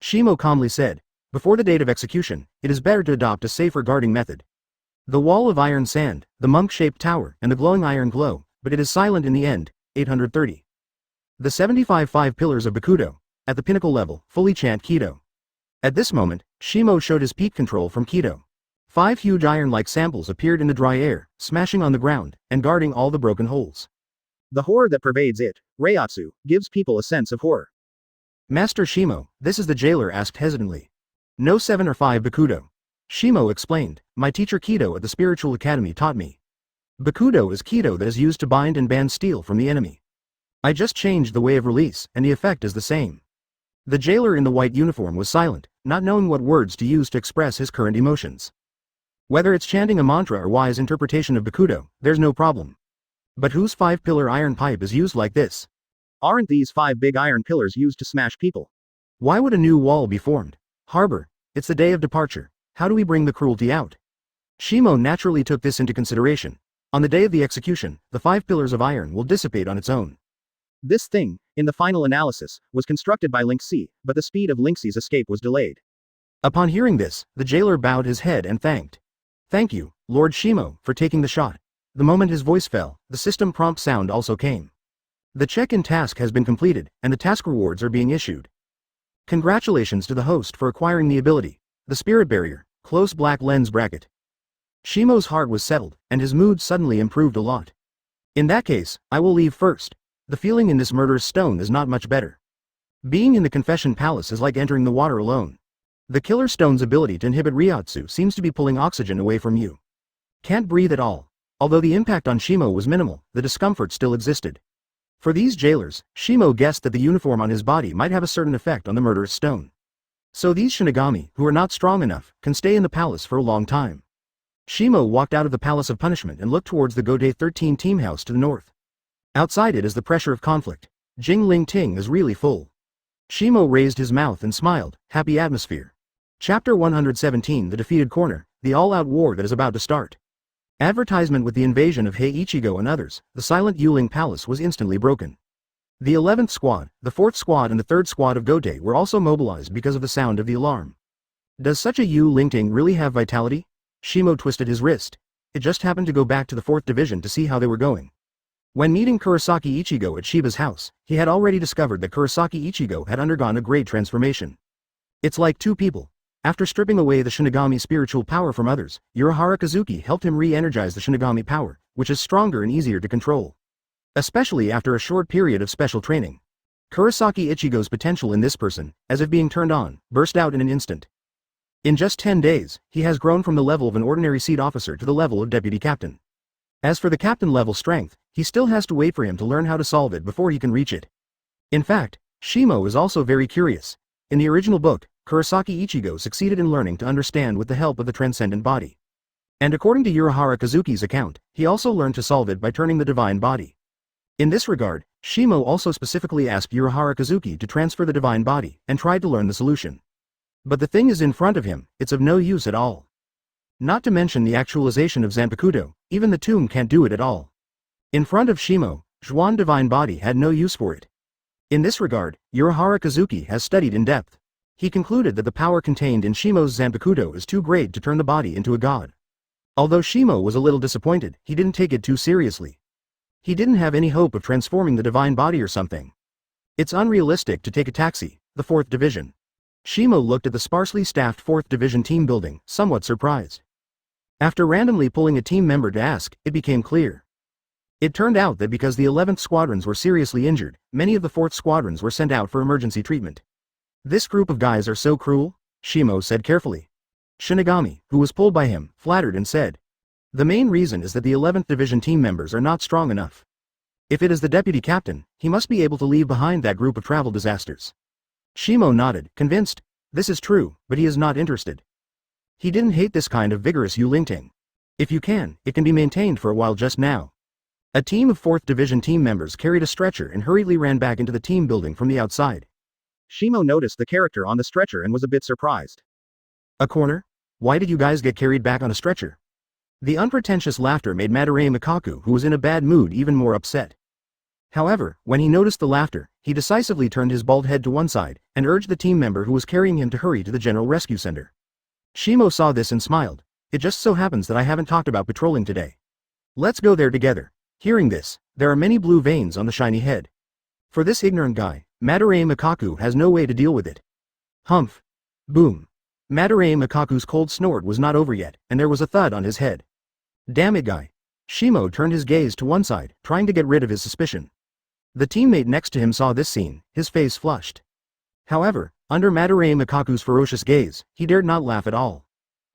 Shimo calmly said, before the date of execution, it is better to adopt a safer guarding method. The wall of iron sand, the monk-shaped tower, and the glowing iron glow, but it is silent in the end. 830. The 75 five pillars of Bakudo, at the pinnacle level, fully chant Kido. At this moment, Shimo showed his peak control from Kido. 5 huge iron-like samples appeared in the dry air, smashing on the ground, and guarding all the broken holes. The horror that pervades it, Reiatsu, gives people a sense of horror. Master Shimo, this is the jailer asked hesitantly. No 7 or 5 Bakudo. Shimo explained, my teacher Kido at the Spiritual Academy taught me. Bakudo is Kido that is used to bind and ban steel from the enemy. I just changed the way of release, and the effect is the same. The jailer in the white uniform was silent, not knowing what words to use to express his current emotions. Whether it's chanting a mantra or wise interpretation of Bakudo, there's no problem. But whose 5-pillar iron pipe is used like this? Aren't these 5 big iron pillars used to smash people? Why would a new wall be formed? Harbor, it's the day of departure. How do we bring the cruelty out? Shimo naturally took this into consideration. On the day of the execution, the 5 pillars of iron will dissipate on its own. This thing, in the final analysis, was constructed by Link C, but the speed of Link C's escape was delayed. Upon hearing this, the jailer bowed his head and thanked. Thank you, Lord Shimo, for taking the shot. The moment his voice fell, the system prompt sound also came. The check-in task has been completed, and the task rewards are being issued. Congratulations to the host for acquiring the ability, the Spirit Barrier, Close Black Lens Bracket. Shimo's heart was settled, and his mood suddenly improved a lot. In that case, I will leave first. The feeling in this murderous stone is not much better. Being in the Confession Palace is like entering the water alone. The Killer Stone's ability to inhibit Reiatsu seems to be pulling oxygen away from you. Can't breathe at all. Although the impact on Shimo was minimal, the discomfort still existed. For these jailers, Shimo guessed that the uniform on his body might have a certain effect on the murderous stone. So these shinigami, who are not strong enough, can stay in the palace for a long time. Shimo walked out of the Palace of Punishment and looked towards the Godai 13 team house to the north. Outside it is the pressure of conflict. Jing Ling Ting is really full. Shimo raised his mouth and smiled, happy atmosphere. Chapter 117 The Defeated Corner, the all-out war that is about to start. Advertisement with the invasion of Hei Ichigo and others, the silent Yuling Palace was instantly broken. The 11th squad, the 4th squad and the 3rd squad of Godai were also mobilized because of the sound of the alarm. Does such a Yu Lingting really have vitality? Shimo twisted his wrist. It just happened to go back to the 4th division to see how they were going. When meeting Kurosaki Ichigo at Shiba's house, he had already discovered that Kurosaki Ichigo had undergone a great transformation. It's like two people. After stripping away the Shinigami spiritual power from others, Urahara Kazuki helped him re-energize the Shinigami power, which is stronger and easier to control. Especially after a short period of special training. Kurosaki Ichigo's potential in this person, as if being turned on, burst out in an instant. In just 10 days, he has grown from the level of an ordinary seat officer to the level of deputy captain. As for the captain level strength, he still has to wait for him to learn how to solve it before he can reach it. In fact, Shimo is also very curious. In the original book, Kurosaki Ichigo succeeded in learning to understand with the help of the transcendent body. And according to Urahara Kazuki's account, he also learned to solve it by turning the divine body. In this regard, Shimo also specifically asked Urahara Kazuki to transfer the divine body, and tried to learn the solution. But the thing is in front of him, it's of no use at all. Not to mention the actualization of Zanpakutō, even the tomb can't do it at all. In front of Shimo, Zhuan divine body had no use for it. In this regard, Urahara Kazuki has studied in depth. He concluded that the power contained in Shimo's Zanpakutō is too great to turn the body into a god. Although Shimo was a little disappointed, he didn't take it too seriously. He didn't have any hope of transforming the divine body or something. It's unrealistic to take a taxi, the 4th division. Shimo looked at the sparsely staffed 4th division team building, somewhat surprised. After randomly pulling a team member to ask, it became clear. It turned out that because the 11th squadrons were seriously injured, many of the 4th squadrons were sent out for emergency treatment. This group of guys are so cruel, Shimo said carefully. Shinigami, who was pulled by him, flattered and said, the main reason is that the 11th division team members are not strong enough. If it is the deputy captain, he must be able to leave behind that group of travel disasters. Shimo nodded, convinced. This is true, but he is not interested. He didn't hate this kind of vigorous yulinting. If you can, it can be maintained for a while just now. A team of 4th Division team members carried a stretcher and hurriedly ran back into the team building from the outside. Shimo noticed the character on the stretcher and was a bit surprised. A corner? Why did you guys get carried back on a stretcher? The unpretentious laughter made Madarame Mikaku, who was in a bad mood, even more upset. However, when he noticed the laughter, he decisively turned his bald head to one side, and urged the team member who was carrying him to hurry to the General Rescue Center. Shimo saw this and smiled. It just so happens that I haven't talked about patrolling today. Let's go there together. Hearing this, there are many blue veins on the shiny head. For this ignorant guy, Madarame Mikaku has no way to deal with it. Humph. Boom. Madarame Mikaku's cold snort was not over yet, and there was a thud on his head. Damn it, guy. Shimo turned his gaze to one side, trying to get rid of his suspicion. The teammate next to him saw this scene, his face flushed. However, under Madarame Mikaku's ferocious gaze, he dared not laugh at all.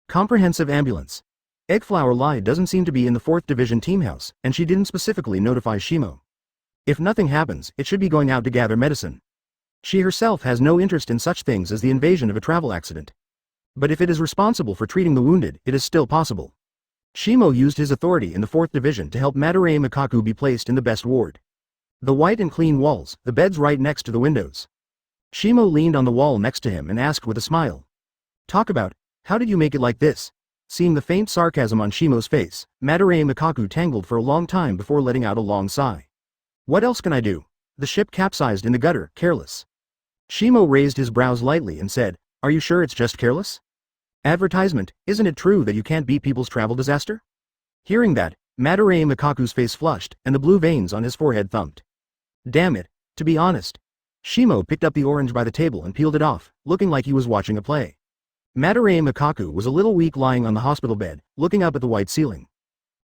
Comprehensive ambulance. Eggflower Lie doesn't seem to be in the 4th Division team house, and she didn't specifically notify Shimo. If nothing happens, it should be going out to gather medicine. She herself has no interest in such things as the invasion of a travel accident. But if it is responsible for treating the wounded, it is still possible. Shimo used his authority in the 4th Division to help Madarame Mikaku be placed in the best ward. The white and clean walls, the beds right next to the windows. Shimo leaned on the wall next to him and asked with a smile. Talk about, how did you make it like this? Seeing the faint sarcasm on Shimo's face, Madarame Mikaku tangled for a long time before letting out a long sigh. What else can I do? The ship capsized in the gutter, careless. Shimo raised his brows lightly and said, Are you sure it's just careless? Advertisement, isn't it true that you can't beat people's travel disaster? Hearing that, Madarame Mikaku's face flushed, and the blue veins on his forehead thumped. Damn it, to be honest. Shimo picked up the orange by the table and peeled it off, looking like he was watching a play. Madarame Mikaku was a little weak lying on the hospital bed, looking up at the white ceiling.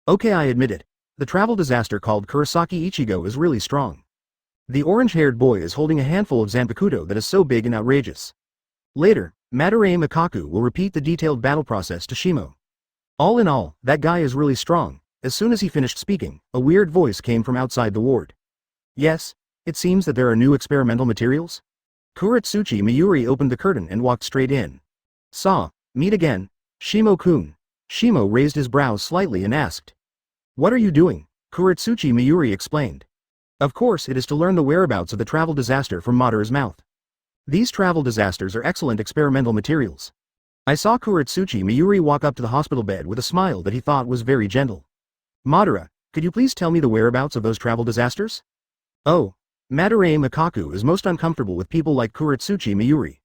Okay, I admit it. The travel disaster called Kurosaki Ichigo is really strong. The orange-haired boy is holding a handful of Zanpakutō that is so big and outrageous. Later, Madarame Mikaku will repeat the detailed battle process to Shimo. All in all, that guy is really strong. As soon as he finished speaking, a weird voice came from outside the ward. Yes, it seems that there are new experimental materials? Kurotsuchi Miyuri opened the curtain and walked straight in. Meet again, Shimo-kun. Shimo raised his brows slightly and asked. What are you doing? Kurotsuchi Miyuri explained. Of course it is to learn the whereabouts of the travel disaster from Madara's mouth. These travel disasters are excellent experimental materials. I saw Kurotsuchi Miyuri walk up to the hospital bed with a smile that he thought was very gentle. Madara, could you please tell me the whereabouts of those travel disasters? Oh, Madarame Mikaku is most uncomfortable with people like Kurotsuchi Miyuri.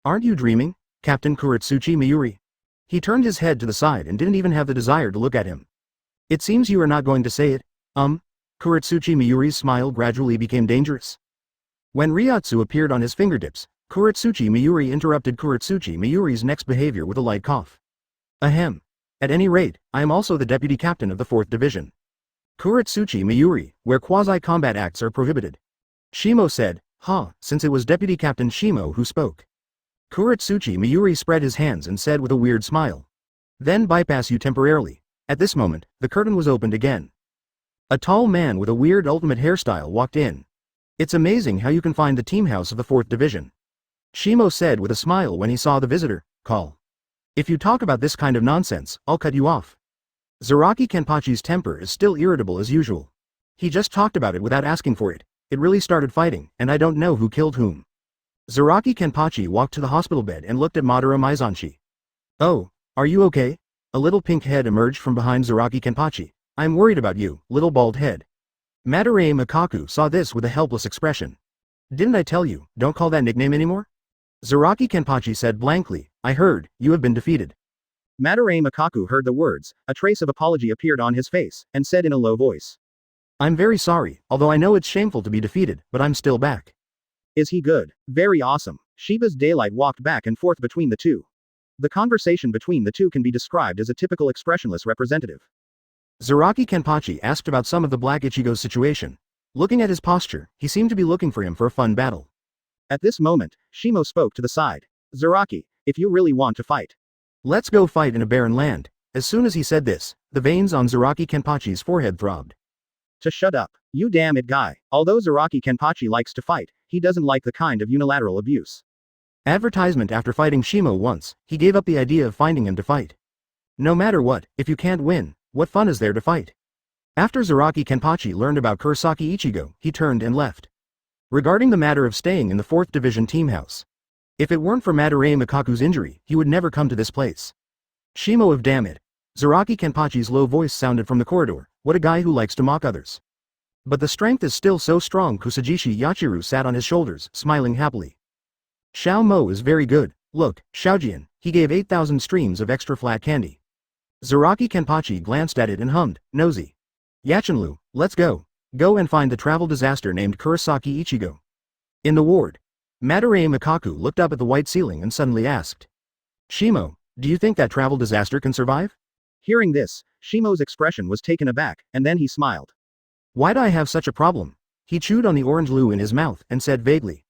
Aren't you dreaming, Captain Kurotsuchi Miyuri? He turned his head to the side and didn't even have the desire to look at him. It seems you are not going to say it, Kurotsuchi Miyuri's smile gradually became dangerous. When Ryotsu appeared on his fingertips, Kurotsuchi Miyuri interrupted Kurotsuchi Miyuri's next behavior with a light cough. Ahem. At any rate, I am also the deputy captain of the 4th Division. Kurotsuchi Miyuri, where quasi-combat acts are prohibited. Shimo said, since it was Deputy Captain Shimo who spoke. Kurotsuchi Miyuri spread his hands and said with a weird smile. Then bypass you temporarily. At this moment, the curtain was opened again. A tall man with a weird ultimate hairstyle walked in. It's amazing how you can find the team house of the 4th Division. Shimo said with a smile when he saw the visitor. Call. If you talk about this kind of nonsense, I'll cut you off. Zaraki Kenpachi's temper is still irritable as usual. He just talked about it without asking for it. It really started fighting, and I don't know who killed whom. Zaraki Kenpachi walked to the hospital bed and looked at Madara Maizanshi. Oh, are you okay? A little pink head emerged from behind Zaraki Kenpachi. I'm worried about you, little bald head. Madarame Mikaku saw this with a helpless expression. Didn't I tell you, don't call that nickname anymore? Zaraki Kenpachi said blankly, I heard, you have been defeated. Madarame Mikaku heard the words, a trace of apology appeared on his face, and said in a low voice. I'm very sorry, although I know it's shameful to be defeated, but I'm still back. Is he good? Very awesome. Shiba's daylight walked back and forth between the two. The conversation between the two can be described as a typical expressionless representative. Zaraki Kenpachi asked about some of the Black Ichigo's situation. Looking at his posture, he seemed to be looking for him for a fun battle. At this moment, Shimo spoke to the side. Zaraki, if you really want to fight. Let's go fight in a barren land. As soon as he said this, the veins on Zaraki Kenpachi's forehead throbbed. To shut up. You damn it guy. Although Zaraki Kenpachi likes to fight, he doesn't like the kind of unilateral abuse. Advertisement. After fighting Shimo once, he gave up the idea of finding him to fight. No matter what, if you can't win, what fun is there to fight? After Zaraki Kenpachi learned about Kurosaki Ichigo, he turned and left. Regarding the matter of staying in the 4th Division team house. If it weren't for Madarame Mikaku's injury, he would never come to this place. Shimo of damn it. Zaraki Kenpachi's low voice sounded from the corridor. What a guy who likes to mock others. But the strength is still so strong. Kusajishi Yachiru sat on his shoulders, smiling happily. Xiao Mo is very good. Look, Xiaojian, he gave 8,000 streams of extra flat candy. Zaraki Kenpachi glanced at it and hummed, nosy. Yachinlu, let's go. Go and find the travel disaster named Kurosaki Ichigo. In the ward. Madarame Mikaku looked up at the white ceiling and suddenly asked. Shimo, do you think that travel disaster can survive? Hearing this, Shimo's expression was taken aback, and then he smiled. Why do I have such a problem? He chewed on the orange loo in his mouth and said vaguely.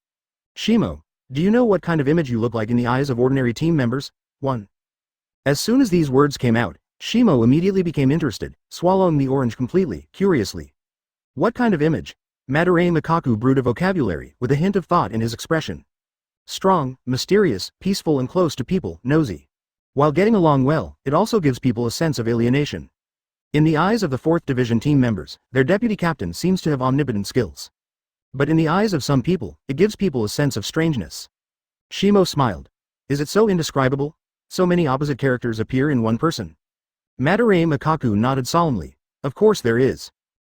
Shimo, do you know what kind of image you look like in the eyes of ordinary team members? 1. As soon as these words came out, Shimo immediately became interested, swallowing the orange completely, curiously. What kind of image? Madarame Mikaku brewed a vocabulary, with a hint of thought in his expression. Strong, mysterious, peaceful and close to people, nosy. While getting along well, it also gives people a sense of alienation. In the eyes of the 4th Division team members, their deputy captain seems to have omnipotent skills. But in the eyes of some people, it gives people a sense of strangeness. Shimo smiled. Is it so indescribable? So many opposite characters appear in one person. Madarame Mikaku nodded solemnly. Of course there is.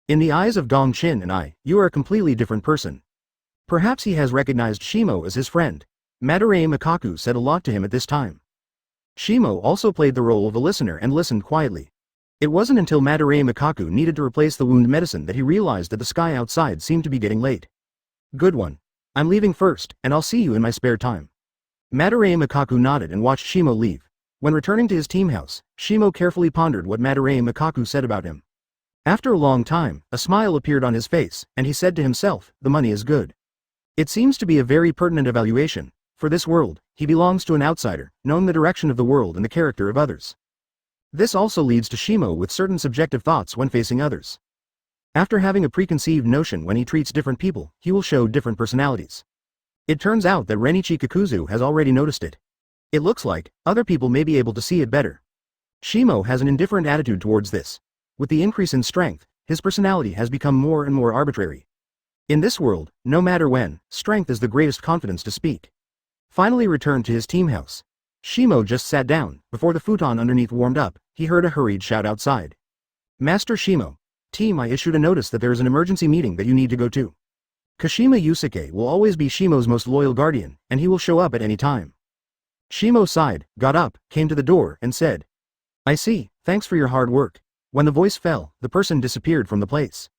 In the eyes of Dong Chin and I, you are a completely different person. Perhaps he has recognized Shimo as his friend. Madarame Mikaku said a lot to him at this time. Shimo also played the role of a listener and listened quietly. It wasn't until Madarame Mikaku needed to replace the wound medicine that he realized that the sky outside seemed to be getting late. Good one. I'm leaving first, and I'll see you in my spare time. Madarame Mikaku nodded and watched Shimo leave. When returning to his team house, Shimo carefully pondered what Madarame Mikaku said about him. After a long time, a smile appeared on his face, and he said to himself, the money is good. It seems to be a very pertinent evaluation. For this world, he belongs to an outsider, knowing the direction of the world and the character of others. This also leads to Shimo with certain subjective thoughts when facing others. After having a preconceived notion when he treats different people, he will show different personalities. It turns out that Renichi Kakuzu has already noticed it. It looks like, other people may be able to see it better. Shimo has an indifferent attitude towards this. With the increase in strength, his personality has become more and more arbitrary. In this world, no matter when, strength is the greatest confidence to speak. Finally returned to his team house. Shimo just sat down. Before the futon underneath warmed up, he heard a hurried shout outside. Master Shimo. Team, I issued a notice that there is an emergency meeting that you need to go to. Kashima Yusuke will always be Shimo's most loyal guardian, and he will show up at any time. Shimo sighed, got up, came to the door, and said. I see, thanks for your hard work. When the voice fell, the person disappeared from the place.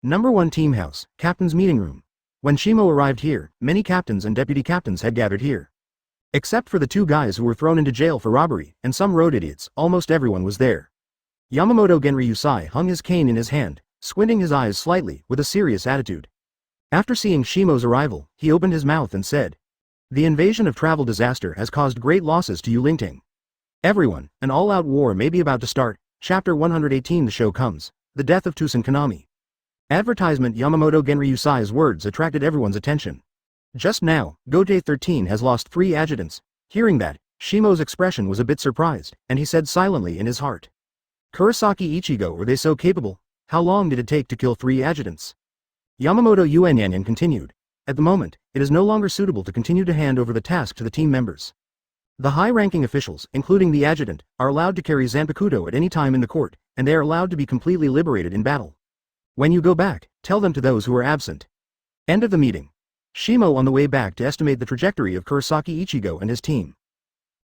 Number 1 team house, captain's meeting room. When Shimo arrived here, many captains and deputy captains had gathered here. Except for the 2 guys who were thrown into jail for robbery, and some road idiots, almost everyone was there. Yamamoto Genryusai hung his cane in his hand, squinting his eyes slightly, with a serious attitude. After seeing Shimo's arrival, he opened his mouth and said. The invasion of travel disaster has caused great losses to Yulingting. Everyone, an all-out war may be about to start. Chapter 118 The show comes. The death of Tosen Konami. Advertisement. Yamamoto Genryusai's words attracted everyone's attention. Just now, Gotei 13 has lost 3 adjutants. Hearing that, Shimo's expression was a bit surprised, and he said silently in his heart. Kurosaki Ichigo, were they so capable? How long did it take to kill 3 adjutants? Yamamoto Yuanyanyan continued. At the moment, it is no longer suitable to continue to hand over the task to the team members. The high-ranking officials, including the adjutant, are allowed to carry Zanpakutō at any time in the court, and they are allowed to be completely liberated in battle. When you go back, tell them to those who are absent. End of the meeting. Shimo on the way back to estimate the trajectory of Kurosaki Ichigo and his team.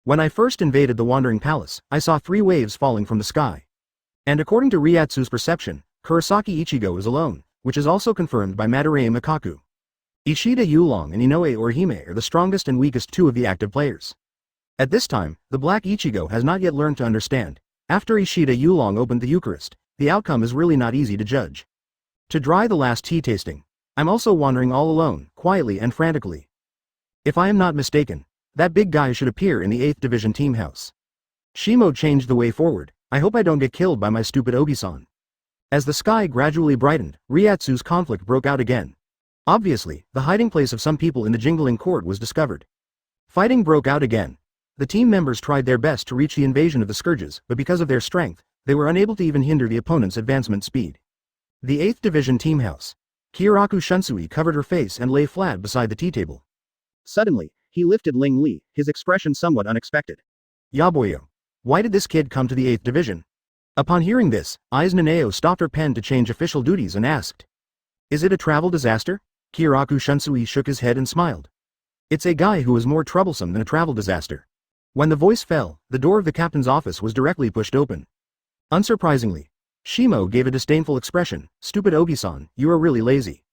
When I first invaded the Wandering Palace, I saw 3 waves falling from the sky. And according to Ryatsu's perception, Kurosaki Ichigo is alone, which is also confirmed by Madarame Mikaku. Ishida Yulong and Inoue Orihime are the strongest and weakest 2 of the active players. At this time, the Black Ichigo has not yet learned to understand. After Ishida Yulong opened the Eucharist, the outcome is really not easy to judge. To dry the last tea tasting, I'm also wandering all alone, quietly and frantically. If I am not mistaken, that big guy should appear in the 8th Division team house. Shimo changed the way forward. I hope I don't get killed by my stupid Ogi-san. As the sky gradually brightened, Ryatsu's conflict broke out again. Obviously, the hiding place of some people in the jingling court was discovered. Fighting broke out again. The team members tried their best to reach the invasion of the Scourges, but because of their strength, they were unable to even hinder the opponent's advancement speed. The 8th Division Team House. Kyōraku Shunsui covered her face and lay flat beside the tea table. Suddenly, he lifted Ling Li, his expression somewhat unexpected. Yaboyo. Why did this kid come to the 8th Division? Upon hearing this, Nanao stopped her pen to change official duties and asked. Is it a travel disaster? Kyōraku Shunsui shook his head and smiled. It's a guy who is more troublesome than a travel disaster. When the voice fell, the door of the captain's office was directly pushed open. Unsurprisingly, Shimo gave a disdainful expression. Stupid Ogi-san, you are really lazy.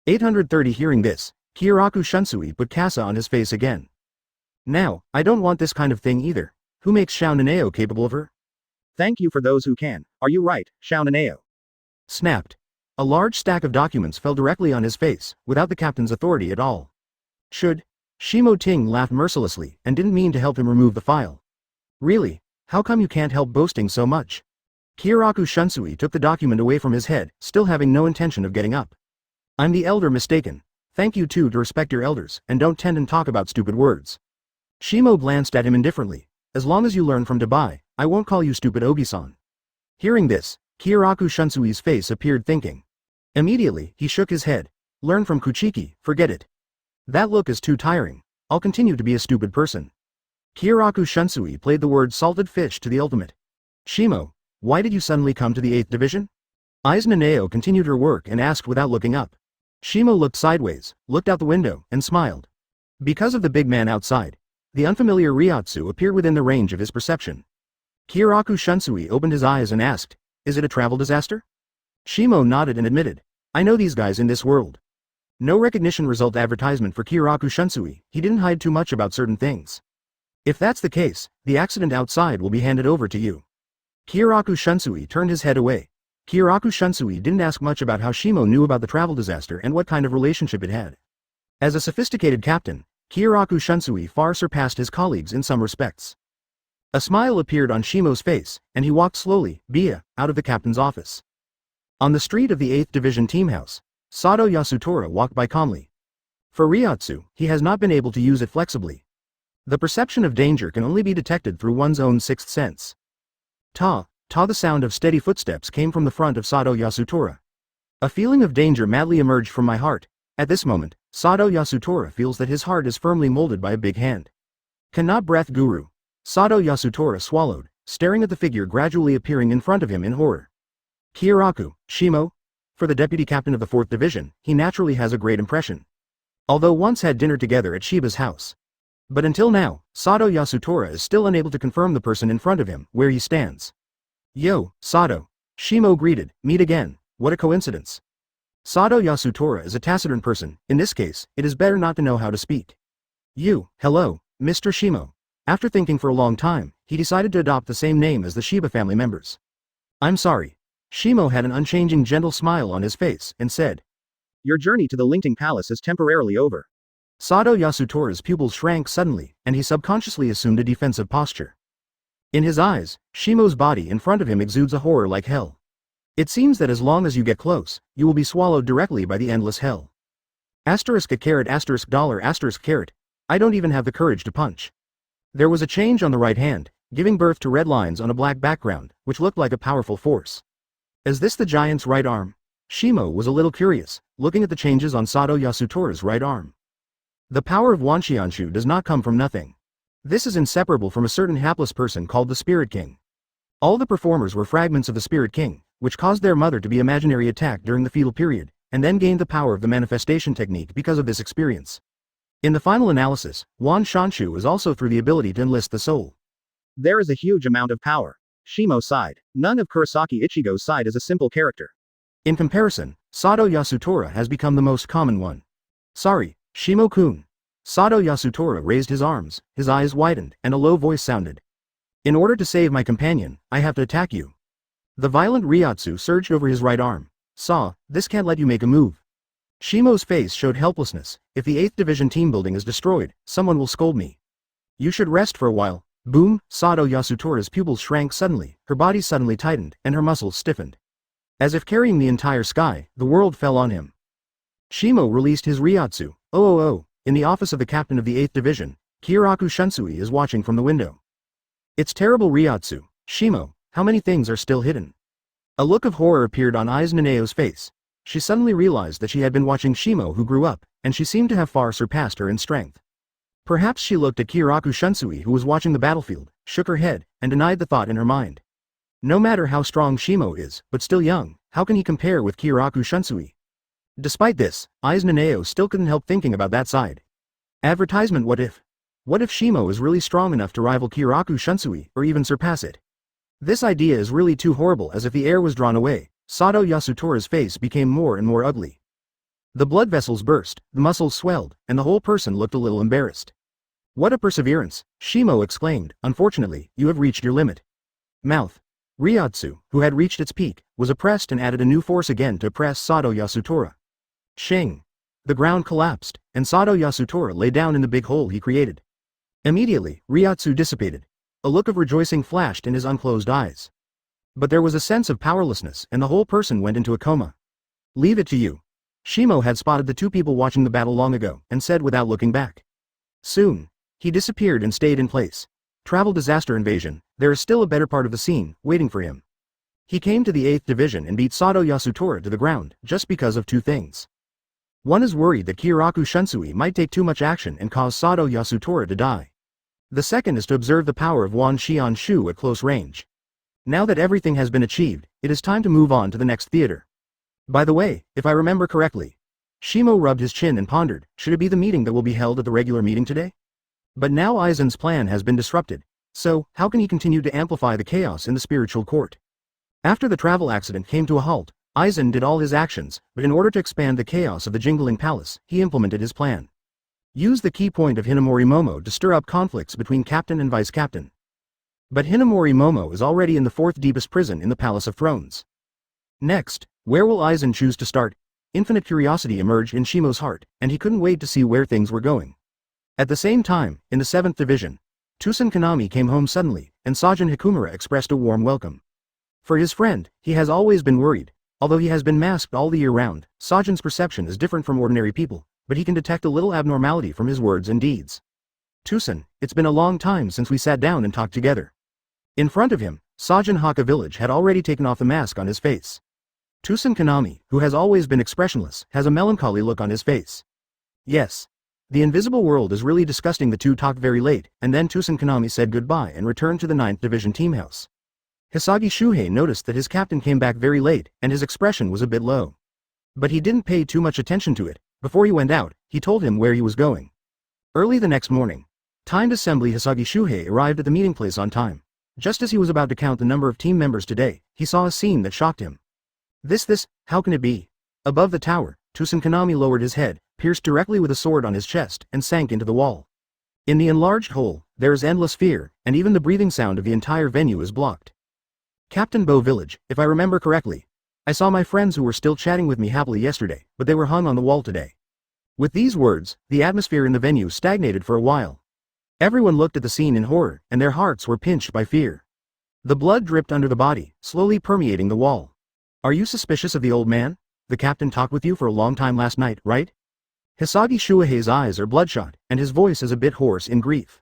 830 Hearing this, Kyōraku Shunsui put Kasa on his face again. Now, I don't want this kind of thing either. Who makes Nanao capable of her? Thank you for those who can. Are you right, Nanao? Snapped. A large stack of documents fell directly on his face, without the captain's authority at all. Should? Shimo Ting laughed mercilessly, and didn't mean to help him remove the file. Really? How come you can't help boasting so much? Kyōraku Shunsui took the document away from his head, still having no intention of getting up. I'm the elder mistaken. Thank you too to respect your elders, and don't tend and talk about stupid words. Shimo glanced at him indifferently. As long as you learn from Dubai, I won't call you stupid Ogi-san. Hearing this, Kyōraku Shunsui's face appeared thinking. Immediately, he shook his head. Learn from Kuchiki, forget it. That look is too tiring. I'll continue to be a stupid person. Kyōraku Shunsui played the word salted fish to the ultimate. Shimo, why did you suddenly come to the 8th Division? Nanao continued her work and asked without looking up. Shimo looked sideways, looked out the window, and smiled. Because of the big man outside, the unfamiliar Ryatsu appeared within the range of his perception. Kyōraku Shunsui opened his eyes and asked, is it a travel disaster? Shimo nodded and admitted, I know these guys in this world. No recognition result advertisement for Kyōraku Shunsui, he didn't hide too much about certain things. If that's the case, the accident outside will be handed over to you. Kyōraku Shunsui turned his head away. Kyōraku Shunsui didn't ask much about how Shimo knew about the travel disaster and what kind of relationship it had. As a sophisticated captain, Kyōraku Shunsui far surpassed his colleagues in some respects. A smile appeared on Shimo's face, and he walked slowly, out of the captain's office. On the street of the 8th Division Team House, Sato Yasutora walked by calmly. For Ryatsu, he has not been able to use it flexibly. The perception of danger can only be detected through one's own sixth sense. The sound of steady footsteps came from the front of Sato Yasutora. A feeling of danger madly emerged from my heart. At this moment, Sato Yasutora feels that his heart is firmly molded by a big hand. Cannot breath guru. Sato Yasutora swallowed, staring at the figure gradually appearing in front of him in horror. Kyōraku Shimo? For the deputy captain of the 4th Division, he naturally has a great impression. Although once had dinner together at Shiba's house. But until now, Sato Yasutora is still unable to confirm the person in front of him, where he stands. Yo, Sato. Shimo greeted, meet again, what a coincidence. Sato Yasutora is a taciturn person, in this case, it is better not to know how to speak. Hello, Mr. Shimo. After thinking for a long time, he decided to adopt the same name as the Shiba family members. I'm sorry. Shimo had an unchanging gentle smile on his face, and said. Your journey to the Lingting Palace is temporarily over. Sato Yasutora's pupils shrank suddenly, and he subconsciously assumed a defensive posture. In his eyes, Shimo's body in front of him exudes a horror like hell. It seems that as long as you get close, you will be swallowed directly by the endless hell. $*$$. I don't even have the courage to punch. There was a change on the right hand, giving birth to red lines on a black background, which looked like a powerful force. Is this the giant's right arm? Shimo was a little curious, looking at the changes on Sato Yasutora's right arm. The power of Wanshianshu does not come from nothing. This is inseparable from a certain hapless person called the Spirit King. All the performers were fragments of the Spirit King, which caused their mother to be imaginary attacked during the fetal period, and then gained the power of the manifestation technique because of this experience. In the final analysis, Wanshianshu is also through the ability to enlist the soul. There is a huge amount of power. Shimo sighed. None of Kurosaki Ichigo's side is a simple character. In comparison, Sato Yasutora has become the most common one. Sorry, Shimo-kun. Sato Yasutora raised his arms, his eyes widened, and a low voice sounded. In order to save my companion, I have to attack you. The violent Ryatsu surged over his right arm. This can't let you make a move. Shimo's face showed helplessness. If the 8th Division team building is destroyed, someone will scold me. You should rest for a while. Boom! Sato Yasutora's pupils shrank suddenly, her body suddenly tightened, and her muscles stiffened. As if carrying the entire sky, the world fell on him. Shimo released his Ryotsu. Oh. In the office of the captain of the 8th Division, Kyōraku Shunsui is watching from the window. It's terrible Ryotsu. Shimo, how many things are still hidden? A look of horror appeared on Aiz Naneo's face. She suddenly realized that she had been watching Shimo who grew up, and she seemed to have far surpassed her in strength. Perhaps she looked at Kyōraku Shunsui who was watching the battlefield, shook her head, and denied the thought in her mind. No matter how strong Shimo is, but still young, how can he compare with Kyōraku Shunsui? Despite this, Aiz Naneo still couldn't help thinking about that side. Advertisement. What if Shimo is really strong enough to rival Kyōraku Shunsui, or even surpass it? This idea is really too horrible. As if the air was drawn away, Sato Yasutora's face became more and more ugly. The blood vessels burst, the muscles swelled, and the whole person looked a little embarrassed. What a perseverance, Shimo exclaimed. Unfortunately, you have reached your limit. Mouth. Ryotsu, who had reached its peak, was oppressed and added a new force again to oppress Sato Yasutora. Shing. The ground collapsed, and Sato Yasutora lay down in the big hole he created. Immediately, Ryotsu dissipated. A look of rejoicing flashed in his unclosed eyes. But there was a sense of powerlessness and the whole person went into a coma. Leave it to you. Shimo had spotted the two people watching the battle long ago, and said without looking back. Soon. He disappeared and stayed in place. Travel disaster invasion, there is still a better part of the scene, waiting for him. He came to the 8th Division and beat Sato Yasutora to the ground, just because of two things. One is worried that Kyōraku Shunsui might take too much action and cause Sato Yasutora to die. The second is to observe the power of Wan Xian Shu at close range. Now that everything has been achieved, it is time to move on to the next theater. By the way, if I remember correctly. Shimo rubbed his chin and pondered, should it be the meeting that will be held at the regular meeting today? But now Aizen's plan has been disrupted, so how can he continue to amplify the chaos in the spiritual court? After the travel accident came to a halt, Aizen did all his actions, but in order to expand the chaos of the Jingling Palace, he implemented his plan. Use the key point of Hinamori Momo to stir up conflicts between captain and vice captain. But Hinamori Momo is already in the 4th deepest prison in the Palace of Thrones. Next, where will Aizen choose to start? Infinite curiosity emerged in Shimo's heart, and he couldn't wait to see where things were going. At the same time, in the 7th Division, Tosen Kanami came home suddenly, and Sajin Hikumura expressed a warm welcome. For his friend, he has always been worried. Although he has been masked all the year round, Sajin's perception is different from ordinary people, but he can detect a little abnormality from his words and deeds. Tosen, it's been a long time since we sat down and talked together. In front of him, Sajin Haka Village had already taken off the mask on his face. Tosen Kanami, who has always been expressionless, has a melancholy look on his face. Yes. The invisible world is really disgusting. The two talked very late, and then Tosen Kanami said goodbye and returned to the 9th Division team house. Hisagi Shuhei noticed that his captain came back very late, and his expression was a bit low. But he didn't pay too much attention to it. Before he went out, he told him where he was going. Early the next morning, timed assembly Hisagi Shuhei arrived at the meeting place on time. Just as he was about to count the number of team members today, he saw a scene that shocked him. How can it be? Above the tower, Tosen Kanami lowered his head, pierced directly with a sword on his chest, and sank into the wall. In the enlarged hole, there is endless fear, and even the breathing sound of the entire venue is blocked. Captain Bo Village, if I remember correctly. I saw my friends who were still chatting with me happily yesterday, but they were hung on the wall today. With these words, the atmosphere in the venue stagnated for a while. Everyone looked at the scene in horror, and their hearts were pinched by fear. The blood dripped under the body, slowly permeating the wall. Are you suspicious of the old man? The captain talked with you for a long time last night, right? Hisagi Shuhei's eyes are bloodshot, and his voice is a bit hoarse in grief.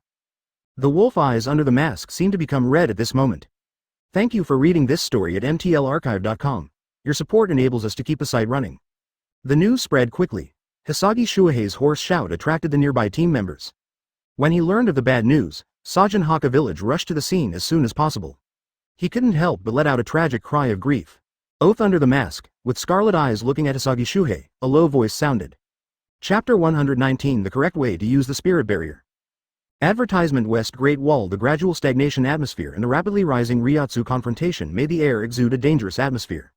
The wolf eyes under the mask seem to become red at this moment. Thank you for reading this story at mtlarchive.com. Your support enables us to keep the site running. The news spread quickly. Hisagi Shuhei's hoarse shout attracted the nearby team members. When he learned of the bad news, Sajin Haka Village rushed to the scene as soon as possible. He couldn't help but let out a tragic cry of grief. Oath under the mask, with scarlet eyes looking at Hisagi Shuhei, a low voice sounded. Chapter 119 The correct way to use the spirit barrier. Advertisement West Great Wall. The gradual stagnation atmosphere and the rapidly rising Ryotsu confrontation made the air exude a dangerous atmosphere.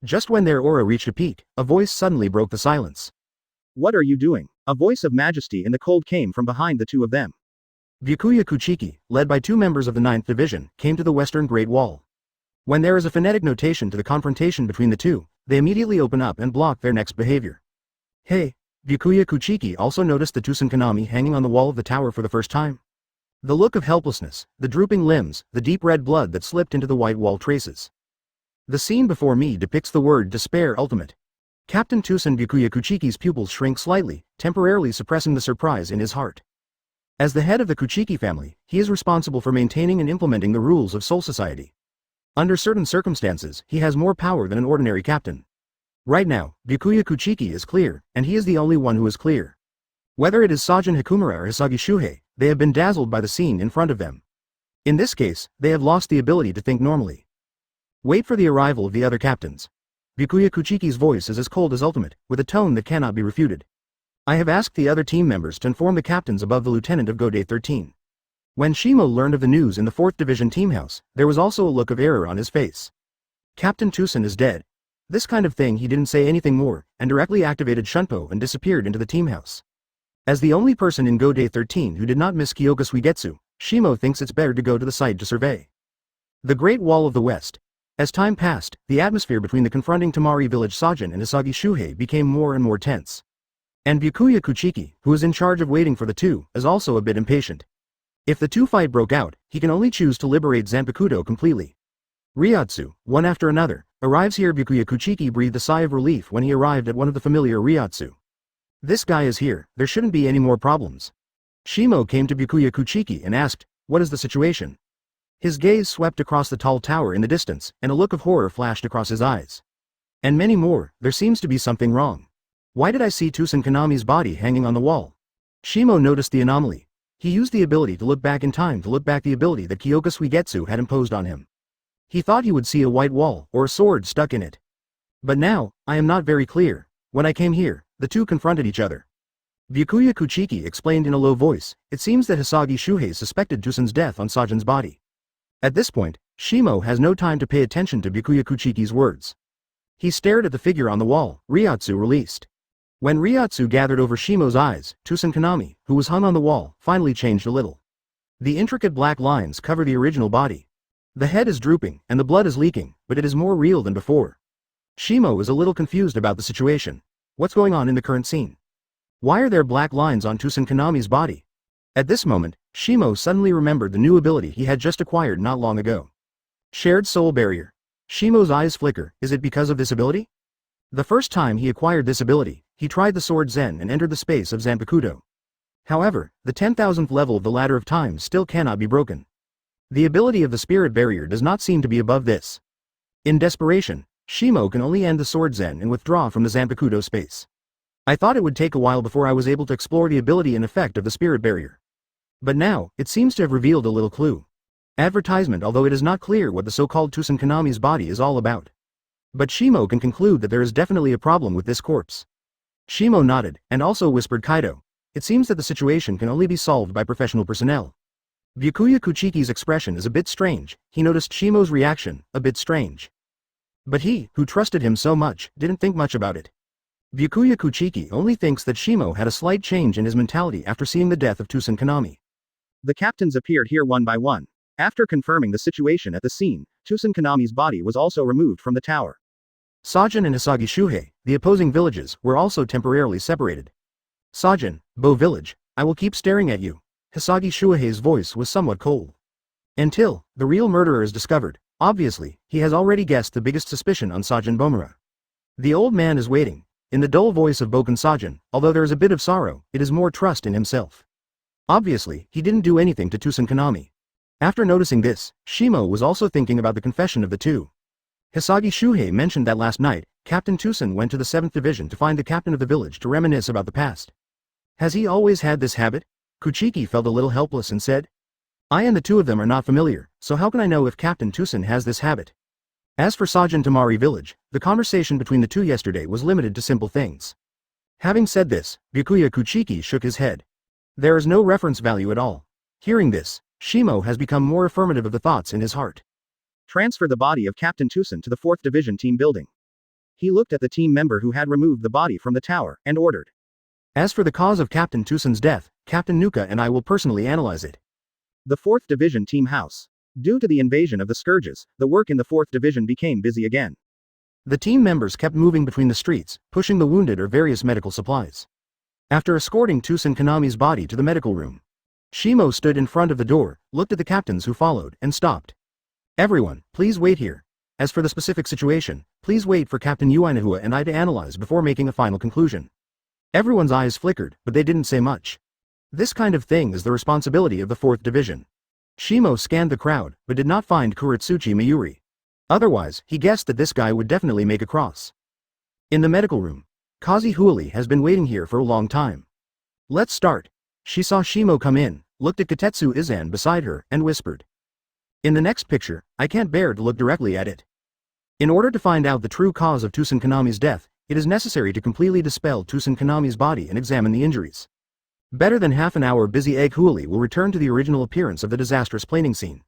Just when their aura reached a peak, a voice suddenly broke the silence. What are you doing? A voice of majesty in the cold came from behind the two of them. Byakuya Kuchiki, led by 2 members of the 9th Division, came to the western Great Wall. When there is a phonetic notation to the confrontation between the two, they immediately open up and block their next behavior. Hey, Byakuya Kuchiki also noticed the Tosen Kanami hanging on the wall of the tower for the first time. The look of helplessness, the drooping limbs, the deep red blood that slipped into the white wall traces. The scene before me depicts the word despair ultimate. Captain Tosen Byakuya-Kuchiki's pupils shrink slightly, temporarily suppressing the surprise in his heart. As the head of the Kuchiki family, he is responsible for maintaining and implementing the rules of Soul Society. Under certain circumstances, he has more power than an ordinary captain. Right now, Byakuya Kuchiki is clear, and he is the only one who is clear. Whether it is Sajin Hikumura or Hisagi Shuhei, they have been dazzled by the scene in front of them. In this case, they have lost the ability to think normally. Wait for the arrival of the other captains. Byakuya Kuchiki's voice is as cold as ultimate, with a tone that cannot be refuted. I have asked the other team members to inform the captains above the lieutenant of Godai 13. When Shimo learned of the news in the 4th Division team house, there was also a look of error on his face. Captain Tosen is dead. This kind of thing he didn't say anything more, and directly activated Shunpo and disappeared into the team house. As the only person in Godai 13 who did not miss Kyoka Suigetsu, Shimo thinks it's better to go to the site to survey the Great Wall of the West. As time passed, the atmosphere between the confronting Tamari village Sajin and Hisagi Shuhei became more and more tense. And Byakuya Kuchiki, who is in charge of waiting for the two, is also a bit impatient. If the two fight broke out, he can only choose to liberate Zanpakutō completely. Ryotsu, one after another, arrives here. Byakuya Kuchiki breathed a sigh of relief when he arrived at one of the familiar Ryotsu. This guy is here, there shouldn't be any more problems. Shimo came to Byakuya Kuchiki and asked, what is the situation? His gaze swept across the tall tower in the distance, and a look of horror flashed across his eyes. And many more, there seems to be something wrong. Why did I see Tosen Kanami's body hanging on the wall? Shimo noticed the anomaly. He used the ability to look back in time to look back the ability that Kyoka Suigetsu had imposed on him. He thought he would see a white wall, or a sword stuck in it. But now, I am not very clear. When I came here, the two confronted each other. Byakuya Kuchiki explained in a low voice, it seems that Hisagi Shuhei suspected Tosen's death on Sajin's body. At this point, Shimo has no time to pay attention to Byakuya Kuchiki's words. He stared at the figure on the wall, Ryotsu released. When Ryotsu gathered over Shimo's eyes, Tosen Kanami, who was hung on the wall, finally changed a little. The intricate black lines cover the original body. The head is drooping, and the blood is leaking, but it is more real than before. Shimo is a little confused about the situation. What's going on in the current scene? Why are there black lines on Tosen Kanami's body? At this moment, Shimo suddenly remembered the new ability he had just acquired not long ago. Shared Soul Barrier. Shimo's eyes flicker, is it because of this ability? The first time he acquired this ability, he tried the Sword Zen and entered the space of Zanpakutō. However, the 10,000th level of the Ladder of Time still cannot be broken. The ability of the Spirit Barrier does not seem to be above this. In desperation, Shimo can only end the Sword Zen and withdraw from the Zanpakutō space. I thought it would take a while before I was able to explore the ability and effect of the Spirit Barrier. But now, it seems to have revealed a little clue. Advertisement, although it is not clear what the so-called Tosen Kanami's body is all about. But Shimo can conclude that there is definitely a problem with this corpse. Shimo nodded, and also whispered Kaido. It seems that the situation can only be solved by professional personnel. Byakuya Kuchiki's expression is a bit strange, he noticed Shimo's reaction, a bit strange. But he, who trusted him so much, didn't think much about it. Byakuya Kuchiki only thinks that Shimo had a slight change in his mentality after seeing the death of Tosen Kanami. The captains appeared here one by one. After confirming the situation at the scene, Tosen Kanami's body was also removed from the tower. Sajin and Hisagi Shuhei, the opposing villages, were also temporarily separated. Sajin, Bo Village, I will keep staring at you. Hisagi Shuhei's voice was somewhat cold. Until the real murderer is discovered, obviously, he has already guessed the biggest suspicion on Sajin Bomura. The old man is waiting. In the dull voice of Boken Sajin, although there is a bit of sorrow, it is more trust in himself. Obviously, he didn't do anything to Tosen Kanami. After noticing this, Shimo was also thinking about the confession of the two. Hisagi Shuhei mentioned that last night, Captain Tosen went to the 7th Division to find the captain of the village to reminisce about the past. Has he always had this habit? Kuchiki felt a little helpless and said. I and the two of them are not familiar, so how can I know if Captain Tosen has this habit? As for Sajin Tamari village, the conversation between the two yesterday was limited to simple things. Having said this, Byakuya Kuchiki shook his head. There is no reference value at all. Hearing this, Shimo has become more affirmative of the thoughts in his heart. Transfer the body of Captain Tosen to the 4th Division team building. He looked at the team member who had removed the body from the tower, and ordered. As for the cause of Captain Tosen's death, Captain Nuka and I will personally analyze it. The 4th Division team house. Due to the invasion of the Scourges, the work in the 4th Division became busy again. The team members kept moving between the streets, pushing the wounded or various medical supplies. After escorting Tosen Kanami's body to the medical room, Shimo stood in front of the door, looked at the captains who followed, and stopped. Everyone, please wait here. As for the specific situation, please wait for Captain Uinahua and I to analyze before making a final conclusion. Everyone's eyes flickered, but they didn't say much. This kind of thing is the responsibility of the 4th Division. Shimo scanned the crowd, but did not find Kurotsuchi Mayuri. Otherwise, he guessed that this guy would definitely make a cross. In the medical room, Kazi Huali has been waiting here for a long time. Let's start. She saw Shimo come in, looked at Kotetsu Izan beside her, and whispered. In the next picture, I can't bear to look directly at it. In order to find out the true cause of Tosen Konami's death, it is necessary to completely dispel Tosen Konami's body and examine the injuries. Better than half an hour busy Egg Huali will return to the original appearance of the disastrous planing scene.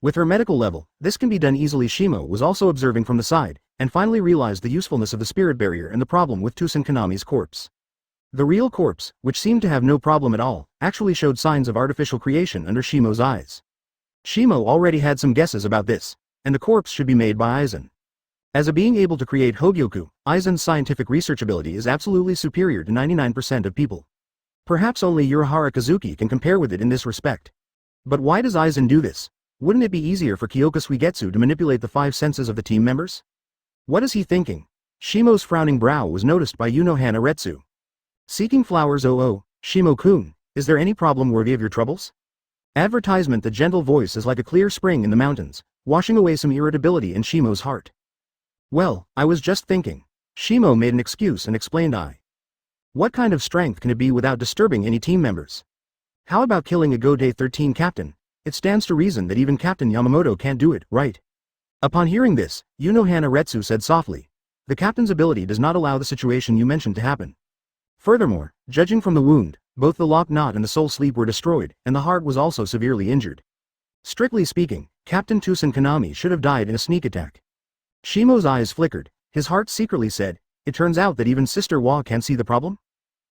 With her medical level, this can be done easily. Shimo was also observing from the side, and finally realized the usefulness of the spirit barrier and the problem with Tosen Konami's corpse. The real corpse, which seemed to have no problem at all, actually showed signs of artificial creation under Shimo's eyes. Shimo already had some guesses about this, and the corpse should be made by Aizen. As a being able to create Hogyoku, Aizen's scientific research ability is absolutely superior to 99% of people. Perhaps only Urahara Kazuki can compare with it in this respect. But why does Aizen do this? Wouldn't it be easier for Kyoka Suigetsu to manipulate the 5 senses of the team members? What is he thinking? Shimo's frowning brow was noticed by Unohana Retsu. Seeking flowers. Oh, Shimo-kun, is there any problem worthy of your troubles? Advertisement. The gentle voice is like a clear spring in the mountains, washing away some irritability in Shimo's heart. Well, I was just thinking. Shimo made an excuse and explained. What kind of strength can it be without disturbing any team members? How about killing a Go-Day 13 captain? It stands to reason that even Captain Yamamoto can't do it, right? Upon hearing this, Unohana Retsu said softly, the captain's ability does not allow the situation you mentioned to happen. Furthermore, judging from the wound, both the lock knot and the soul sleep were destroyed, and the heart was also severely injured. Strictly speaking, Captain Tosen Konami should have died in a sneak attack. Shimo's eyes flickered, his heart secretly said, it turns out that even Sister Wa can't see the problem?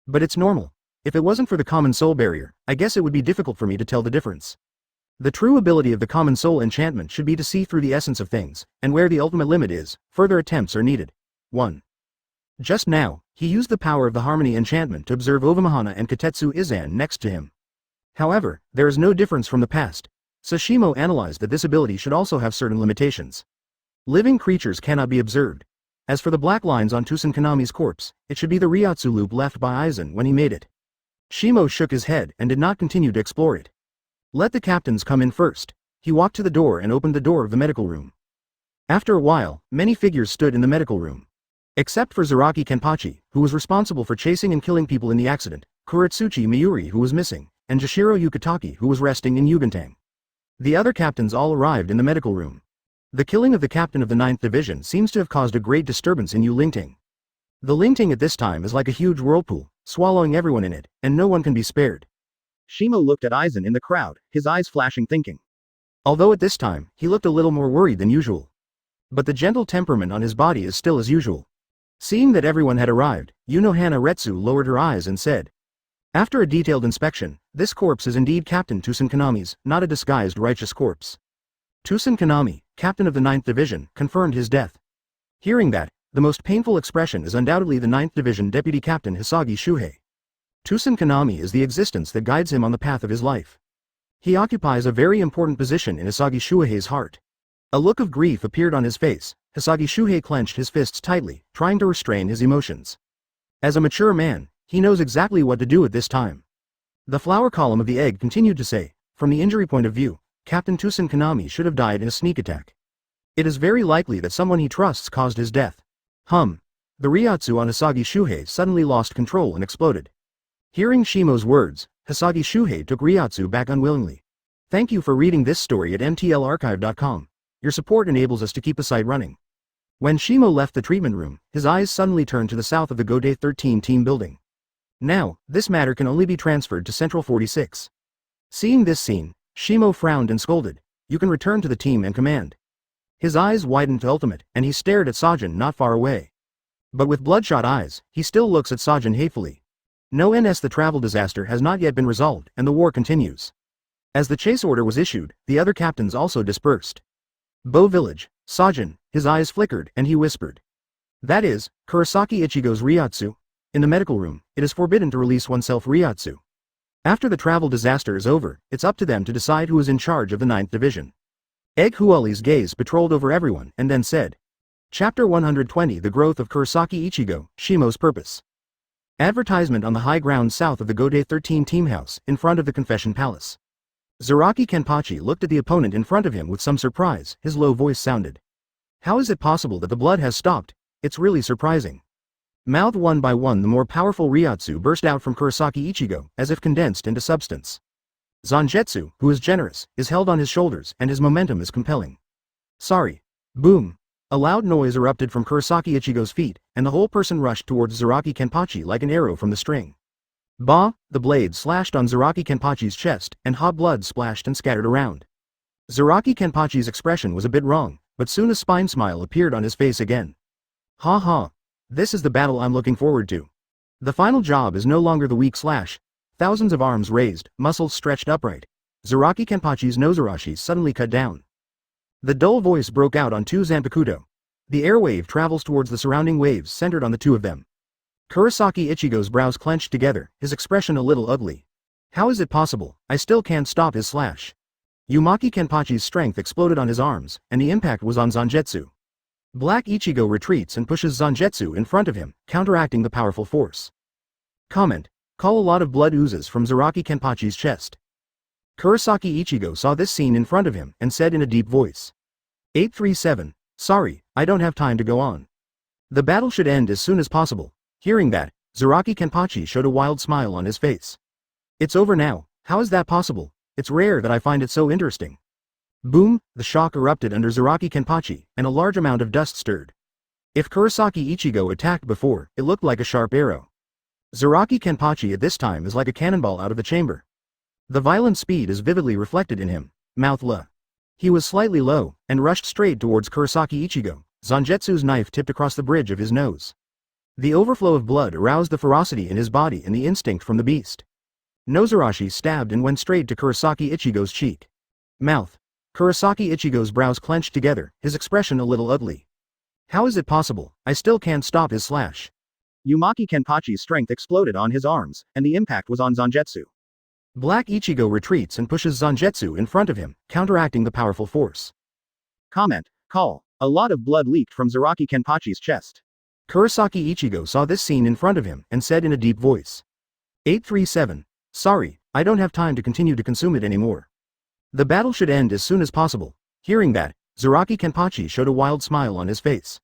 But it's normal. If it wasn't for the common soul barrier, I guess it would be difficult for me to tell the difference. The true ability of the common soul enchantment should be to see through the essence of things, and where the ultimate limit is, further attempts are needed. 1. Just now, he used the power of the harmony enchantment to observe Ovamahana and Kotetsu Izan next to him. However, there is no difference from the past, so Shimo analyzed that this ability should also have certain limitations. Living creatures cannot be observed. As for the black lines on Tosen Konami's corpse, it should be the Ryatsu loop left by Aizen when he made it. Shimo shook his head and did not continue to explore it. Let the captains come in first. He walked to the door and opened the door of the medical room. After a while, many figures stood in the medical room. Except for Zaraki Kenpachi, who was responsible for chasing and killing people in the accident, Kurotsuchi Mayuri who was missing, and Jashiro Yukitaki who was resting in Yugantang. The other captains all arrived in the medical room. The killing of the captain of the 9th Division seems to have caused a great disturbance in Yulingting. The Lingting at this time is like a huge whirlpool, swallowing everyone in it, and no one can be spared. Shimo looked at Aizen in the crowd, his eyes flashing thinking. Although at this time, he looked a little more worried than usual. But the gentle temperament on his body is still as usual. Seeing that everyone had arrived, Unohana Retsu lowered her eyes and said, after a detailed inspection, this corpse is indeed Captain Tosen Konami's, not a disguised righteous corpse. Tosen Konami, captain of the 9th Division, confirmed his death. Hearing that, the most painful expression is undoubtedly the 9th Division Deputy Captain Hisagi Shuhei. Tosen Konami is the existence that guides him on the path of his life. He occupies a very important position in Hisagi Shuhei's heart. A look of grief appeared on his face. Hisagi Shuhei clenched his fists tightly, trying to restrain his emotions. As a mature man, he knows exactly what to do at this time. The flower column of the egg continued to say, from the injury point of view, Captain Tosen Konami should have died in a sneak attack. It is very likely that someone he trusts caused his death. The Ryatsu on Hisagi Shuhei suddenly lost control and exploded. Hearing Shimo's words, Hisagi Shuhei took Ryatsu back unwillingly. Thank you for reading this story at mtlarchive.com. Your support enables us to keep the site running. When Shimo left the treatment room, his eyes suddenly turned to the south of the Go-Day 13 team building. Now, this matter can only be transferred to Central 46. Seeing this scene, Shimo frowned and scolded, you can return to the team and command. His eyes widened to ultimate, and he stared at Sajin not far away. But with bloodshot eyes, he still looks at Sajin hatefully. No NS the travel disaster has not yet been resolved, and the war continues. As the chase order was issued, the other captains also dispersed. Bo Village, Sajin, his eyes flickered, and he whispered. That is, Kurosaki Ichigo's Ryatsu. In the medical room, it is forbidden to release oneself Ryatsu. After the travel disaster is over, it's up to them to decide who is in charge of the 9th Division. Egg Huali's gaze patrolled over everyone and then said. Chapter 120 The Growth of Kurosaki Ichigo, Shimo's Purpose. Advertisement on the high ground south of the Gode 13 team house, in front of the Confession Palace. Zaraki Kenpachi looked at the opponent in front of him with some surprise, his low voice sounded. How is it possible that the blood has stopped? It's really surprising. Mouthed one by one, the more powerful Ryotsu burst out from Kurosaki Ichigo, as if condensed into substance. Zanjetsu, who is generous, is held on his shoulders, and his momentum is compelling. Sorry. Boom. A loud noise erupted from Kurosaki Ichigo's feet, and the whole person rushed towards Zaraki Kenpachi like an arrow from the string. Bah! The blade slashed on Zaraki Kenpachi's chest, and hot blood splashed and scattered around. Zaraki Kenpachi's expression was a bit wrong, but soon a spine smile appeared on his face again. Ha ha! This is the battle I'm looking forward to. The final job is no longer the weak slash. Thousands of arms raised, muscles stretched upright. Zaraki Kenpachi's nozarashi suddenly cut down. The dull voice broke out on two Zanpakutō. The airwave travels towards the surrounding waves centered on the two of them. Kurosaki Ichigo's brows clenched together, his expression a little ugly. How is it possible? I still can't stop his slash. Umaki Kenpachi's strength exploded on his arms, and the impact was on Zanjetsu. Black Ichigo retreats and pushes Zanjetsu in front of him, counteracting the powerful force. Comment. Call a lot of blood oozes from Zaraki Kenpachi's chest. Kurosaki Ichigo saw this scene in front of him and said in a deep voice. 837. Sorry, I don't have time to go on. The battle should end as soon as possible. Hearing that, Zaraki Kenpachi showed a wild smile on his face. It's over now. How is that possible? It's rare that I find it so interesting. Boom! The shock erupted under Zaraki Kenpachi, and a large amount of dust stirred. If Kurosaki Ichigo attacked before, it looked like a sharp arrow. Zaraki Kenpachi at this time is like a cannonball out of the chamber. The violent speed is vividly reflected in him. Mouth la. He was slightly low, and rushed straight towards Kurosaki Ichigo. Zanjetsu's knife tipped across the bridge of his nose. The overflow of blood aroused the ferocity in his body and the instinct from the beast. Nozarashi stabbed and went straight to Kurosaki Ichigo's cheek. Mouth. Kurosaki Ichigo's brows clenched together, his expression a little ugly. How is it possible? I still can't stop his slash. Umaki Kenpachi's strength exploded on his arms, and the impact was on Zanjetsu. Black Ichigo retreats and pushes Zanjetsu in front of him, counteracting the powerful force. Comment. Call. A lot of blood leaked from Zaraki Kenpachi's chest. Kurosaki Ichigo saw this scene in front of him and said in a deep voice. 837. Sorry, I don't have time to continue to consume it anymore. The battle should end as soon as possible. Hearing that, Zaraki Kenpachi showed a wild smile on his face.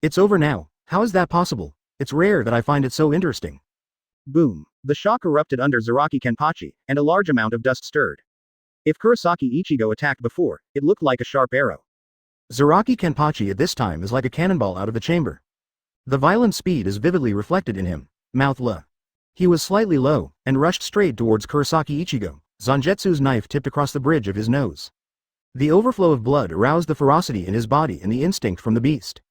It's over now. How is that possible? It's rare that I find it so interesting. Boom. The shock erupted under Zaraki Kenpachi, and a large amount of dust stirred. If Kurosaki Ichigo attacked before, it looked like a sharp arrow. Zaraki Kenpachi at this time is like a cannonball out of the chamber. The violent speed is vividly reflected in him. Mouth la. He was slightly low, and rushed straight towards Kurosaki Ichigo. Zanjetsu's knife tipped across the bridge of his nose. The overflow of blood aroused the ferocity in his body and the instinct from the beast.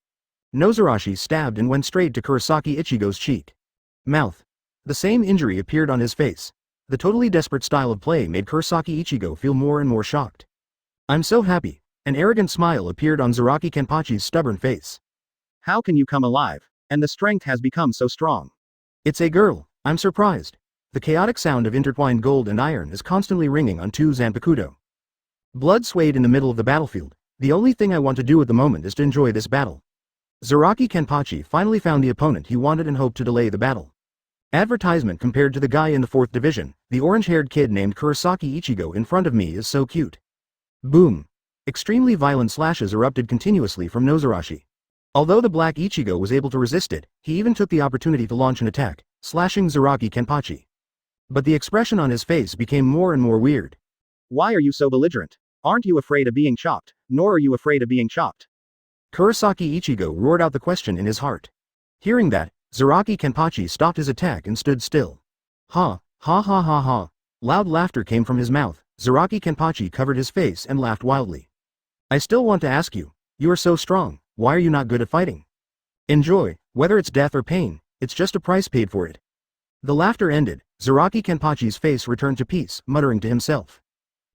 Nozarashi stabbed and went straight to Kurosaki Ichigo's cheek. Mouth. The same injury appeared on his face. The totally desperate style of play made Kurosaki Ichigo feel more and more shocked. I'm so happy. An arrogant smile appeared on Zaraki Kenpachi's stubborn face. How can you come alive? And the strength has become so strong. It's a girl. I'm surprised. The chaotic sound of intertwined gold and iron is constantly ringing on two Zanpakutō. Blood swayed in the middle of the battlefield. The only thing I want to do at the moment is to enjoy this battle. Zaraki Kenpachi finally found the opponent he wanted and hoped to delay the battle. Advertisement compared to the guy in the 4th division, the orange-haired kid named Kurosaki Ichigo in front of me is so cute. Boom. Extremely violent slashes erupted continuously from Nozarashi. Although the black Ichigo was able to resist it, he even took the opportunity to launch an attack, slashing Zaraki Kenpachi. But the expression on his face became more and more weird. Why are you so belligerent? Aren't you afraid of being chopped? Nor are you afraid of being chopped. Kurosaki Ichigo roared out the question in his heart. Hearing that, Zaraki Kenpachi stopped his attack and stood still. Ha, ha ha ha ha. Loud laughter came from his mouth. Zaraki Kenpachi covered his face and laughed wildly. I still want to ask you. You are so strong, why are you not good at fighting? Enjoy, whether it's death or pain, it's just a price paid for it. The laughter ended, Zaraki Kenpachi's face returned to peace, muttering to himself.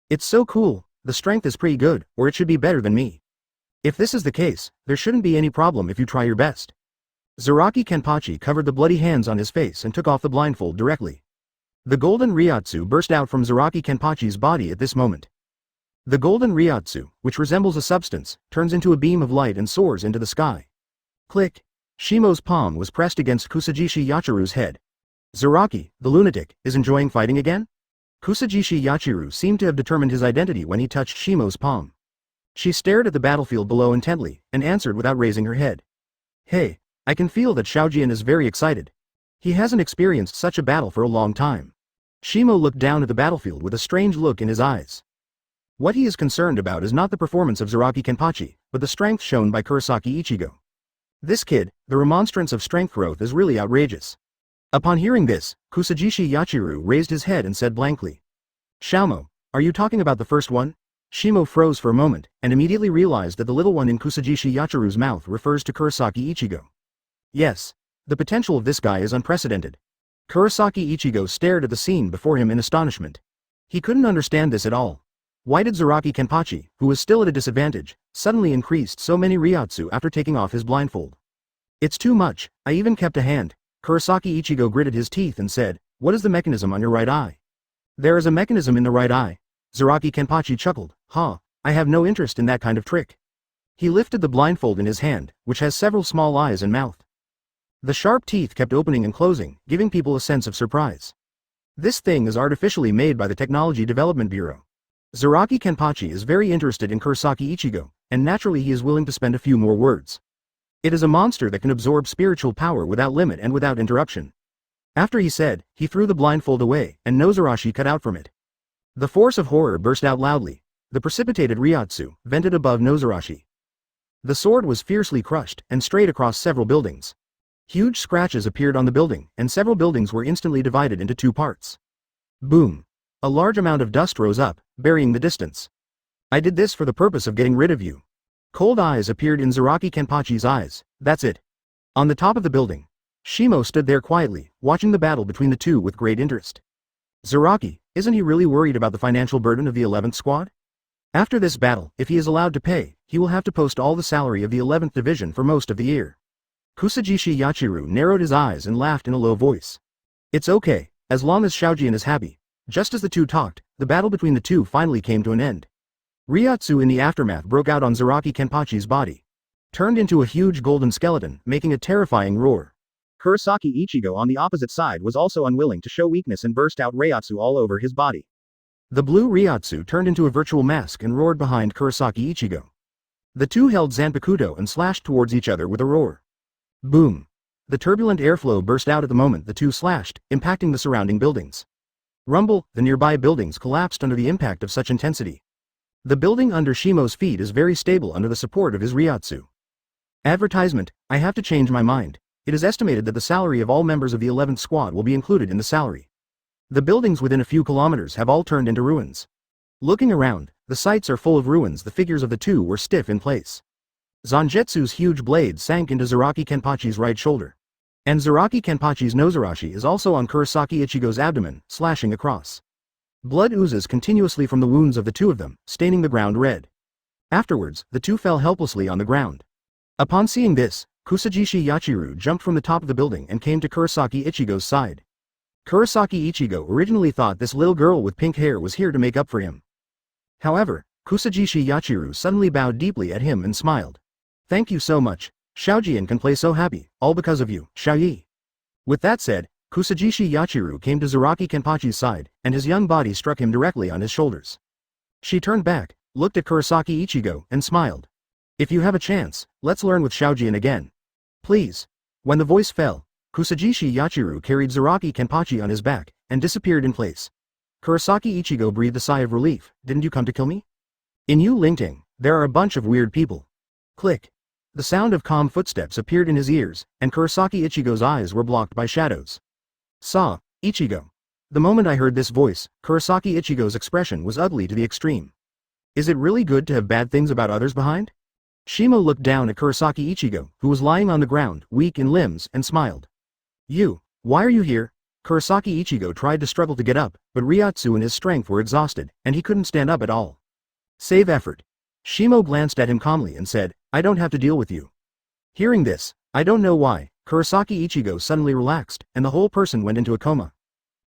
It's so cool, the strength is pretty good, or it should be better than me. If this is the case, there shouldn't be any problem if you try your best. Zaraki Kenpachi covered the bloody hands on his face and took off the blindfold directly. The golden Ryotsu burst out from Zaraki Kenpachi's body at this moment. The golden Ryotsu, which resembles a substance, turns into a beam of light and soars into the sky. Click. Shimo's palm was pressed against Kusajishi Yachiru's head. Zaraki, the lunatic, is enjoying fighting again? Kusajishi Yachiru seemed to have determined his identity when he touched Shimo's palm. She stared at the battlefield below intently, and answered without raising her head. Hey, I can feel that Xiaojian is very excited. He hasn't experienced such a battle for a long time. Shimo looked down at the battlefield with a strange look in his eyes. What he is concerned about is not the performance of Zaraki Kenpachi, but the strength shown by Kurosaki Ichigo. This kid, the remonstrance of strength growth is really outrageous. Upon hearing this, Kusajishi Yachiru raised his head and said blankly. Xiaomo, are you talking about the first one? Shimo froze for a moment, and immediately realized that the little one in Kusajishi Yachiru's mouth refers to Kurosaki Ichigo. Yes. The potential of this guy is unprecedented. Kurosaki Ichigo stared at the scene before him in astonishment. He couldn't understand this at all. Why did Zaraki Kenpachi, who was still at a disadvantage, suddenly increased so many Ryotsu after taking off his blindfold? It's too much, I even kept a hand. Kurosaki Ichigo gritted his teeth and said, what is the mechanism on your right eye? There is a mechanism in the right eye. Zaraki Kenpachi chuckled, I have no interest in that kind of trick. He lifted the blindfold in his hand, which has several small eyes and mouth. The sharp teeth kept opening and closing, giving people a sense of surprise. This thing is artificially made by the Technology Development Bureau. Zaraki Kenpachi is very interested in Kurosaki Ichigo, and naturally he is willing to spend a few more words. It is a monster that can absorb spiritual power without limit and without interruption. After he said, he threw the blindfold away, and Nozarashi cut out from it. The force of horror burst out loudly. The precipitated Ryotsu vented above Nozarashi. The sword was fiercely crushed, and strayed across several buildings. Huge scratches appeared on the building, and several buildings were instantly divided into two parts. Boom. A large amount of dust rose up, burying the distance. I did this for the purpose of getting rid of you. Cold eyes appeared in Zaraki Kenpachi's eyes, that's it. On the top of the building, Shimo stood there quietly, watching the battle between the two with great interest. Zaraki, isn't he really worried about the financial burden of the 11th squad? After this battle, if he is allowed to pay, he will have to post all the salary of the 11th division for most of the year. Kusajishi Yachiru narrowed his eyes and laughed in a low voice. It's okay, as long as Xiaojian is happy. Just as the two talked, the battle between the two finally came to an end. Ryotsu in the aftermath broke out on Zaraki Kenpachi's body. Turned into a huge golden skeleton, making a terrifying roar. Kurosaki Ichigo on the opposite side was also unwilling to show weakness and burst out Ryotsu all over his body. The blue Ryotsu turned into a virtual mask and roared behind Kurosaki Ichigo. The two held Zanpakutō and slashed towards each other with a roar. Boom. The turbulent airflow burst out at the moment the two slashed, impacting the surrounding buildings. Rumble, the nearby buildings collapsed under the impact of such intensity. The building under Shimo's feet is very stable under the support of his Ryotsu. Advertisement, I have to change my mind. It is estimated that the salary of all members of the 11th squad will be included in the salary. The buildings within a few kilometers have all turned into ruins. Looking around, the sites are full of ruins. The figures of the two were stiff in place. Zanjetsu's huge blade sank into Zaraki Kenpachi's right shoulder. And Zaraki Kenpachi's Nozarashi is also on Kurosaki Ichigo's abdomen, slashing across. Blood oozes continuously from the wounds of the two of them, staining the ground red. Afterwards, the two fell helplessly on the ground. Upon seeing this, Kusajishi Yachiru jumped from the top of the building and came to Kurosaki Ichigo's side. Kurosaki Ichigo originally thought this little girl with pink hair was here to make up for him. However, Kusajishi Yachiru suddenly bowed deeply at him and smiled. Thank you so much. Xiaojian can play so happy, all because of you, Xiaoyi. With that said, Kusajishi Yachiru came to Zaraki Kenpachi's side, and his young body struck him directly on his shoulders. She turned back, looked at Kurosaki Ichigo, and smiled. If you have a chance, let's learn with Xiaojian again. Please. When the voice fell, Kusajishi Yachiru carried Zaraki Kenpachi on his back, and disappeared in place. Kurosaki Ichigo breathed a sigh of relief. Didn't you come to kill me? In Yu Lingting, there are a bunch of weird people. Click. The sound of calm footsteps appeared in his ears, and Kurosaki Ichigo's eyes were blocked by shadows. Ichigo. The moment I heard this voice, Kurosaki Ichigo's expression was ugly to the extreme. Is it really good to have bad things about others behind? Shimo looked down at Kurosaki Ichigo, who was lying on the ground, weak in limbs, and smiled. Why are you here? Kurosaki Ichigo tried to struggle to get up, but Ryotsu and his strength were exhausted, and he couldn't stand up at all. Save effort. Shimo glanced at him calmly and said, I don't have to deal with you. Hearing this, I don't know why, Kurosaki Ichigo suddenly relaxed, and the whole person went into a coma.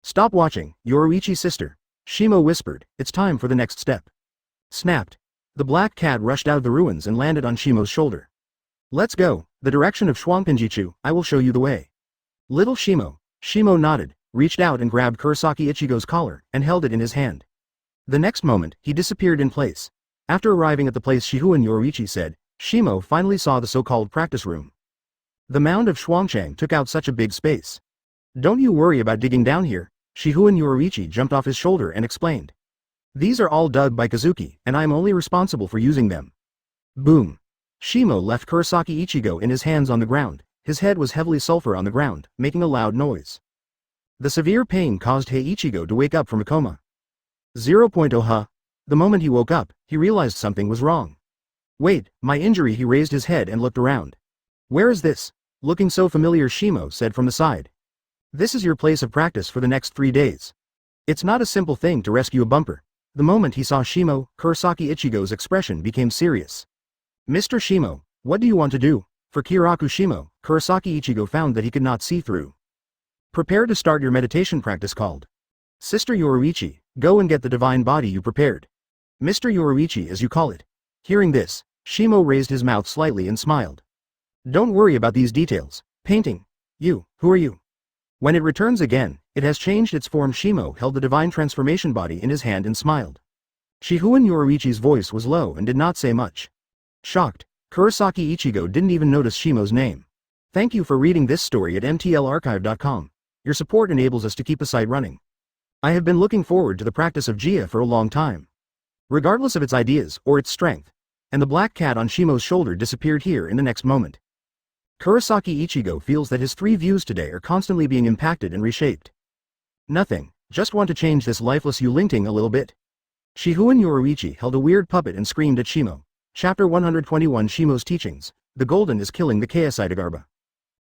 Stop watching, Yoruichi's sister. Shimo whispered, it's time for the next step. Snapped. The black cat rushed out of the ruins and landed on Shimo's shoulder. Let's go, the direction of Shuangpinjitsu, I will show you the way. Little Shimo. Shimo nodded, reached out and grabbed Kurosaki Ichigo's collar, and held it in his hand. The next moment, he disappeared in place. After arriving at the place Shihuan Yoruichi said, Shimo finally saw the so-called practice room. The mound of Xuanchang took out such a big space. Don't you worry about digging down here, Shihuan Yoruichi jumped off his shoulder and explained. These are all dug by Kazuki, and I am only responsible for using them. Boom. Shimo left Kurosaki Ichigo in his hands on the ground. His head was heavily sulfur on the ground, making a loud noise. The severe pain caused Ichigo to wake up from a coma. 0.0 huh? The moment he woke up, he realized something was wrong. Wait, my injury. He raised his head and looked around. Where is this? Looking so familiar, Shimo said from the side. This is your place of practice for the next 3 days. It's not a simple thing to rescue a bumper. The moment he saw Shimo, Kurosaki Ichigo's expression became serious. Mr. Shimo, what do you want to do? For Kyōraku Shimo, Kurosaki Ichigo found that he could not see through. Prepare to start your meditation practice called. Sister Yoruichi, go and get the divine body you prepared. Mr. Yoruichi as you call it. Hearing this, Shimo raised his mouth slightly and smiled. Don't worry about these details. Painting. You, who are you? When it returns again, it has changed its form. Shimo held the divine transformation body in his hand and smiled. Shihuan Yoruichi's voice was low and did not say much. Shocked, Kurosaki Ichigo didn't even notice Shimo's name. Thank you for reading this story at mtlarchive.com. Your support enables us to keep the site running. I have been looking forward to the practice of Jia for a long time. Regardless of its ideas or its strength. And the black cat on Shimo's shoulder disappeared here in the next moment. Kurosaki Ichigo feels that his 3 views today are constantly being impacted and reshaped. Nothing, just want to change this lifeless Yulinting a little bit. Shihuan Yoruichi held a weird puppet and screamed at Shimo. Chapter 121 Shimo's Teachings, The Golden is Killing the Kaisaidagarba.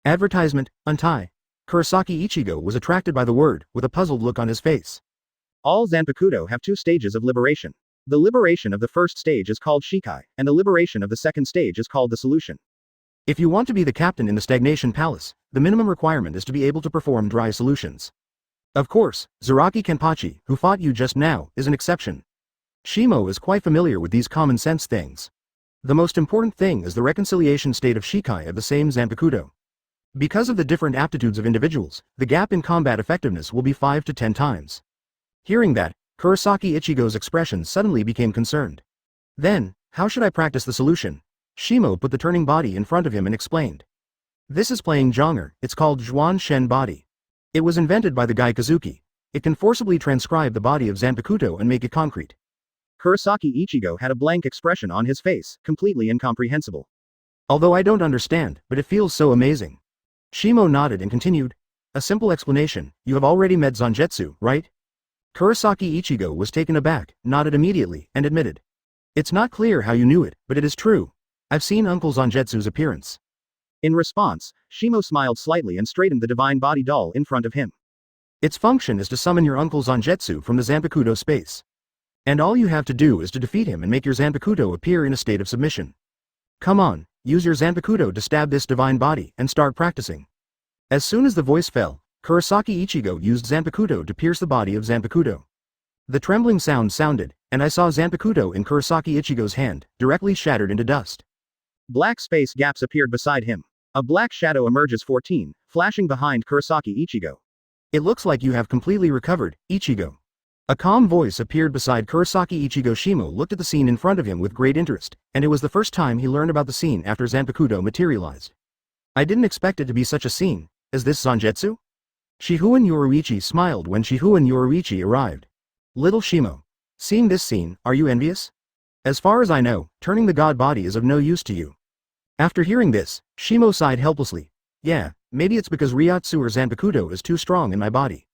Advertisement, Untie. Kurosaki Ichigo was attracted by the word, with a puzzled look on his face. All Zanpakutō have 2 stages of liberation. The liberation of the first stage is called Shikai, and the liberation of the second stage is called the solution. If you want to be the captain in the Stagnation Palace, the minimum requirement is to be able to perform dry solutions. Of course, Zaraki Kenpachi, who fought you just now, is an exception. Shimo is quite familiar with these common sense things. The most important thing is the reconciliation state of Shikai of the same Zanpakutō. Because of the different aptitudes of individuals, the gap in combat effectiveness will be 5 to 10 times. Hearing that, Kurosaki Ichigo's expression suddenly became concerned. Then, how should I practice the solution? Shimo put the turning body in front of him and explained. This is playing Zhonger, it's called Zhuan Shen body. It was invented by the guy Kazuki. It can forcibly transcribe the body of Zanpakutō and make it concrete. Kurosaki Ichigo had a blank expression on his face, completely incomprehensible. Although I don't understand, but it feels so amazing. Shimo nodded and continued. A simple explanation, you have already met Zangetsu, right? Kurosaki Ichigo was taken aback, nodded immediately, and admitted. It's not clear how you knew it, but it is true. I've seen Uncle Zangetsu's appearance. In response, Shimo smiled slightly and straightened the divine body doll in front of him. Its function is to summon your Uncle Zangetsu from the Zanpakutō space. And all you have to do is to defeat him and make your Zanpakutō appear in a state of submission. Come on, use your Zanpakutō to stab this divine body and start practicing. As soon as the voice fell, Kurosaki Ichigo used Zanpakutō to pierce the body of Zanpakutō. The trembling sound sounded, and I saw Zanpakutō in Kurosaki Ichigo's hand, directly shattered into dust. Black space gaps appeared beside him. A black shadow emerges 14, flashing behind Kurosaki Ichigo. It looks like you have completely recovered, Ichigo. A calm voice appeared beside Kurosaki Ichigo. Shimo looked at the scene in front of him with great interest, and it was the first time he learned about the scene after Zanpakutō materialized. I didn't expect it to be such a scene. Is this Zangetsu? Shihuan Yoruichi smiled when Shihuan Yoruichi arrived. Little Shimo. Seeing this scene, are you envious? As far as I know, turning the god body is of no use to you. After hearing this, Shimo sighed helplessly. Yeah, maybe it's because Ryatsu or Zanpakutō is too strong in my body.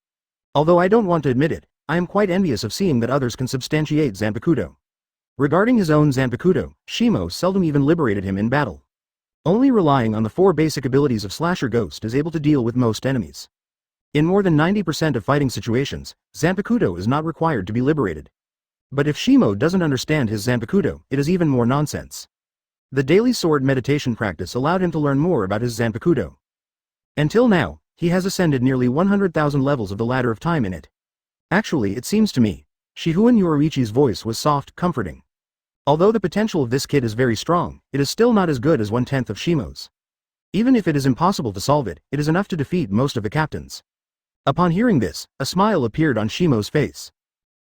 Although I don't want to admit it, I am quite envious of seeing that others can substantiate Zanpakutō. Regarding his own Zanpakutō, Shimo seldom even liberated him in battle. Only relying on the 4 basic abilities of Slasher Ghost is able to deal with most enemies. In more than 90% of fighting situations, Zanpakutō is not required to be liberated. But if Shimo doesn't understand his Zanpakutō, it is even more nonsense. The daily sword meditation practice allowed him to learn more about his Zanpakutō. Until now, he has ascended nearly 100,000 levels of the ladder of time in it. Actually, it seems to me. Shihuan Yoruichi's voice was soft, comforting. Although the potential of this kid is very strong, it is still not as good as 1/10 of Shimo's. Even if it is impossible to solve it, it is enough to defeat most of the captains. Upon hearing this, a smile appeared on Shimo's face.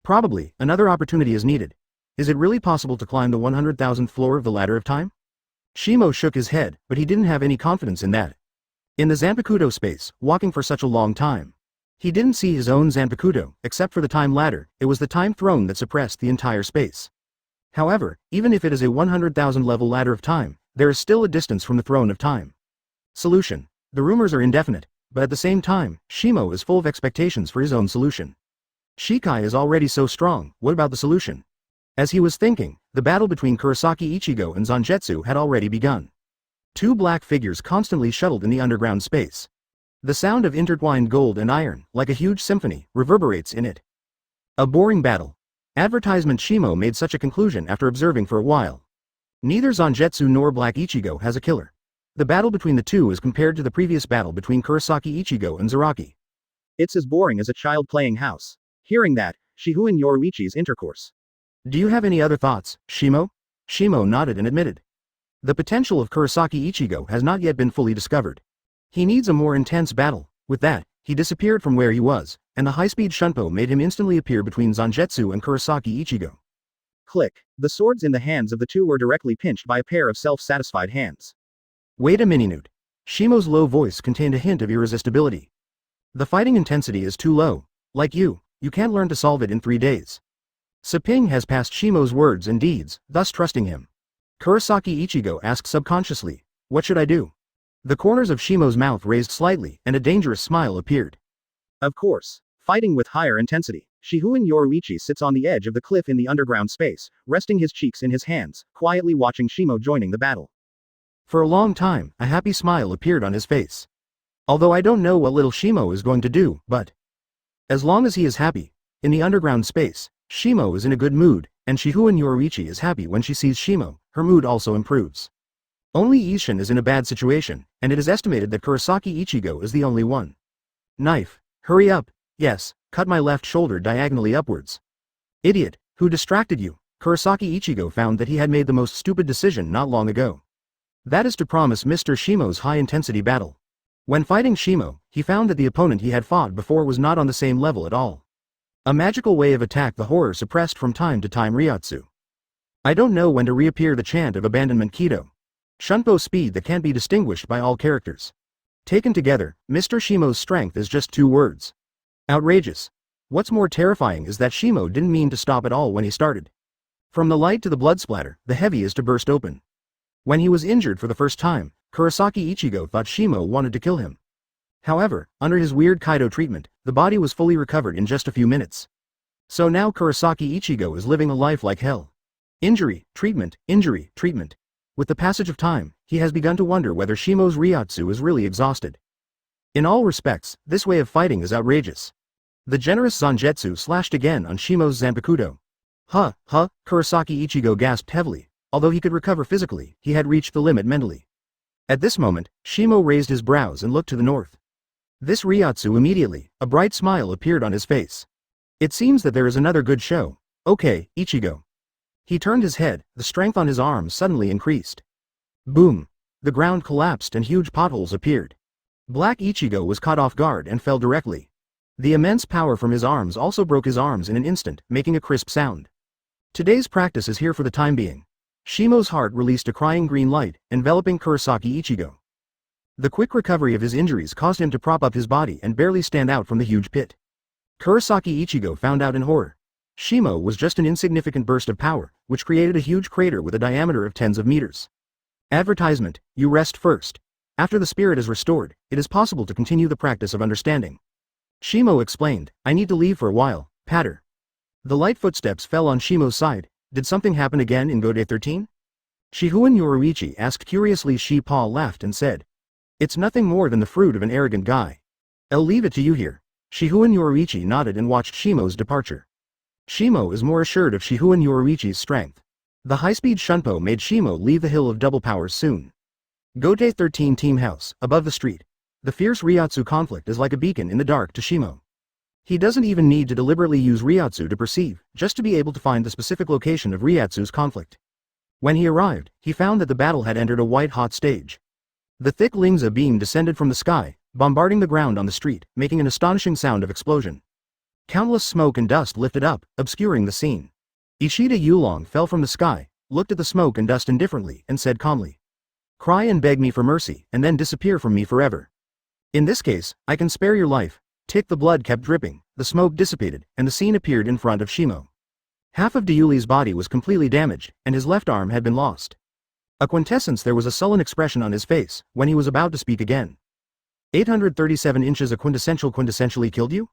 Probably, another opportunity is needed. Is it really possible to climb the 100,000th floor of the ladder of time? Shimo shook his head, but he didn't have any confidence in that. In the Zanpakutō space, walking for such a long time. He didn't see his own Zanpakutō, except for the time ladder, it was the time throne that suppressed the entire space. However, even if it is a 100,000 level ladder of time, there is still a distance from the throne of time. Solution. The rumors are indefinite, but at the same time, Shimo is full of expectations for his own solution. Shikai is already so strong, what about the solution? As he was thinking, the battle between Kurosaki Ichigo and Zangetsu had already begun. Two black figures constantly shuttled in the underground space. The sound of intertwined gold and iron, like a huge symphony, reverberates in it. A boring battle. Advertisement. Shimo made such a conclusion after observing for a while. Neither Zangetsu nor Black Ichigo has a killer. The battle between the two is compared to the previous battle between Kurosaki Ichigo and Zaraki. It's as boring as a child playing house. Hearing that, Shihu and Yoruichi's intercourse. Do you have any other thoughts, Shimo? Shimo nodded and admitted. The potential of Kurosaki Ichigo has not yet been fully discovered. He needs a more intense battle. With that, he disappeared from where he was, and the high-speed shunpo made him instantly appear between Zangetsu and Kurosaki Ichigo. Click. The swords in the hands of the two were directly pinched by a pair of self-satisfied hands. Wait a minute. Shimo's low voice contained a hint of irresistibility. The fighting intensity is too low. Like you can't learn to solve it in 3 days. Seping has passed Shimo's words and deeds, thus trusting him. Kurosaki Ichigo asked subconsciously, what should I do? The corners of Shimo's mouth raised slightly, and a dangerous smile appeared. Of course. Fighting with higher intensity. Shihu and Yoruichi sits on the edge of the cliff in the underground space, resting his cheeks in his hands, quietly watching Shimo joining the battle. For a long time, a happy smile appeared on his face. Although I don't know what little Shimo is going to do, but as long as he is happy, in the underground space, Shimo is in a good mood, and Shihu and Yoruichi is happy when she sees Shimo, her mood also improves. Only Ishin is in a bad situation, and it is estimated that Kurosaki Ichigo is the only one. Knife. Hurry up. Yes, cut my left shoulder diagonally upwards. Idiot, who distracted you? Kurosaki Ichigo found that he had made the most stupid decision not long ago. That is to promise Mr. Shimo's high-intensity battle. When fighting Shimo, he found that the opponent he had fought before was not on the same level at all. A magical way of attack. The horror suppressed from time to time Ryatsu. I don't know when to reappear. The chant of abandonment. Kido. Shunpo speed that can't be distinguished by all characters. Taken together, Mr. Shimo's strength is just 2 words. Outrageous. What's more terrifying is that Shimo didn't mean to stop at all when he started. From the light to the blood splatter, the heavy is to burst open. When he was injured for the first time, Kurosaki Ichigo thought Shimo wanted to kill him. However, under his weird Kaido treatment, the body was fully recovered in just a few minutes. So now Kurosaki Ichigo is living a life like hell. Injury, treatment, injury, treatment. With the passage of time, he has begun to wonder whether Shimo's Ryatsu is really exhausted. In all respects, this way of fighting is outrageous. The generous Zangetsu slashed again on Shimo's Zanpakutō. Kurosaki Ichigo gasped heavily. Although he could recover physically, he had reached the limit mentally. At this moment, Shimo raised his brows and looked to the north. This Ryatsu immediately, a bright smile appeared on his face. It seems that there is another good show. Okay, Ichigo. He turned his head, the strength on his arms suddenly increased. Boom! The ground collapsed and huge potholes appeared. Black Ichigo was caught off guard and fell directly. The immense power from his arms also broke his arms in an instant, making a crisp sound. Today's practice is here for the time being. Shimo's heart released a crying green light, enveloping Kurosaki Ichigo. The quick recovery of his injuries caused him to prop up his body and barely stand out from the huge pit. Kurosaki Ichigo found out in horror. Shimo was just an insignificant burst of power, which created a huge crater with a diameter of tens of meters. Advertisement, you rest first. After the spirit is restored, it is possible to continue the practice of understanding. Shimo explained, I need to leave for a while, patter. The light footsteps fell on Shimo's side. Did something happen again in Gode 13? Shihu and Yoruichi asked curiously. Shi-Pa laughed and said, it's nothing more than the fruit of an arrogant guy. I'll leave it to you here. Shihu and Yoruichi nodded and watched Shimo's departure. Shimo is more assured of Shihu and Yoruichi's strength. The high-speed shunpo made Shimo leave the hill of double powers soon. Gode 13 team house, above the street. The fierce Ryatsu conflict is like a beacon in the dark to Shimo. He doesn't even need to deliberately use Ryatsu to perceive, just to be able to find the specific location of Ryatsu's conflict. When he arrived, he found that the battle had entered a white-hot stage. The thick Lingza beam descended from the sky, bombarding the ground on the street, making an astonishing sound of explosion. Countless smoke and dust lifted up, obscuring the scene. Ishida Yulong fell from the sky, looked at the smoke and dust indifferently, and said calmly, "Cry and beg me for mercy, and then disappear from me forever. In this case, I can spare your life." Tick. The blood kept dripping, the smoke dissipated, and the scene appeared in front of Shimo. Half of Dyuli's body was completely damaged, and his left arm had been lost. A quintessence. There was a sullen expression on his face, when he was about to speak again. 837 inches. A quintessentially killed you?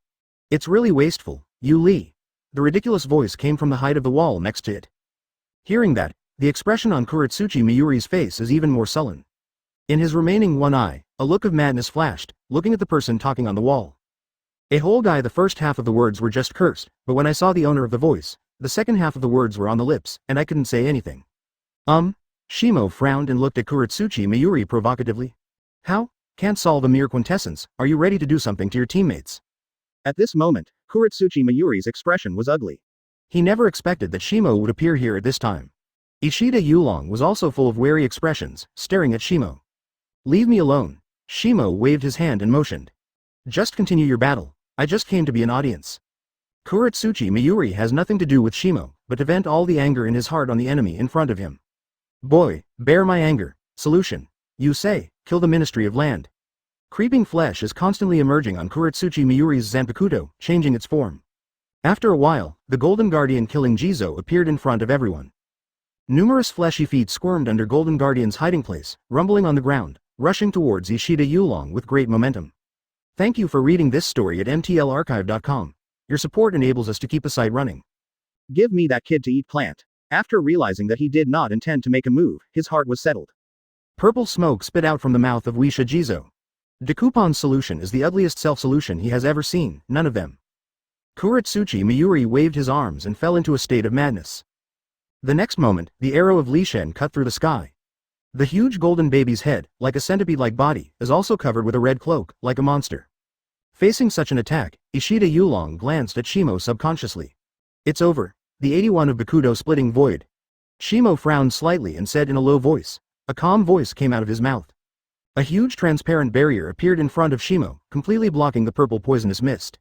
It's really wasteful, Yu Li. The ridiculous voice came from the height of the wall next to it. Hearing that, the expression on Kurotsuchi Miyuri's face is even more sullen. In his remaining one eye, a look of madness flashed, looking at the person talking on the wall. A whole guy. The first half of the words were just cursed, but when I saw the owner of the voice, the second half of the words were on the lips, and I couldn't say anything. Shimo frowned and looked at Kurotsuchi Miyuri provocatively. How? Can't solve a mere quintessence. Are you ready to do something to your teammates? At this moment, Kurotsuchi Miyuri's expression was ugly. He never expected that Shimo would appear here at this time. Ishida Yulong was also full of wary expressions, staring at Shimo. Leave me alone. Shimo waved his hand and motioned. Just continue your battle. I just came to be an audience. Kurotsuchi Miyuri has nothing to do with Shimo, but to vent all the anger in his heart on the enemy in front of him. Boy, bear my anger. Solution. You say, kill the Ministry of Land. Creeping flesh is constantly emerging on Kurotsuchi Miyuri's Zanpakutō, changing its form. After a while, the Golden Guardian killing Jizo appeared in front of everyone. Numerous fleshy feet squirmed under Golden Guardian's hiding place, rumbling on the ground, rushing towards Ishida Yulong with great momentum. Thank you for reading this story at mtlarchive.com. Your support enables us to keep the site running. Give me that kid to eat plant. After realizing that he did not intend to make a move, his heart was settled. Purple smoke spit out from the mouth of Wisha Jizo. Decoupag's solution is the ugliest self-solution he has ever seen, none of them. Kurotsuchi Miyuri waved his arms and fell into a state of madness. The next moment, the arrow of Li Shen cut through the sky. The huge golden baby's head, like a centipede-like body, is also covered with a red cloak, like a monster. Facing such an attack, Ishida Yulong glanced at Shimo subconsciously. It's over. The 81 of Bakudo splitting void. Shimo frowned slightly and said in a low voice. A calm voice came out of his mouth. A huge transparent barrier appeared in front of Shimo, completely blocking the purple poisonous mist.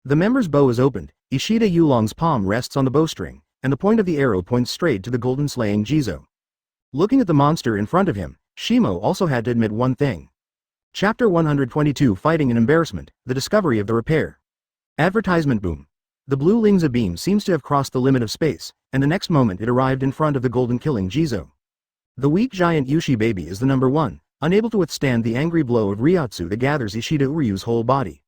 The member's bow is opened, Ishida Yulong's palm rests on the bowstring, and the point of the arrow points straight to the golden slaying Jizo. Looking at the monster in front of him, Shimo also had to admit one thing. Chapter 122 Fighting and Embarrassment, the discovery of the repair. Advertisement boom. The blue Lingza beam seems to have crossed the limit of space, and the next moment it arrived in front of the golden killing Jizo. The weak giant Yushi baby is the number one, unable to withstand the angry blow of Ryotsu that gathers Ishida Uryu's whole body.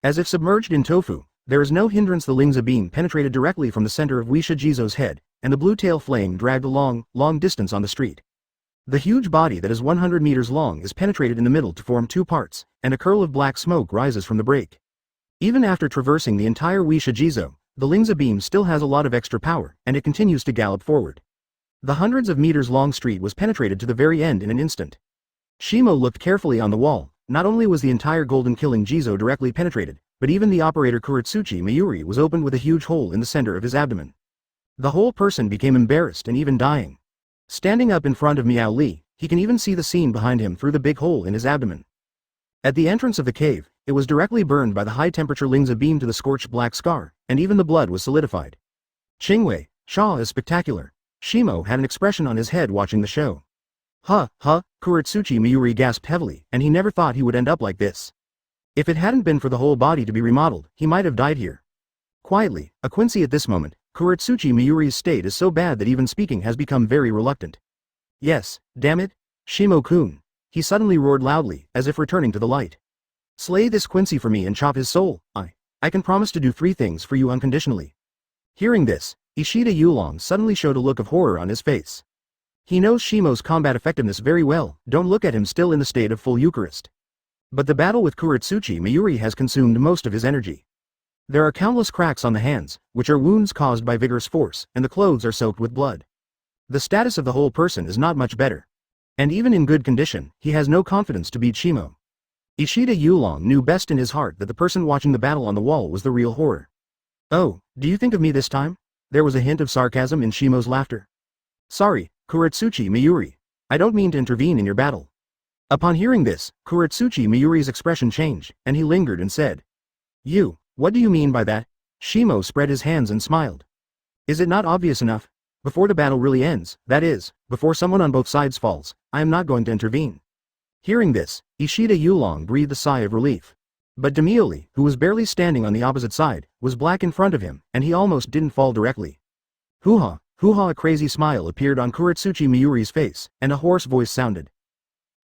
As if submerged in tofu, there is no hindrance. The Lingza beam penetrated directly from the center of Wisha Jizo's head, and the blue tail flame dragged a long distance on the street. The huge body that is 100 meters long is penetrated in the middle to form two parts, and a curl of black smoke rises from the break. Even after traversing the entire Wisha Jizo, the Lingza beam still has a lot of extra power, and it continues to gallop forward. The hundreds of meters long street was penetrated to the very end in an instant. Shimo looked carefully on the wall. Not only was the entire golden killing Jizo directly penetrated, but even the operator Kurotsuchi Miyuri was opened with a huge hole in the center of his abdomen. The whole person became embarrassed and even dying. Standing up in front of Miao Li, he can even see the scene behind him through the big hole in his abdomen. At the entrance of the cave, it was directly burned by the high-temperature Lingza beam to the scorched black scar, and even the blood was solidified. Qingwei, Shaw is spectacular. Shimo had an expression on his head watching the show. Kurotsuchi Miyuri gasped heavily, and he never thought he would end up like this. If it hadn't been for the whole body to be remodeled, he might have died here. Quietly, a Quincy at this moment, Kurotsuchi Miyuri's state is so bad that even speaking has become very reluctant. Yes, damn it, Shimo-kun. He suddenly roared loudly, as if returning to the light. Slay this Quincy for me and chop his soul. I can promise to do 3 things for you unconditionally. Hearing this, Ishida Yulong suddenly showed a look of horror on his face. He knows Shimo's combat effectiveness very well. Don't look at him still in the state of full Eucharist. But the battle with Kurotsuchi Miyuri has consumed most of his energy. There are countless cracks on the hands, which are wounds caused by vigorous force, and the clothes are soaked with blood. The status of the whole person is not much better. And even in good condition, he has no confidence to beat Shimo. Ishida Yulong knew best in his heart that the person watching the battle on the wall was the real horror. Oh, do you think of me this time? There was a hint of sarcasm in Shimo's laughter. Sorry, Kurotsuchi Miyuri. I don't mean to intervene in your battle. Upon hearing this, Kurotsuchi Miyuri's expression changed, and he lingered and said, what do you mean by that? Shimo spread his hands and smiled. Is it not obvious enough? Before the battle really ends, that is, before someone on both sides falls, I am not going to intervene. Hearing this, Ishida Yulong breathed a sigh of relief. But Demioli, who was barely standing on the opposite side, was black in front of him, and he almost didn't fall directly. Hoo-ha, a crazy smile appeared on Kurotsuchi Miyuri's face, and a hoarse voice sounded.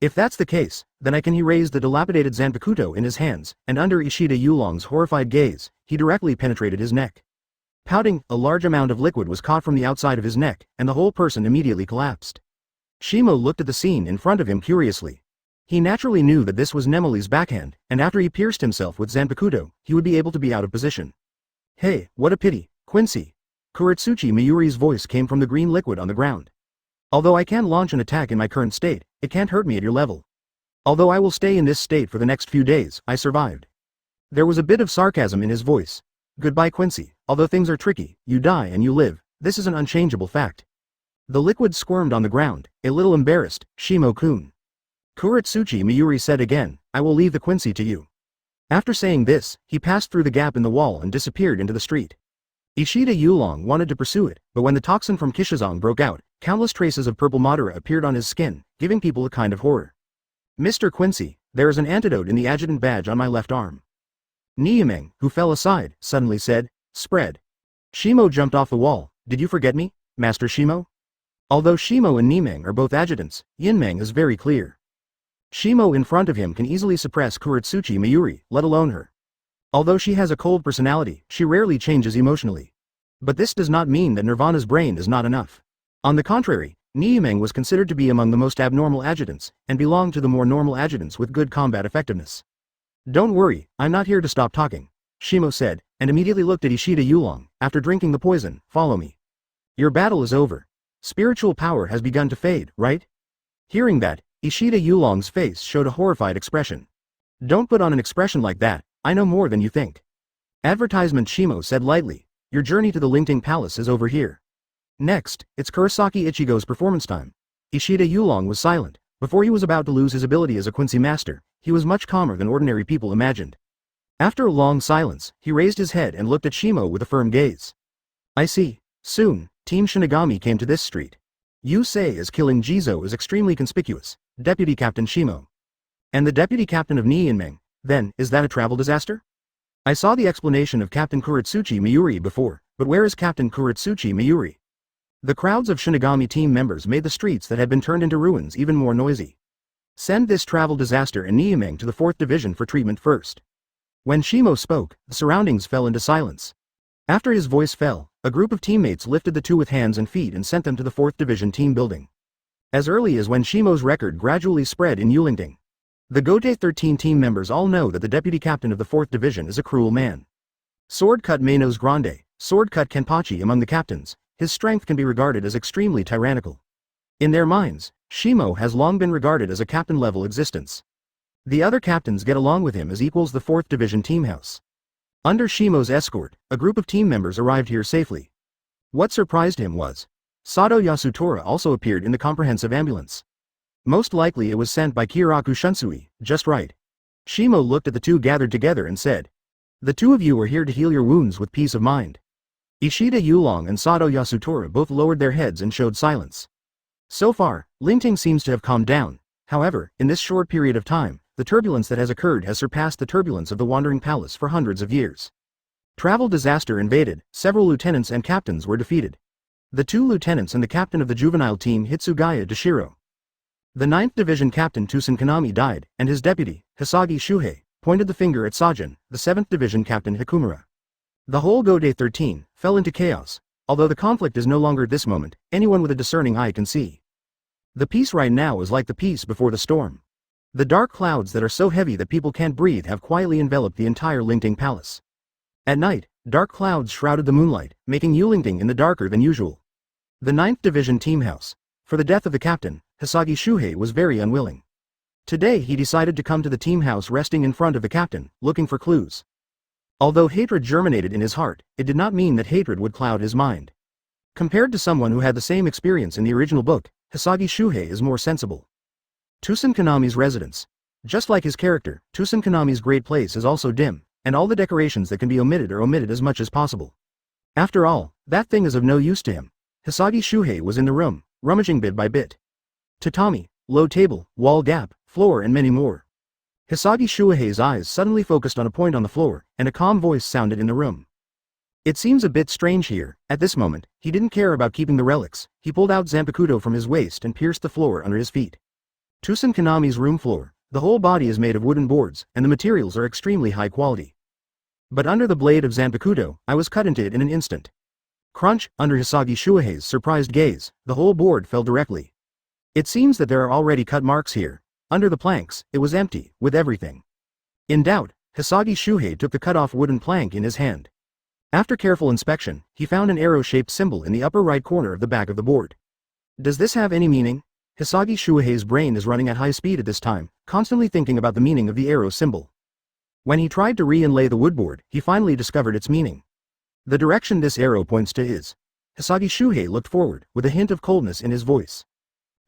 If that's the case, then he raised the dilapidated Zanpakutō in his hands, and under Ishida Yulong's horrified gaze, he directly penetrated his neck. Pouting, a large amount of liquid was caught from the outside of his neck, and the whole person immediately collapsed. Shimo looked at the scene in front of him curiously. He naturally knew that this was Nemoli's backhand, and after he pierced himself with Zanpakutō, he would be able to be out of position. Hey, what a pity, Quincy. Kurotsuchi Miyuri's voice came from the green liquid on the ground. Although I can launch an attack in my current state, it can't hurt me at your level. Although I will stay in this state for the next few days, I survived. There was a bit of sarcasm in his voice. Goodbye Quincy, although things are tricky, you die and you live, this is an unchangeable fact. The liquid squirmed on the ground, a little embarrassed, Shimo-kun. Kurotsuchi Miyuri said again, I will leave the Quincy to you. After saying this, he passed through the gap in the wall and disappeared into the street. Ishida Yulong wanted to pursue it, but when the toxin from Kishizong broke out, countless traces of purple Madara appeared on his skin, giving people a kind of horror. Mr. Quincy, there is an antidote in the adjutant badge on my left arm. Niameng, who fell aside, suddenly said, spread. Shimo jumped off the wall, did you forget me, Master Shimo? Although Shimo and Niameng are both adjutants, Yinmeng is very clear. Shimo in front of him can easily suppress Kurotsuchi Miyuri, let alone her. Although she has a cold personality, she rarely changes emotionally. But this does not mean that Nirvana's brain is not enough. On the contrary, Niameng was considered to be among the most abnormal adjutants, and belonged to the more normal adjutants with good combat effectiveness. Don't worry, I'm not here to stop talking, Shimo said, and immediately looked at Ishida Yulong, after drinking the poison, follow me. Your battle is over. Spiritual power has begun to fade, right? Hearing that, Ishida Yulong's face showed a horrified expression. Don't put on an expression like that, I know more than you think. Advertisement Shimo said lightly, your journey to the Lingting Palace is over here. Next, it's Kurosaki Ichigo's performance time. Ishida Yulong was silent. Before he was about to lose his ability as a Quincy master, he was much calmer than ordinary people imagined. After a long silence, he raised his head and looked at Shimo with a firm gaze. I see. Soon, Team Shinigami came to this street. You say as killing Jizo is extremely conspicuous, Deputy Captain Shimo. And the Deputy Captain of Nianmeng, then, is that a travel disaster? I saw the explanation of Captain Kurotsuchi Miyuri before, but where is Captain Kurotsuchi Miyuri? The crowds of Shinigami team members made the streets that had been turned into ruins even more noisy. Send this travel disaster and Niameng to the 4th Division for treatment first. When Shimo spoke, the surroundings fell into silence. After his voice fell, a group of teammates lifted the two with hands and feet and sent them to the 4th Division team building. As early as when Shimo's record gradually spread in Yulingting. The Gotei 13 team members all know that the deputy captain of the 4th Division is a cruel man. Sword-cut Manos Grande, sword-cut Kenpachi among the captains, his strength can be regarded as extremely tyrannical. In their minds, Shimo has long been regarded as a captain-level existence. The other captains get along with him as equals the 4th Division team house. Under Shimo's escort, a group of team members arrived here safely. What surprised him was, Sato Yasutora also appeared in the comprehensive ambulance. Most likely it was sent by Kyōraku Shunsui, just right. Shimo looked at the two gathered together and said, the two of you are here to heal your wounds with peace of mind. Ishida Yulong and Sato Yasutora both lowered their heads and showed silence. So far, Lingting seems to have calmed down. However, in this short period of time, the turbulence that has occurred has surpassed the turbulence of the Wandering Palace for hundreds of years. Travel disaster invaded, several lieutenants and captains were defeated. The 2 lieutenants and the captain of the juvenile team Hitsugaya Toshiro. The 9th Division Captain Tosen Kanami died, and his deputy, Hisagi Shuhei, pointed the finger at Sajin, the 7th Division Captain Hikumura. The whole Gotei 13 fell into chaos. Although the conflict is no longer at this moment, anyone with a discerning eye can see. The peace right now is like the peace before the storm. The dark clouds that are so heavy that people can't breathe have quietly enveloped the entire Lingting Palace. At night, dark clouds shrouded the moonlight, making Yulingting in the darker than usual. The 9th Division team house. For the death of the captain, Hisagi Shuhei was very unwilling. Today he decided to come to the team house resting in front of the captain, looking for clues. Although hatred germinated in his heart, it did not mean that hatred would cloud his mind. Compared to someone who had the same experience in the original book, Hisagi Shuhei is more sensible. Tosen Konami's residence. Just like his character, Tosen Konami's great place is also dim, and all the decorations that can be omitted are omitted as much as possible. After all, that thing is of no use to him. Hisagi Shuhei was in the room, rummaging bit by bit. Tatami, low table, wall gap, floor and many more. Hisagi Shuhei's eyes suddenly focused on a point on the floor, and a calm voice sounded in the room. It seems a bit strange here. At this moment, he didn't care about keeping the relics. He pulled out Zanpakutō from his waist and pierced the floor under his feet. Tosen Konami's room floor. The whole body is made of wooden boards, and the materials are extremely high quality. But under the blade of Zanpakutō, I was cut into it in an instant. Crunch, under Hisagi Shuhei's surprised gaze, the whole board fell directly. It seems that there are already cut marks here. Under the planks, it was empty, with everything. In doubt, Hisagi Shuhei took the cut-off wooden plank in his hand. After careful inspection, he found an arrow-shaped symbol in the upper right corner of the back of the board. Does this have any meaning? Hisagi Shuhei's brain is running at high speed at this time, constantly thinking about the meaning of the arrow symbol. When he tried to re-inlay the woodboard, he finally discovered its meaning. The direction this arrow points to is. Hisagi Shuhei looked forward, with a hint of coldness in his voice.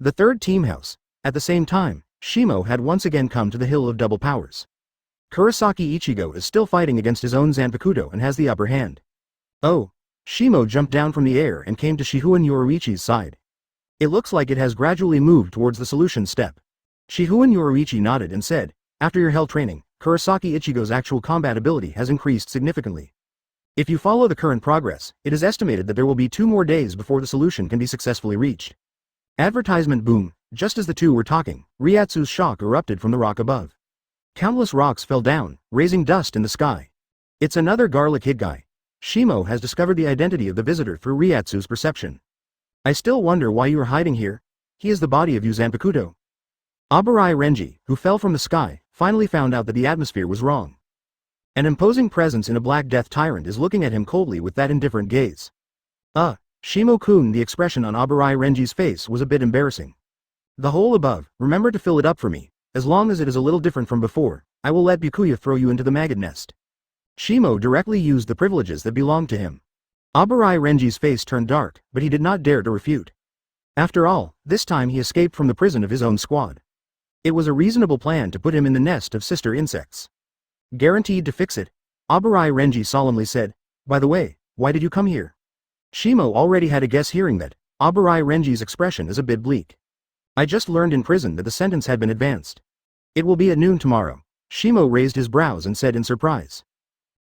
The third team house. At the same time, Shimo had once again come to the hill of double powers. Kurosaki Ichigo is still fighting against his own Zanpakutō and has the upper hand. Oh! Shimo jumped down from the air and came to Shihouen Yoruichi's side. It looks like it has gradually moved towards the solution step. Shihouen Yoruichi nodded and said, after your hell training, Kurosaki Ichigo's actual combat ability has increased significantly. If you follow the current progress, it is estimated that there will be 2 more days before the solution can be successfully reached. Advertisement boom. Just as the two were talking, Ryatsu's shock erupted from the rock above. Countless rocks fell down, raising dust in the sky. It's another garlic hit guy. Shimo has discovered the identity of the visitor through Ryatsu's perception. I still wonder why you are hiding here. He is the body of you Zanpakutō. Abarai Renji, who fell from the sky, finally found out that the atmosphere was wrong. An imposing presence in a Black Death tyrant is looking at him coldly with that indifferent gaze. Shimo-kun. The expression on Abarai Renji's face was a bit embarrassing. The hole above, remember to fill it up for me. As long as it is a little different from before, I will let Byakuya throw you into the maggot nest. Shimo directly used the privileges that belonged to him. Abarai Renji's face turned dark, but he did not dare to refute. After all, this time he escaped from the prison of his own squad. It was a reasonable plan to put him in the nest of sister insects. Guaranteed to fix it, Abarai Renji solemnly said. By the way, why did you come here? Shimo already had a guess hearing that. Abarai Renji's expression is a bit bleak. I just learned in prison that the sentence had been advanced. It will be at noon tomorrow. Shimo raised his brows and said in surprise.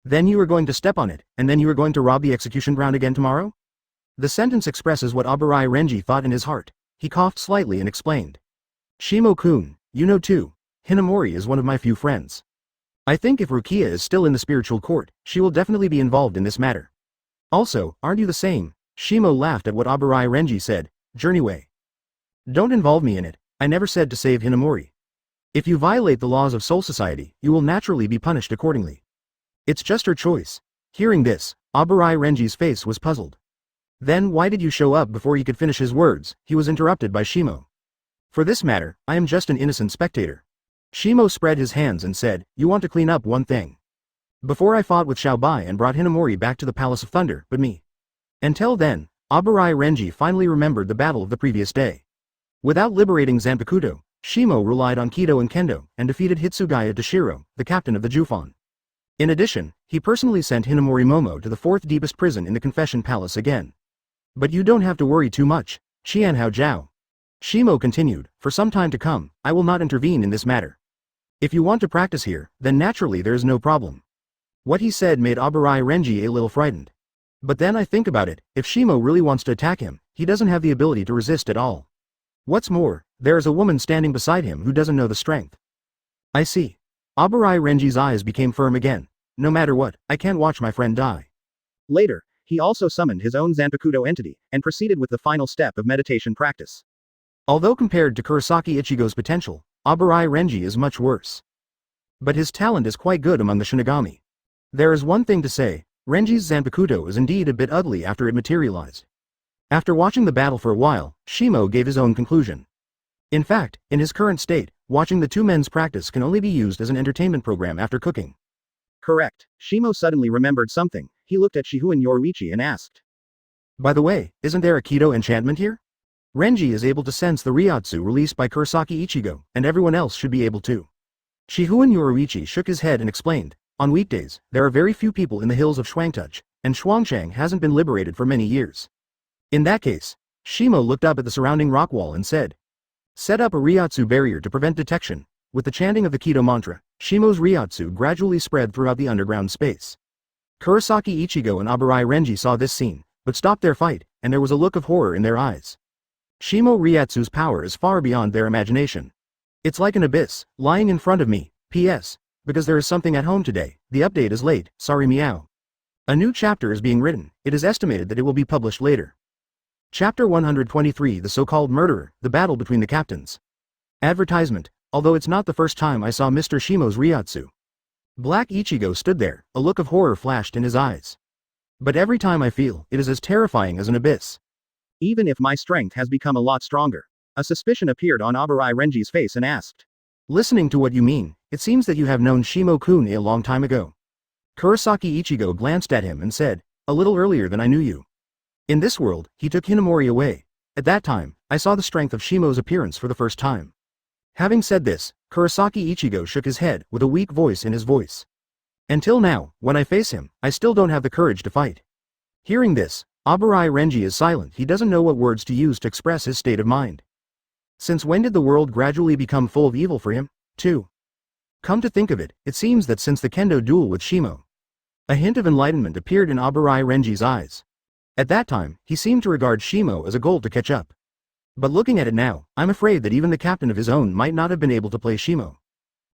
Then you are going to step on it, and then you are going to rob the execution ground again tomorrow? The sentence expresses what Abarai Renji thought in his heart. He coughed slightly and explained. Shimo-kun, you know too, Hinamori is one of my few friends. I think if Rukia is still in the spiritual court, she will definitely be involved in this matter. Also, aren't you the same? Shimo laughed at what Abarai Renji said. Journeyway. Don't involve me in it. I never said to save Hinamori. If you violate the laws of Soul Society, you will naturally be punished accordingly. It's just her choice. Hearing this, Abarai Renji's face was puzzled. Then why did you show up? Before he could finish his words, he was interrupted by Shimo. For this matter, I am just an innocent spectator. Shimo spread his hands and said, you want to clean up one thing. Before I fought with Xiaobai and brought Hinamori back to the Palace of Thunder, but me. Until then, Abarai Renji finally remembered the battle of the previous day. Without liberating Zanpakutō, Shimo relied on Kido and Kendo, and defeated Hitsugaya Toshiro, the captain of the Jufon. In addition, he personally sent Hinamori Momo to the 4th deepest prison in the Confession Palace again. But you don't have to worry too much, Qianhao Zhao. Shimo continued, for some time to come, I will not intervene in this matter. If you want to practice here, then naturally there is no problem. What he said made Abarai Renji a little frightened. But then I think about it, if Shimo really wants to attack him, he doesn't have the ability to resist at all. What's more, there is a woman standing beside him who doesn't know the strength. I see. Abarai Renji's eyes became firm again. No matter what, I can't watch my friend die. Later, he also summoned his own Zanpakutō entity, and proceeded with the final step of meditation practice. Although compared to Kurosaki Ichigo's potential, Abarai Renji is much worse. But his talent is quite good among the shinigami. There is one thing to say, Renji's Zanpakutō is indeed a bit ugly after it materialized. After watching the battle for a while, Shimo gave his own conclusion. In fact, in his current state, watching the two men's practice can only be used as an entertainment program after cooking. Correct. Shimo suddenly remembered something. He looked at Shihouen Yoruichi and asked. By the way, isn't there a Kido enchantment here? Renji is able to sense the Ryotsu released by Kurosaki Ichigo, and everyone else should be able to. Shihoin Yoruichi shook his head and explained, on weekdays, there are very few people in the hills of Shuangtuch, and Shuangchang hasn't been liberated for many years. In that case, Shimo looked up at the surrounding rock wall and said, set up a Ryotsu barrier to prevent detection. With the chanting of the Kido mantra, Shimo's Ryotsu gradually spread throughout the underground space. Kurosaki Ichigo and Aburai Renji saw this scene, but stopped their fight, and there was a look of horror in their eyes. Shimo Ryotsu's power is far beyond their imagination. It's like an abyss, lying in front of me. P.S. Because there is something at home today, the update is late, sorry meow. A new chapter is being written, it is estimated that it will be published later. Chapter 123 The So-Called Murderer, The Battle Between the Captains. Advertisement, although it's not the first time I saw Mr. Shimo's Ryotsu. Black Ichigo stood there, a look of horror flashed in his eyes. But every time I feel, it is as terrifying as an abyss. Even if my strength has become a lot stronger. A suspicion appeared on Aburai Renji's face and asked. Listening to what you mean, it seems that you have known Shimo-kun a long time ago. Kurosaki Ichigo glanced at him and said, a little earlier than I knew you. In this world, he took Hinamori away. At that time, I saw the strength of Shimo's appearance for the first time. Having said this, Kurosaki Ichigo shook his head with a weak voice in his voice. Until now, when I face him, I still don't have the courage to fight. Hearing this, Aburai Renji is silent, he doesn't know what words to use to express his state of mind. Since when did the world gradually become full of evil for him, too? Come to think of it, it seems that since the kendo duel with Shimo. A hint of enlightenment appeared in Aburai Renji's eyes. At that time, he seemed to regard Shimo as a goal to catch up. But looking at it now, I'm afraid that even the captain of his own might not have been able to play Shimo.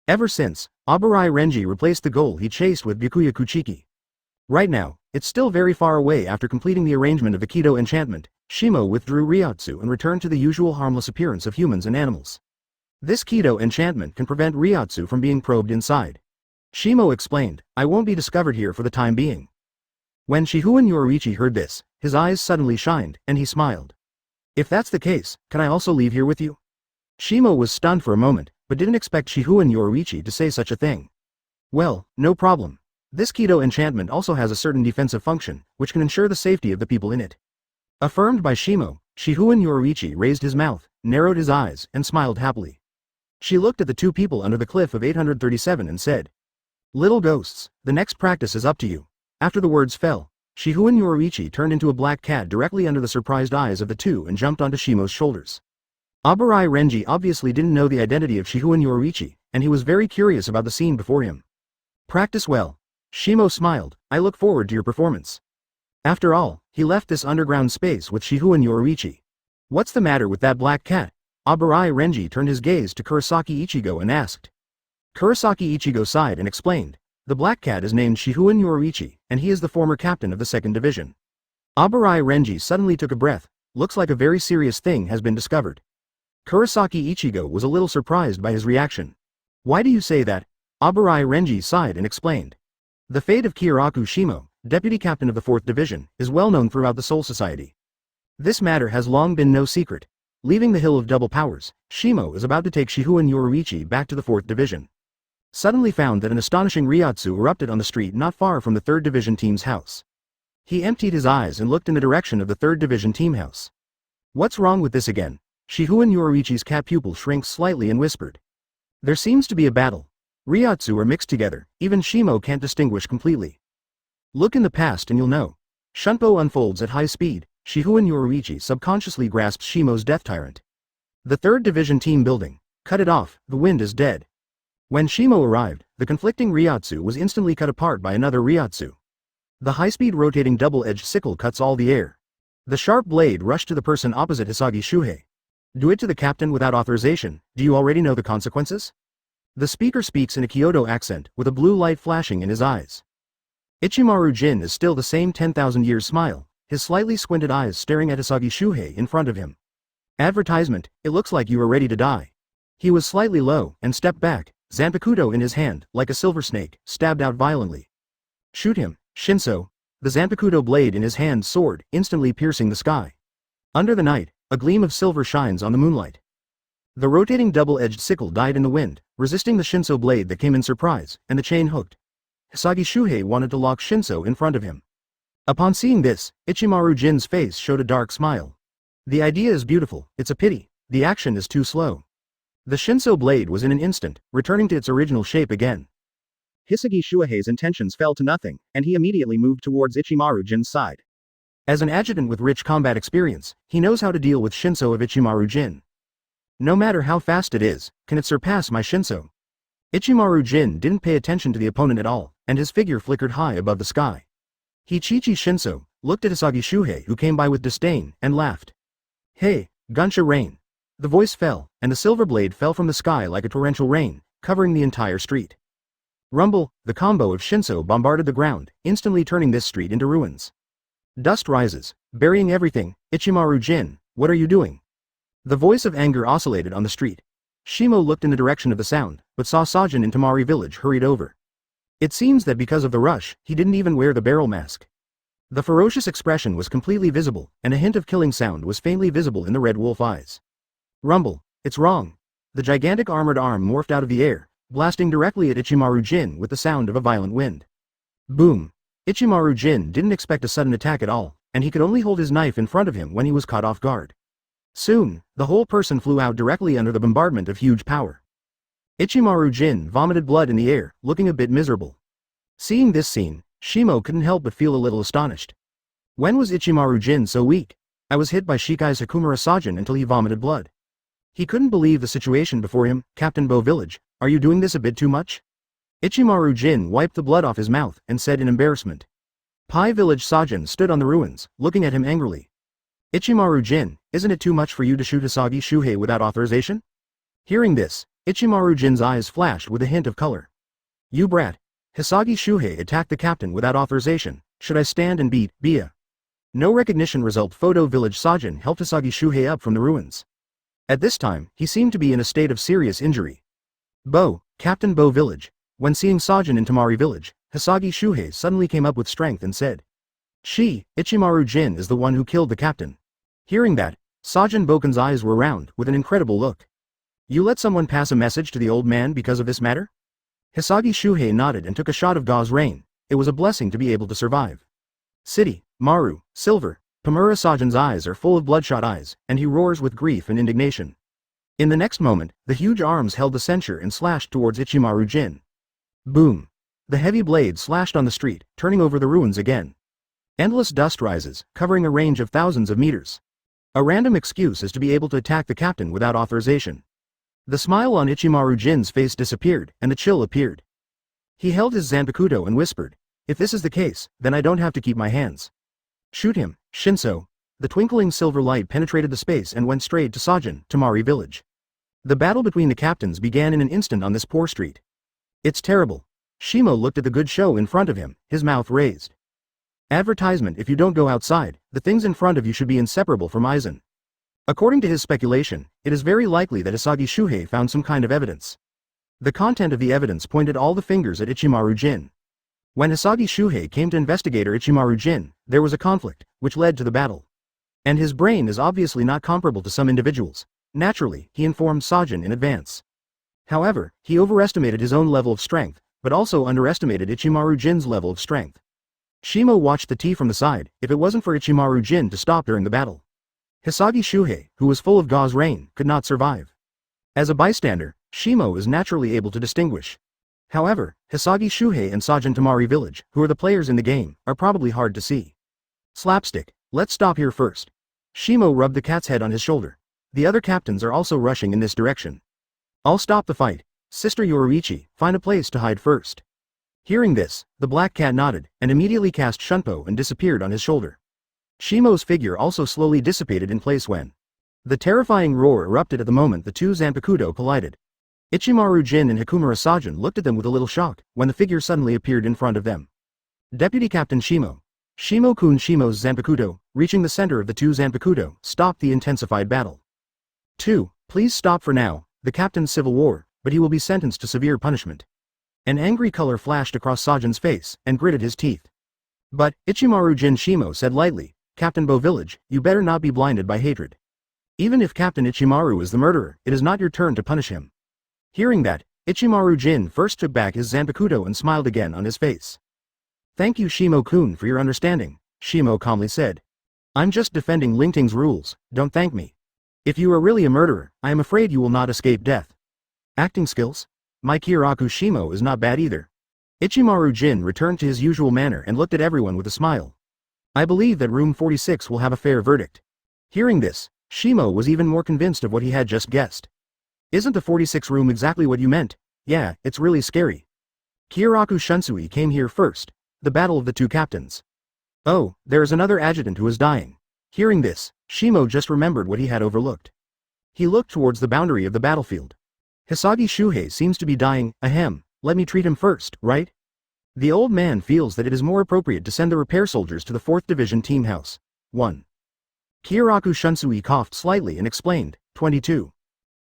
Ever since, Aburai Renji replaced the goal he chased with Byakuya Kuchiki. Right now, it's still very far away. After completing the arrangement of the Kido enchantment, Shimo withdrew Ryotsu and returned to the usual harmless appearance of humans and animals. This Kido enchantment can prevent Ryotsu from being probed inside. Shimo explained, I won't be discovered here for the time being. When Shihoin Yoruichi heard this, his eyes suddenly shined, and he smiled. If that's the case, can I also leave here with you? Shimo was stunned for a moment, but didn't expect Shihoin Yoruichi to say such a thing. Well, no problem. This Kido enchantment also has a certain defensive function, which can ensure the safety of the people in it. Affirmed by Shimo, Shihoin Yoruichi raised his mouth, narrowed his eyes, and smiled happily. She looked at the two people under the cliff of 837 and said, little ghosts, the next practice is up to you. After the words fell, Shihoin Yoruichi turned into a black cat directly under the surprised eyes of the two and jumped onto Shimo's shoulders. Aburai Renji obviously didn't know the identity of Shihoin Yoruichi, and he was very curious about the scene before him. Practice well. Shimo smiled, I look forward to your performance. After all, he left this underground space with Shihoin Yoruichi. What's the matter with that black cat? Aburai Renji turned his gaze to Kurosaki Ichigo and asked. Kurosaki Ichigo sighed and explained, the black cat is named Shihoin Yoruichi, and he is the former captain of the 2nd Division. Aburai Renji suddenly took a breath, looks like a very serious thing has been discovered. Kurosaki Ichigo was a little surprised by his reaction. Why do you say that? Aburai Renji sighed and explained. The fate of Kyōraku Shimo, deputy captain of the 4th Division, is well known throughout the Soul Society. This matter has long been no secret. Leaving the Hill of Double Powers, Shimo is about to take Shihoin Yoruichi back to the 4th Division. Suddenly found that an astonishing Ryotsu erupted on the street not far from the 3rd Division team's house. He emptied his eyes and looked in the direction of the 3rd Division team house. What's wrong with this again? Shihoin Yoruichi's cat pupil shrank slightly and whispered. There seems to be a battle. Ryotsu are mixed together, even Shimo can't distinguish completely. Look in the past and you'll know. Shunpo unfolds at high speed, Shihoin Yoruichi subconsciously grasps Shimo's death tyrant. The 3rd Division team building. Cut it off, the wind is dead. When Shimo arrived, the conflicting Ryotsu was instantly cut apart by another Ryotsu. The high-speed rotating double-edged sickle cuts all the air. The sharp blade rushed to the person opposite Hisagi Shuhei. Do it to the captain without authorization, do you already know the consequences? The speaker speaks in a Kyoto accent, with a blue light flashing in his eyes. Ichimaru Jin is still the same 10,000 years smile, his slightly squinted eyes staring at Hisagi Shuhei in front of him. Advertisement, it looks like you are ready to die. He was slightly low, and stepped back, Zanpakutō in his hand, like a silver snake, stabbed out violently. Shoot him, Shinso. The Zanpakutō blade in his hand soared, instantly piercing the sky. Under the night, a gleam of silver shines on the moonlight. The rotating double-edged sickle died in the wind, resisting the Shinso blade that came in surprise, and the chain hooked. Hisagi Shuhei wanted to lock Shinso in front of him. Upon seeing this, Ichimaru Jin's face showed a dark smile. The idea is beautiful, it's a pity, the action is too slow. The Shinso blade was in an instant, returning to its original shape again. Hisagi Shuhei's intentions fell to nothing, and he immediately moved towards Ichimaru Jin's side. As an adjutant with rich combat experience, he knows how to deal with Shinso of Ichimaru Jin. No matter how fast it is, can it surpass my Shinso? Ichimaru Jin didn't pay attention to the opponent at all, and his figure flickered high above the sky. Hichichi Shinso looked at Hisagi Shuhei, who came by with disdain, and laughed. Hey, Gunsha rain. The voice fell, and the silver blade fell from the sky like a torrential rain, covering the entire street. Rumble, the combo of Shinso bombarded the ground, instantly turning this street into ruins. Dust rises, burying everything. Ichimaru Jin, what are you doing? The voice of anger oscillated on the street. Shimo looked in the direction of the sound, but saw Sajin in Tamari village hurried over. It seems that because of the rush, he didn't even wear the barrel mask. The ferocious expression was completely visible, and a hint of killing sound was faintly visible in the red wolf eyes. Rumble, it's wrong. The gigantic armored arm morphed out of the air, blasting directly at Ichimaru Jin with the sound of a violent wind. Boom! Ichimaru Jin didn't expect a sudden attack at all, and he could only hold his knife in front of him when he was caught off guard. Soon, the whole person flew out directly under the bombardment of huge power. Ichimaru Jin vomited blood in the air, looking a bit miserable. Seeing this scene, Shimo couldn't help but feel a little astonished. When was Ichimaru Jin so weak? I was hit by Shikai's Hikumura Sajin until he vomited blood. He couldn't believe the situation before him. Captain Bo Village, are you doing this a bit too much? Ichimaru Jin wiped the blood off his mouth and said in embarrassment. Pai Village Sajin stood on the ruins, looking at him angrily. Ichimaru Jin, isn't it too much for you to shoot Hisagi Shuhei without authorization? Hearing this, Ichimaru Jin's eyes flashed with a hint of color. You brat. Hisagi Shuhei attacked the captain without authorization. Should I stand and beat Bia? No recognition result. Photo Village Sajin helped Hisagi Shuhei up from the ruins. At this time, he seemed to be in a state of serious injury. Captain Bo Village. When seeing Sajin in Tamari village, Hisagi Shuhei suddenly came up with strength and said. Ichimaru Jin is the one who killed the captain. Hearing that, Sajin Boken's eyes were round with an incredible look. You let someone pass a message to the old man because of this matter? Hisagi Shuhei nodded and took a shot of gauze rain. It was a blessing to be able to survive. City, Maru, Silver, Pamura Sajin's eyes are full of bloodshot eyes, and he roars with grief and indignation. In the next moment, the huge arms held the censure and slashed towards Ichimaru Jin. Boom! The heavy blade slashed on the street, turning over the ruins again. Endless dust rises, covering a range of thousands of meters. A random excuse is to be able to attack the captain without authorization. The smile on Ichimaru Jin's face disappeared, and the chill appeared. He held his Zanpakutō and whispered, if this is the case, then I don't have to keep my hands. Shoot him, Shinso. The twinkling silver light penetrated the space and went straight to Sajin, Tamari village. The battle between the captains began in an instant on this poor street. It's terrible. Shimo looked at the good show in front of him, his mouth raised. Advertisement: if you don't go outside, the things in front of you should be inseparable from Aizen. According to his speculation, it is very likely that Hisagi Shuhei found some kind of evidence. The content of the evidence pointed all the fingers at Ichimaru Jin. When Hisagi Shuhei came to investigator Ichimaru Jin, there was a conflict, which led to the battle. And his brain is obviously not comparable to some individuals. Naturally, he informed Sajin in advance. However, he overestimated his own level of strength, but also underestimated Ichimaru Jin's level of strength. Shimo watched the tea from the side. If it wasn't for Ichimaru Jin to stop during the battle, Hisagi Shuhei, who was full of gauze rain, could not survive. As a bystander, Shimo is naturally able to distinguish. However, Hisagi Shuhei and Sajin Tamari village, who are the players in the game, are probably hard to see. Slapstick, let's stop here first. Shimo rubbed the cat's head on his shoulder. The other captains are also rushing in this direction. I'll stop the fight. Sister Yoruichi, find a place to hide first. Hearing this, the black cat nodded, and immediately cast Shunpo and disappeared on his shoulder. Shimo's figure also slowly dissipated in place when the terrifying roar erupted at the moment the two Zanpakutō collided. Ichimaru Jin and Hikumura Sajin looked at them with a little shock, when the figure suddenly appeared in front of them. Deputy Captain Shimo. Shimo-kun. Shimo's Zanpakutō, reaching the center of the two Zanpakutō, stopped the intensified battle. 2. Please stop for now, the captain's civil war, but he will be sentenced to severe punishment. An angry color flashed across Sajin's face, and gritted his teeth. But, Ichimaru Jin. Shimo said lightly, Captain Bo Village, you better not be blinded by hatred. Even if Captain Ichimaru is the murderer, it is not your turn to punish him. Hearing that, Ichimaru Jin first took back his Zanpakutō and smiled again on his face. Thank you Shimo-kun for your understanding. Shimo calmly said. I'm just defending Lingting's rules, don't thank me. If you are really a murderer, I am afraid you will not escape death. Acting skills? My Kyōraku Shimo is not bad either. Ichimaru Jin returned to his usual manner and looked at everyone with a smile. I believe that room 46 will have a fair verdict. Hearing this, Shimo was even more convinced of what he had just guessed. Isn't the 46 room exactly what you meant? Yeah, it's really scary. Kyōraku Shunsui came here first. The battle of the two captains. Oh, there is another adjutant who is dying. Hearing this, Shimo just remembered what he had overlooked. He looked towards the boundary of the battlefield. Hisagi Shuhei seems to be dying, ahem, let me treat him first, right? The old man feels that it is more appropriate to send the repair soldiers to the 4th Division team house. 1. Kyōraku Shunsui coughed slightly and explained, 22.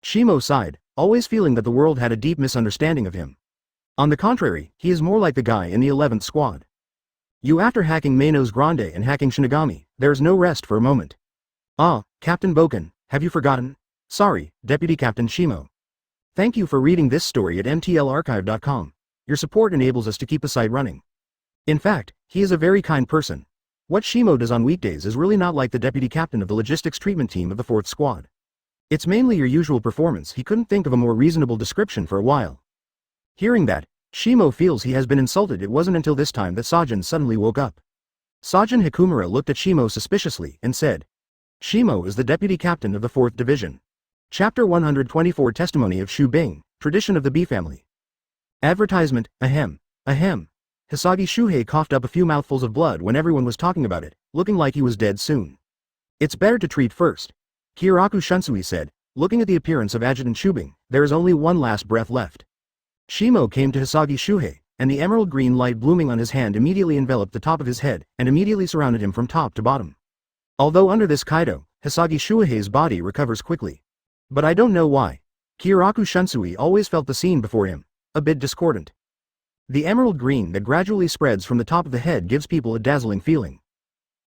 Shimo sighed, always feeling that the world had a deep misunderstanding of him. On the contrary, he is more like the guy in the 11th squad. You after hacking Manos Grande and hacking Shinigami, there is no rest for a moment. Ah, Captain Boken, have you forgotten? Sorry, Deputy Captain Shimo. Thank you for reading this story at mtlarchive.com. Your support enables us to keep the site running. In fact, he is a very kind person. What Shimo does on weekdays is really not like the deputy captain of the logistics treatment team of the 4th squad. It's mainly your usual performance. He couldn't think of a more reasonable description for a while. Hearing that, Shimo feels he has been insulted. It wasn't until this time that Sajin suddenly woke up. Sajin Hikumura looked at Shimo suspiciously and said, Shimo is the deputy captain of the 4th Division. Chapter 124 Testimony of Shu Bing, Tradition of the B Family. Advertisement, ahem, ahem. Hisagi Shuhei coughed up a few mouthfuls of blood when everyone was talking about it, looking like he was dead soon. It's better to treat first. Kyōraku Shunsui said, looking at the appearance of Adjutant Shubing, there is only one last breath left. Shimo came to Hisagi Shuhei, and the emerald green light blooming on his hand immediately enveloped the top of his head, and immediately surrounded him from top to bottom. Although under this Kaido, Hisagi Shuhei's body recovers quickly. But I don't know why. Kyōraku Shunsui always felt the scene before him a bit discordant. The emerald green that gradually spreads from the top of the head gives people a dazzling feeling.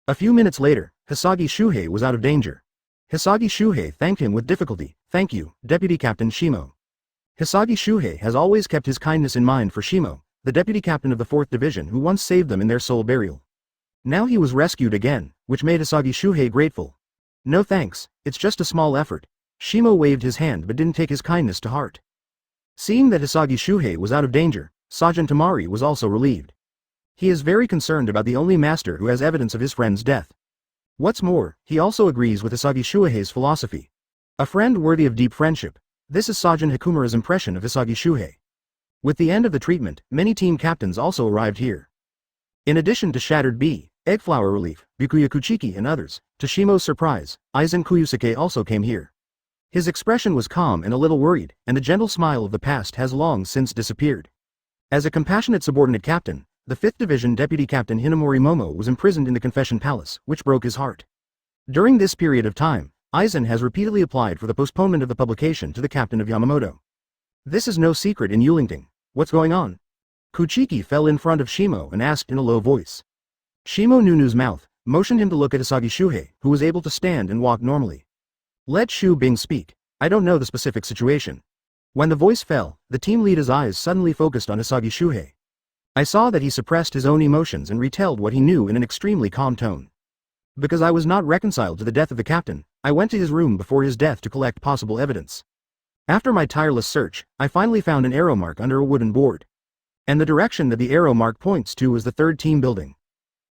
A few minutes later, Hisagi Shuhei was out of danger. Hisagi Shuhei thanked him with difficulty. Thank you, Deputy Captain Shimo. Hisagi Shuhei has always kept his kindness in mind for Shimo, the deputy captain of the 4th Division who once saved them in their soul burial. Now he was rescued again, which made Hisagi Shuhei grateful. No thanks, it's just a small effort. Shimo waved his hand but didn't take his kindness to heart. Seeing that Hisagi Shuhei was out of danger, Sajin Tamari was also relieved. He is very concerned about the only master who has evidence of his friend's death. What's more, he also agrees with Hisagi Shuhei's philosophy. A friend worthy of deep friendship. This is Sajin Hikumura's impression of Hisagi Shuhei. With the end of the treatment, many team captains also arrived here. In addition to Shattered Bee, Eggflower Relief, Bikuya Kuchiki and others, to Shimo's surprise, Aizen Kuyusuke also came here. His expression was calm and a little worried, and the gentle smile of the past has long since disappeared. As a compassionate subordinate captain, the 5th Division Deputy Captain Hinamori Momo was imprisoned in the Confession Palace, which broke his heart. During this period of time, Aizen has repeatedly applied for the postponement of the publication to the captain of Yamamoto. This is no secret in Yulingting. What's going on? Kuchiki fell in front of Shimo and asked in a low voice. Shimo Nunu's mouth motioned him to look at Hisagi Shuhei, who was able to stand and walk normally. Let Shu Bing speak. I don't know the specific situation. When the voice fell, the team leader's eyes suddenly focused on Hisagi Shuhei. I saw that he suppressed his own emotions and retailed what he knew in an extremely calm tone. Because I was not reconciled to the death of the captain, I went to his room before his death to collect possible evidence. After my tireless search, I finally found an arrow mark under a wooden board. And the direction that the arrow mark points to is the 3rd team building.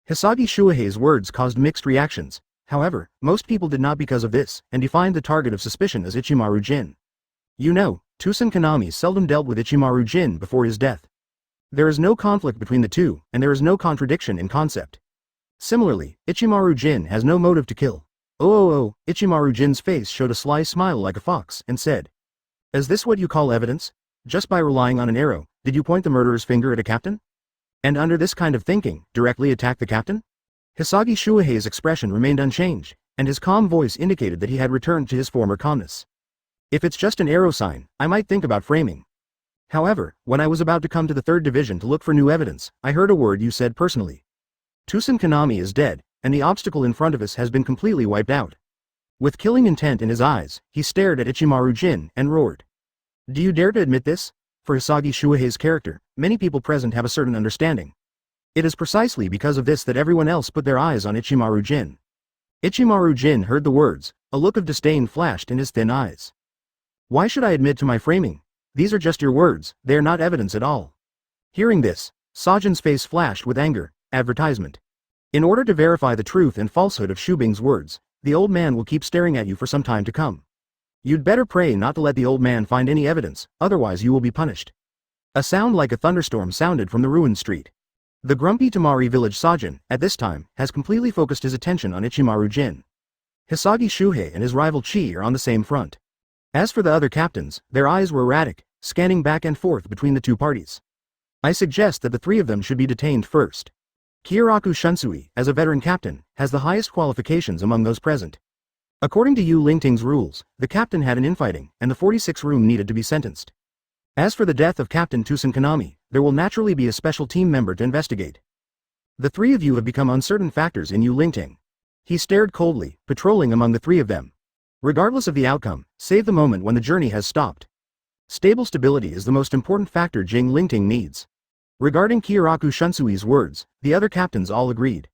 Hisagi Shuhei's words caused mixed reactions. However, most people did not because of this, and defined the target of suspicion as Ichimaru Jin. You know, Tosen Kanami seldom dealt with Ichimaru Jin before his death. There is no conflict between the two, and there is no contradiction in concept. Similarly, Ichimaru Jin has no motive to kill. Oh, Ichimaru Jin's face showed a sly smile like a fox, and said, is this what you call evidence? Just by relying on an arrow, did you point the murderer's finger at a captain? And under this kind of thinking, directly attack the captain? Hisagi Shuhei's expression remained unchanged, and his calm voice indicated that he had returned to his former calmness. If it's just an arrow sign, I might think about framing. However, when I was about to come to the 3rd Division to look for new evidence, I heard a word you said personally. Tosen Kanami is dead, and the obstacle in front of us has been completely wiped out. With killing intent in his eyes, he stared at Ichimaru Jin and roared. Do you dare to admit this? For Hisagi Shuhei's character, many people present have a certain understanding. It is precisely because of this that everyone else put their eyes on Ichimaru Jin. Ichimaru Jin heard the words, a look of disdain flashed in his thin eyes. Why should I admit to my framing? These are just your words, they are not evidence at all. Hearing this, Sajin's face flashed with anger. Advertisement. In order to verify the truth and falsehood of Shubing's words, the old man will keep staring at you for some time to come. You'd better pray not to let the old man find any evidence, otherwise you will be punished. A sound like a thunderstorm sounded from the ruined street. The grumpy Tamari village Sajin, at this time, has completely focused his attention on Ichimaru Jin. Hisagi Shuhei and his rival Chi are on the same front. As for the other captains, their eyes were erratic, scanning back and forth between the two parties. I suggest that the three of them should be detained first. Kyōraku Shunsui, as a veteran captain, has the highest qualifications among those present. According to Yu Lingting's rules, the captain had an infighting, and the 46 room needed to be sentenced. As for the death of Captain Tosen Kanami, there will naturally be a special team member to investigate. The three of you have become uncertain factors in Yu Lingting. He stared coldly, patrolling among the three of them. Regardless of the outcome, save the moment when the journey has stopped. Stable stability is the most important factor Jing Lingting needs. Regarding Kyōraku Shunsui's words, the other captains all agreed.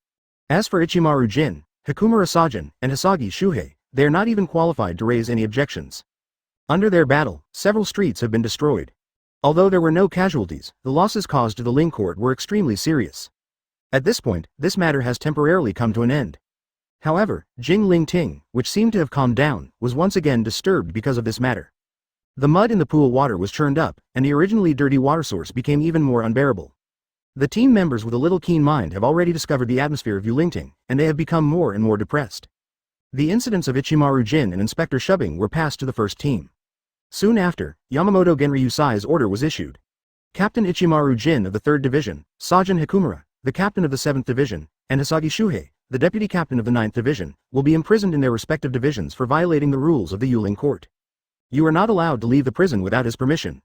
As for Ichimaru Jin, Hikumura Sajin, and Hisagi Shuhei, they are not even qualified to raise any objections. Under their battle, several streets have been destroyed. Although there were no casualties, the losses caused to the Ling Court were extremely serious. At this point, this matter has temporarily come to an end. However, Jing Lingting, which seemed to have calmed down, was once again disturbed because of this matter. The mud in the pool water was churned up, and the originally dirty water source became even more unbearable. The team members with a little keen mind have already discovered the atmosphere of Yu Lingting, and they have become more and more depressed. The incidents of Ichimaru Jin and Inspector Shubing were passed to the first team. Soon after, Yamamoto Genryusai's order was issued. Captain Ichimaru Jin of the 3rd Division, Sajin Hikumura, the captain of the 7th Division, and Hisagi Shuhei, the deputy captain of the 9th Division, will be imprisoned in their respective divisions for violating the rules of the Yuling Court. You are not allowed to leave the prison without his permission.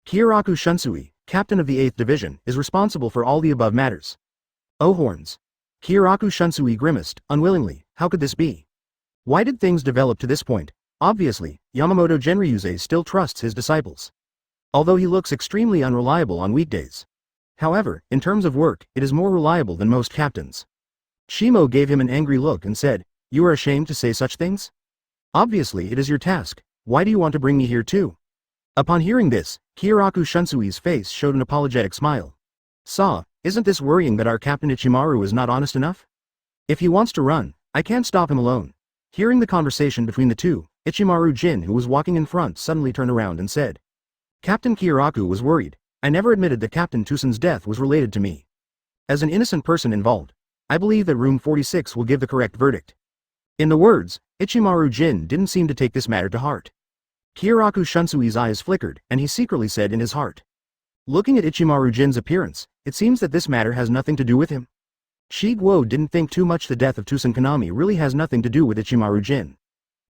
Kyōraku Shunsui, captain of the 8th Division, is responsible for all the above matters. Oh horns! Kyōraku Shunsui grimaced, unwillingly. How could this be? Why did things develop to this point? Obviously, Yamamoto Genryusei still trusts his disciples. Although he looks extremely unreliable on weekdays. However, in terms of work, it is more reliable than most captains. Shimo gave him an angry look and said, "You are ashamed to say such things? Obviously it is your task. Why do you want to bring me here too?" Upon hearing this, Kyōraku Shunsui's face showed an apologetic smile. Isn't this worrying that our Captain Ichimaru is not honest enough? If he wants to run, I can't stop him alone. Hearing the conversation between the two, Ichimaru Jin, who was walking in front, suddenly turned around and said, "Captain Kyōraku was worried. I never admitted that Captain Tosen's death was related to me. As an innocent person involved, I believe that room 46 will give the correct verdict." In the words, Ichimaru Jin didn't seem to take this matter to heart. Kyōraku Shunsui's eyes flickered, and he secretly said in his heart. Looking at Ichimaru Jin's appearance, it seems that this matter has nothing to do with him. Shiguo didn't think too much. The death of Tosen Kanami really has nothing to do with Ichimaru Jin.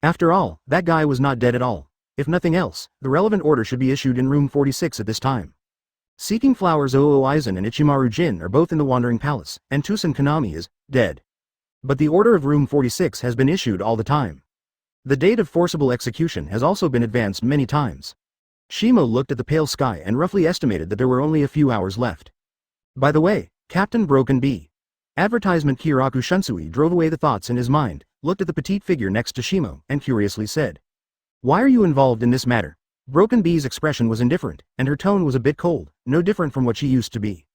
After all, that guy was not dead at all. If nothing else, the relevant order should be issued in room 46 at this time. Seeking Flowers Aizen and Ichimaru Jin are both in the Wandering Palace, and Tosen Kanami is dead. But the order of room 46 has been issued all the time. The date of forcible execution has also been advanced many times. Shimo looked at the pale sky and roughly estimated that there were only a few hours left. By the way, Captain Broken Bee. Advertisement. Kyōraku Shunsui drove away the thoughts in his mind, looked at the petite figure next to Shimo, and curiously said, "Why are you involved in this matter?" Broken Bee's expression was indifferent, and her tone was a bit cold, no different from what she used to be.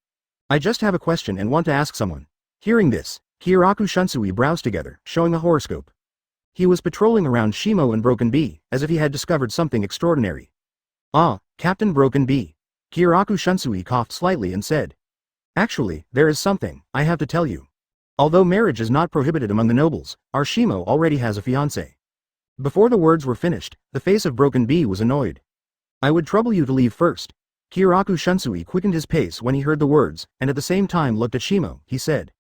"I just have a question and want to ask someone." Hearing this, Kyōraku Shunsui brows together, showing a horoscope. He was patrolling around Shimo and Broken Bee, as if he had discovered something extraordinary. "Ah, Captain Broken Bee." Kyōraku Shunsui coughed slightly and said, "Actually, there is something I have to tell you. Although marriage is not prohibited among the nobles, our Shimo already has a fiancé." Before the words were finished, the face of Broken Bee was annoyed. "I would trouble you to leave first." Kyōraku Shunsui quickened his pace when he heard the words, and at the same time looked at Shimo. He said,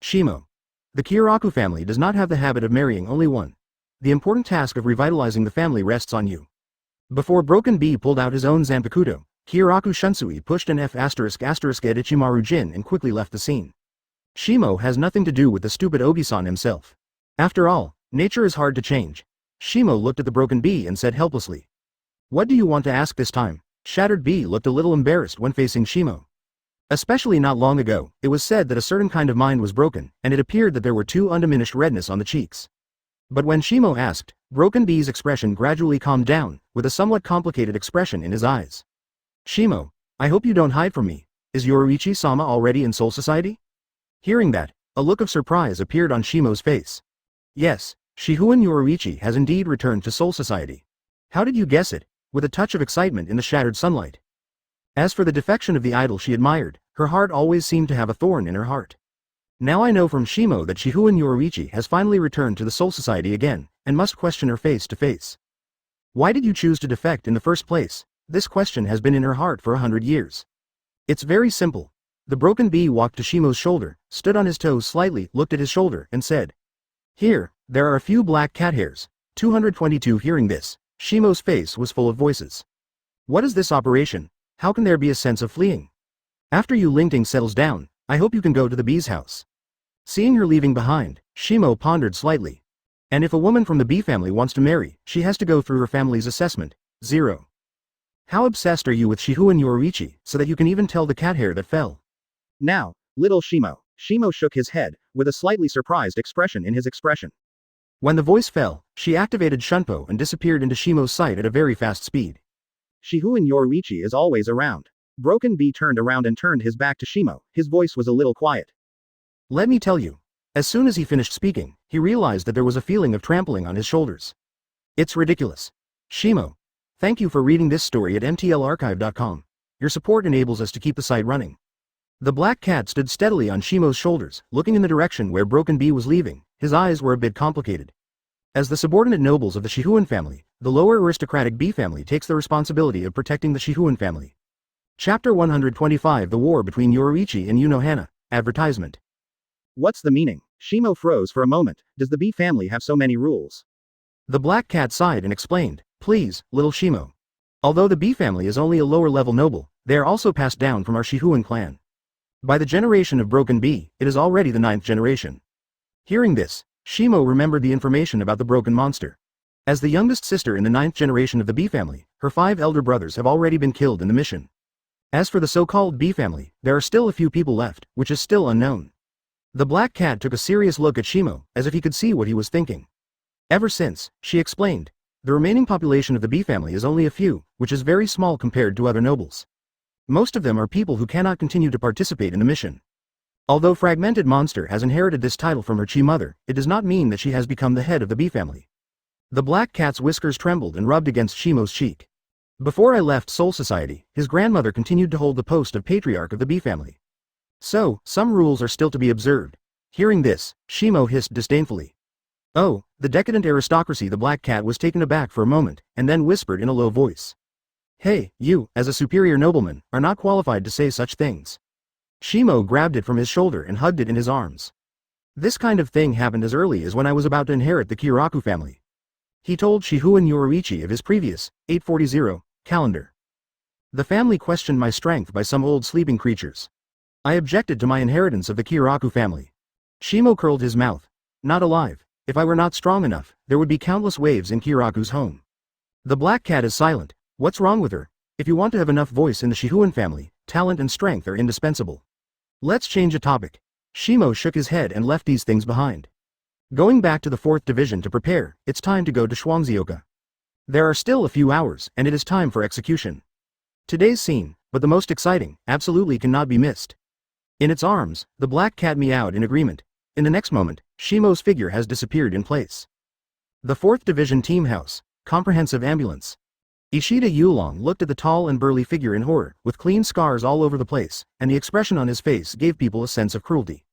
"Shimo. The Kyōraku family does not have the habit of marrying only one. The important task of revitalizing the family rests on you." Before Broken Bee pulled out his own Zanpakutō, Kyōraku Shunsui pushed an F*** at Ichimaru Jin and quickly left the scene. Shimo has nothing to do with the stupid Ogisan himself. After all, nature is hard to change. Shimo looked at the Broken Bee and said helplessly, "What do you want to ask this time?" Shattered Bee looked a little embarrassed when facing Shimo. Especially not long ago, it was said that a certain kind of mind was broken, and it appeared that there were two undiminished redness on the cheeks. But when Shimo asked, Broken B's expression gradually calmed down, with a somewhat complicated expression in his eyes. Shimo, I hope you don't hide from me. Is Yoruichi-sama already in Soul Society? Hearing that, a look of surprise appeared on Shimo's face. Yes, Shihuan Yoruichi has indeed returned to Soul Society. How did you guess it? With a touch of excitement in the shattered sunlight. As for the defection of the idol she admired, her heart always seemed to have a thorn in her heart. Now I know from Shimo that Shihuan Yoruichi has finally returned to the Soul Society again, and must question her face to face. Why did you choose to defect in the first place? This question has been in her heart for 100 years. It's very simple. The Broken Bee walked to Shimo's shoulder, stood on his toes slightly, looked at his shoulder, and said, Here, there are a few black cat hairs. 222. Hearing this, Shimo's face was full of voices. What is this operation? How can there be a sense of fleeing? After Yu Lingting settles down, I hope you can go to the bee's house. Seeing her leaving behind, Shimo pondered slightly. And if a woman from the bee family wants to marry, she has to go through her family's assessment. 0. How obsessed are you with Shihuan Yoruichi, so that you can even tell the cat hair that fell? Now, little Shimo. Shimo shook his head, with a slightly surprised expression in his expression. When the voice fell, she activated Shunpo and disappeared into Shimo's sight at a very fast speed. Shihuan Yoruichi is always around. Broken Bee turned around and turned his back to Shimo, his voice was a little quiet. Let me tell you. As soon as he finished speaking, he realized that there was a feeling of trampling on his shoulders. It's ridiculous. Shimo. Thank you for reading this story at mtlarchive.com. Your support enables us to keep the site running. The black cat stood steadily on Shimo's shoulders, looking in the direction where Broken Bee was leaving. His eyes were a bit complicated. As the subordinate nobles of the Shihuan family, the lower aristocratic Bee family takes the responsibility of protecting the Shihuan family. Chapter 125 The War Between Yoruichi and Unohana. Advertisement. What's the meaning? Shimo froze for a moment. Does the Bee family have so many rules? The black cat sighed and explained, Please, little Shimo. Although the Bee family is only a lower-level noble, they are also passed down from our Shihuan clan. By the generation of Broken Bee, it is already the 9th generation. Hearing this, Shimo remembered the information about the broken monster. As the youngest sister in the 9th generation of the Bee family, her 5 elder brothers have already been killed in the mission. As for the so-called Bee family, there are still a few people left, which is still unknown. The black cat took a serious look at Shimo, as if he could see what he was thinking. Ever since, she explained, the remaining population of the Bee family is only a few, which is very small compared to other nobles. Most of them are people who cannot continue to participate in the mission. Although Fragmented Monster has inherited this title from her Chi mother, it does not mean that she has become the head of the Bee family. The black cat's whiskers trembled and rubbed against Shimo's cheek. Before I left Soul Society, his grandmother continued to hold the post of patriarch of the Bee family. So, some rules are still to be observed. Hearing this, Shimo hissed disdainfully. Oh, the decadent aristocracy. The black cat was taken aback for a moment, and then whispered in a low voice. Hey, you, as a superior nobleman, are not qualified to say such things. Shimo grabbed it from his shoulder and hugged it in his arms. This kind of thing happened as early as when I was about to inherit the Kyōraku family. He told Shihuan Yoruichi of his previous, 840, calendar. The family questioned my strength by some old sleeping creatures. I objected to my inheritance of the Kyōraku family. Shimo curled his mouth. Not alive. If I were not strong enough, there would be countless waves in Kyōraku's home. The black cat is silent. What's wrong with her? If you want to have enough voice in the Shihuan family, talent and strength are indispensable. Let's change a topic. Shimo shook his head and left these things behind. Going back to the 4th division to prepare, it's time to go to Shuangzioka. There are still a few hours, and it is time for execution. Today's scene, but the most exciting, absolutely cannot be missed. In its arms, the black cat meowed in agreement. In the next moment, Shimo's figure has disappeared in place. The 4th Division Team House, Comprehensive Ambulance. Ishida Yulong looked at the tall and burly figure in horror, with clean scars all over the place, and the expression on his face gave people a sense of cruelty.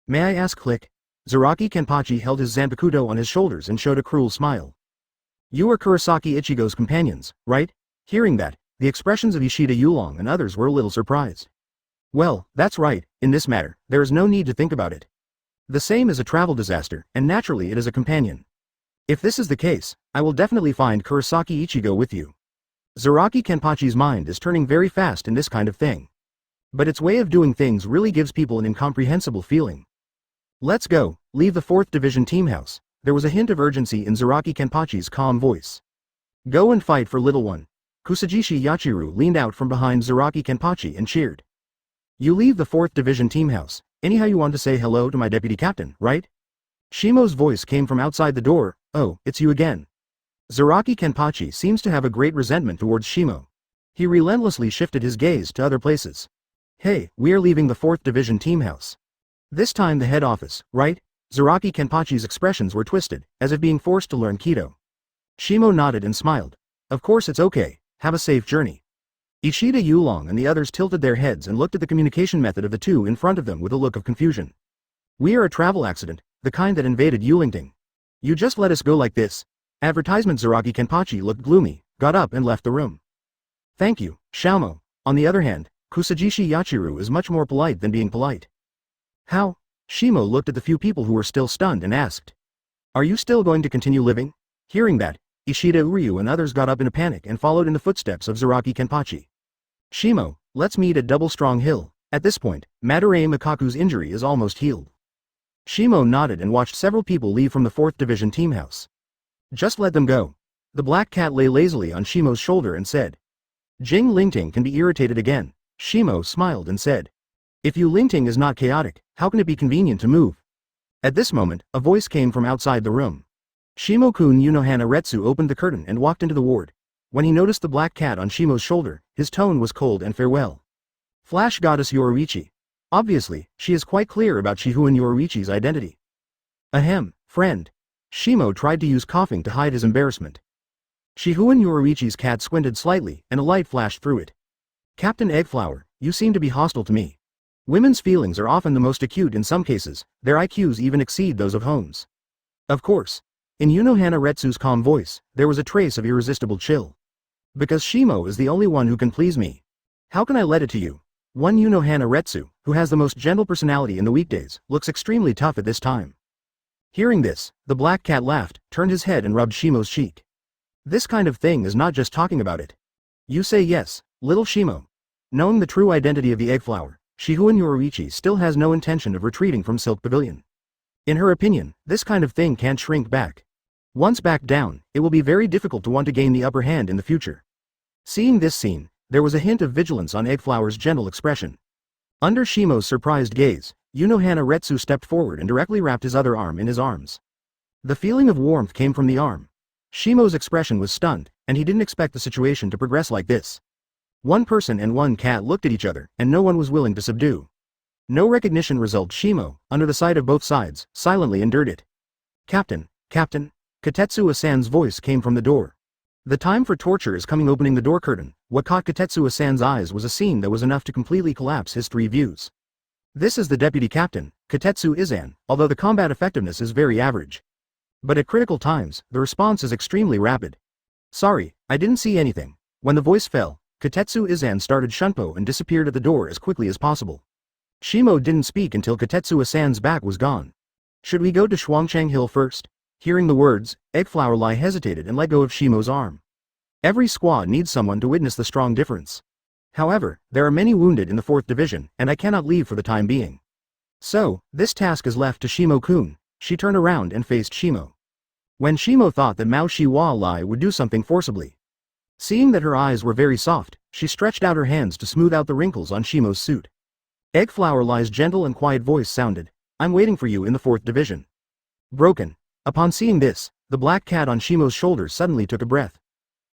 May I ask click? Zaraki Kenpachi held his Zanpakutō on his shoulders and showed a cruel smile. You are Kurosaki Ichigo's companions, right? Hearing that, the expressions of Ishida Yulong and others were a little surprised. Well, that's right, in this matter, there is no need to think about it. The same is a travel disaster, and naturally it is a companion. If this is the case, I will definitely find Kurosaki Ichigo with you. Zaraki Kenpachi's mind is turning very fast in this kind of thing. But its way of doing things really gives people an incomprehensible feeling. Let's go, leave the 4th Division Team House. There was a hint of urgency in Zaraki Kenpachi's calm voice. Go and fight for little one. Kusajishi Yachiru leaned out from behind Zaraki Kenpachi and cheered. You leave the 4th Division team house. Anyhow, you want to say hello to my deputy captain, right? Shimo's voice came from outside the door. Oh, it's you again. Zaraki Kenpachi seems to have a great resentment towards Shimo. He relentlessly shifted his gaze to other places. Hey, we are leaving the 4th Division team house. This time the head office, right? Zaraki Kenpachi's expressions were twisted, as if being forced to learn Kido. Shimo nodded and smiled. Of course it's okay, have a safe journey. Ishida Yulong and the others tilted their heads and looked at the communication method of the two in front of them with a look of confusion. We are a travel accident, the kind that invaded Yulingting. You just let us go like this. Advertisement. Zaraki Kenpachi looked gloomy, got up and left the room. Thank you, Xiaomo. On the other hand, Kusajishi Yachiru is much more polite than being polite. How? Shimo looked at the few people who were still stunned and asked. Are you still going to continue living? Hearing that, Ishida Uryu and others got up in a panic and followed in the footsteps of Zaraki Kenpachi. Shimo, let's meet at Double Strong Hill. At this point, Madarame Mikaku's injury is almost healed. Shimo nodded and watched several people leave from the 4th Division team house. Just let them go. The black cat lay lazily on Shimo's shoulder and said. Jing Lingting can be irritated again. Shimo smiled and said. If you Lingting is not chaotic, how can it be convenient to move? At this moment, a voice came from outside the room. Shimo-kun Yunohana Retsu opened the curtain and walked into the ward. When he noticed the black cat on Shimo's shoulder, his tone was cold and farewell. Flash Goddess Yoruichi. Obviously, she is quite clear about Shihun Yoruichi's identity. Ahem, friend. Shimo tried to use coughing to hide his embarrassment. Shihun Yoruichi's cat squinted slightly, and a light flashed through it. Captain Eggflower, you seem to be hostile to me. Women's feelings are often the most acute in some cases, their IQs even exceed those of homes. Of course. In Yunohana Retsu's calm voice, there was a trace of irresistible chill. Because Shimo is the only one who can please me. How can I let it to you? One Yunohana Retsu, who has the most gentle personality in the weekdays, looks extremely tough at this time. Hearing this, the black cat laughed, turned his head and rubbed Shimo's cheek. This kind of thing is not just talking about it. You say yes, little Shimo. Knowing the true identity of the Eggflower, Shihun Yoruichi still has no intention of retreating from Silk Pavilion. In her opinion, this kind of thing can't shrink back. Once back down, it will be very difficult to want to gain the upper hand in the future. Seeing this scene, there was a hint of vigilance on Eggflower's gentle expression. Under Shimo's surprised gaze, Yunohana Retsu stepped forward and directly wrapped his other arm in his arms. The feeling of warmth came from the arm. Shimo's expression was stunned, and he didn't expect the situation to progress like this. One person and one cat looked at each other, and no one was willing to subdue. No recognition result. Shimo, under the sight of both sides, silently endured it. Captain, Katetsuo-san's voice came from the door. The time for torture is coming. Opening the door curtain, what caught Katetsuo-san's eyes was a scene that was enough to completely collapse his 3 views. This is the deputy captain, Katetsu-izan, although the combat effectiveness is very average. But at critical times, the response is extremely rapid. Sorry, I didn't see anything. When the voice fell, Katetsu-izan started shunpo and disappeared at the door as quickly as possible. Shimo didn't speak until Katetsuo-san's back was gone. Should we go to Shuangchang Hill first? Hearing the words, Eggflower Lie hesitated and let go of Shimo's arm. Every squad needs someone to witness the strong difference. However, there are many wounded in the 4th Division, and I cannot leave for the time being. So, this task is left to Shimo-kun. She turned around and faced Shimo. When Shimo thought that Mao Shiwa Lai would do something forcibly. Seeing that her eyes were very soft, she stretched out her hands to smooth out the wrinkles on Shimo's suit. Eggflower Lie's gentle and quiet voice sounded, I'm waiting for you in the 4th Division. Broken. Upon seeing this, the black cat on Shimo's shoulder suddenly took a breath.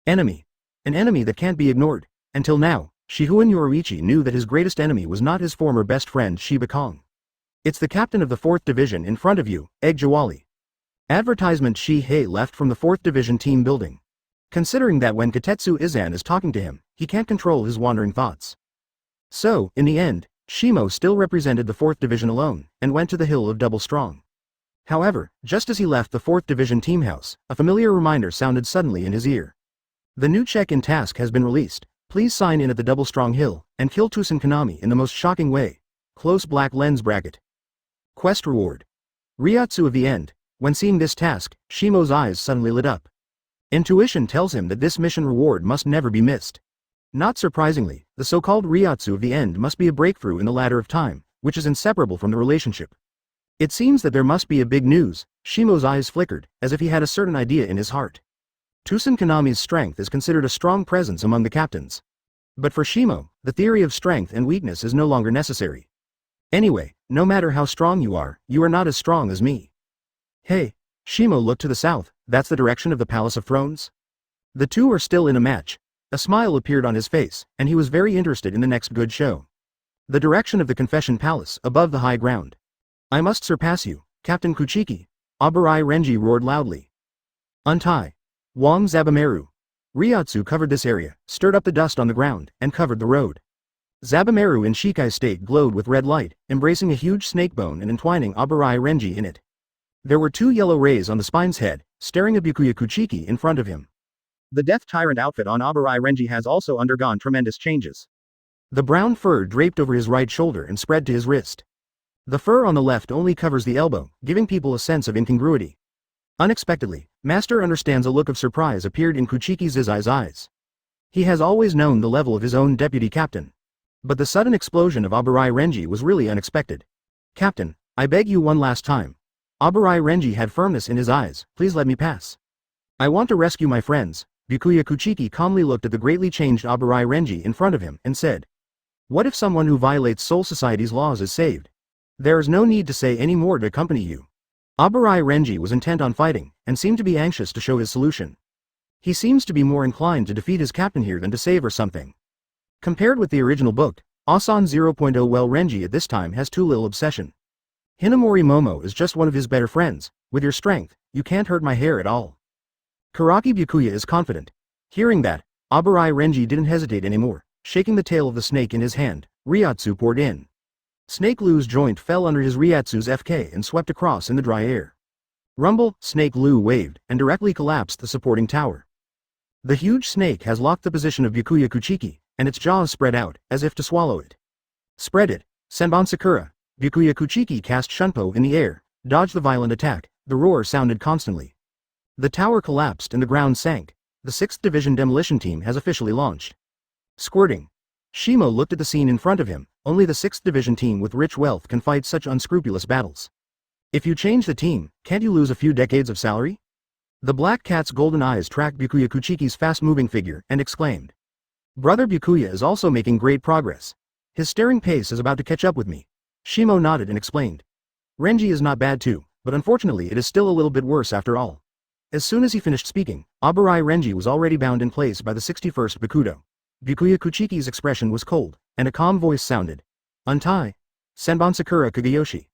Enemy. An enemy that can't be ignored. Until now, Shihun Yoruichi knew that his greatest enemy was not his former best friend Shiba Kong. It's the captain of the 4th Division in front of you, Egg Jawali. Advertisement. Shi-hei left from the 4th Division team building. Considering that when Katetsu-izan is talking to him, he can't control his wandering thoughts. So, in the end, Shimo still represented the 4th Division alone, and went to the Hill of Double Strong. However, just as he left the 4th Division team house, a familiar reminder sounded suddenly in his ear. The new check-in task has been released. Please sign in at the Double Strong Hill, and kill Tosen Konami in the most shocking way. Close black lens bracket. Quest reward. Ryatsu of the end. When seeing this task, Shimo's eyes suddenly lit up. Intuition tells him that this mission reward must never be missed. Not surprisingly, the so-called Ryatsu of the end must be a breakthrough in the ladder of time, which is inseparable from the relationship. It seems that there must be a big news. Shimo's eyes flickered, as if he had a certain idea in his heart. Tosen Konami's strength is considered a strong presence among the captains. But for Shimo, the theory of strength and weakness is no longer necessary. Anyway, no matter how strong you are not as strong as me. Hey, Shimo looked to the south, that's the direction of the Palace of Thrones? The two are still in a match. A smile appeared on his face, and he was very interested in the next good show. The direction of the Confession Palace, above the high ground. I must surpass you, Captain Kuchiki, Abarai Renji roared loudly. Untie. Wang Zabumaru. Ryotsu covered this area, stirred up the dust on the ground, and covered the road. Zabumaru in Shikai state glowed with red light, embracing a huge snake bone and entwining Abarai Renji in it. There were 2 yellow rays on the spine's head, staring at Byakuya Kuchiki in front of him. The Death Tyrant outfit on Abarai Renji has also undergone tremendous changes. The brown fur draped over his right shoulder and spread to his wrist. The fur on the left only covers the elbow, giving people a sense of incongruity. Unexpectedly, Master understands a look of surprise appeared in Kuchiki Zizai's eyes. He has always known the level of his own deputy captain. But the sudden explosion of Abarai Renji was really unexpected. Captain, I beg you one last time. Abarai Renji had firmness in his eyes, please let me pass. I want to rescue my friends. Byakuya Kuchiki calmly looked at the greatly changed Abarai Renji in front of him and said. What if someone who violates Soul Society's laws is saved? There is no need to say any more to accompany you. Abarai Renji was intent on fighting, and seemed to be anxious to show his solution. He seems to be more inclined to defeat his captain here than to save or something. Compared with the original book, Asan 0.0 well Renji at this time has too little obsession. Hinamori Momo is just one of his better friends. With your strength, you can't hurt my hair at all. Karaki Byakuya is confident. Hearing that, Abarai Renji didn't hesitate anymore, shaking the tail of the snake in his hand. Ryotsu poured in. Snake Lu's joint fell under his Ryotsu's FK and swept across in the dry air. Rumble, Snake Lu waved, and directly collapsed the supporting tower. The huge snake has locked the position of Byakuya Kuchiki, and its jaws spread out, as if to swallow it. Spread it, Senbon Sakura. Byakuya Kuchiki cast Shunpo in the air, dodged the violent attack. The roar sounded constantly. The tower collapsed and the ground sank. The 6th Division demolition team has officially launched. Squirting. Shimo looked at the scene in front of him. Only the 6th Division team with rich wealth can fight such unscrupulous battles. If you change the team, can't you lose a few decades of salary? The black cat's golden eyes tracked Byakuya Kuchiki's fast-moving figure and exclaimed. Brother Byakuya is also making great progress. His staring pace is about to catch up with me. Shimo nodded and explained. Renji is not bad too, but unfortunately it is still a little bit worse after all. As soon as he finished speaking, Abarai Renji was already bound in place by the 61st Bakudo. Byakuya Kuchiki's expression was cold, and a calm voice sounded. Untie. Senbon Sakura Kageyoshi.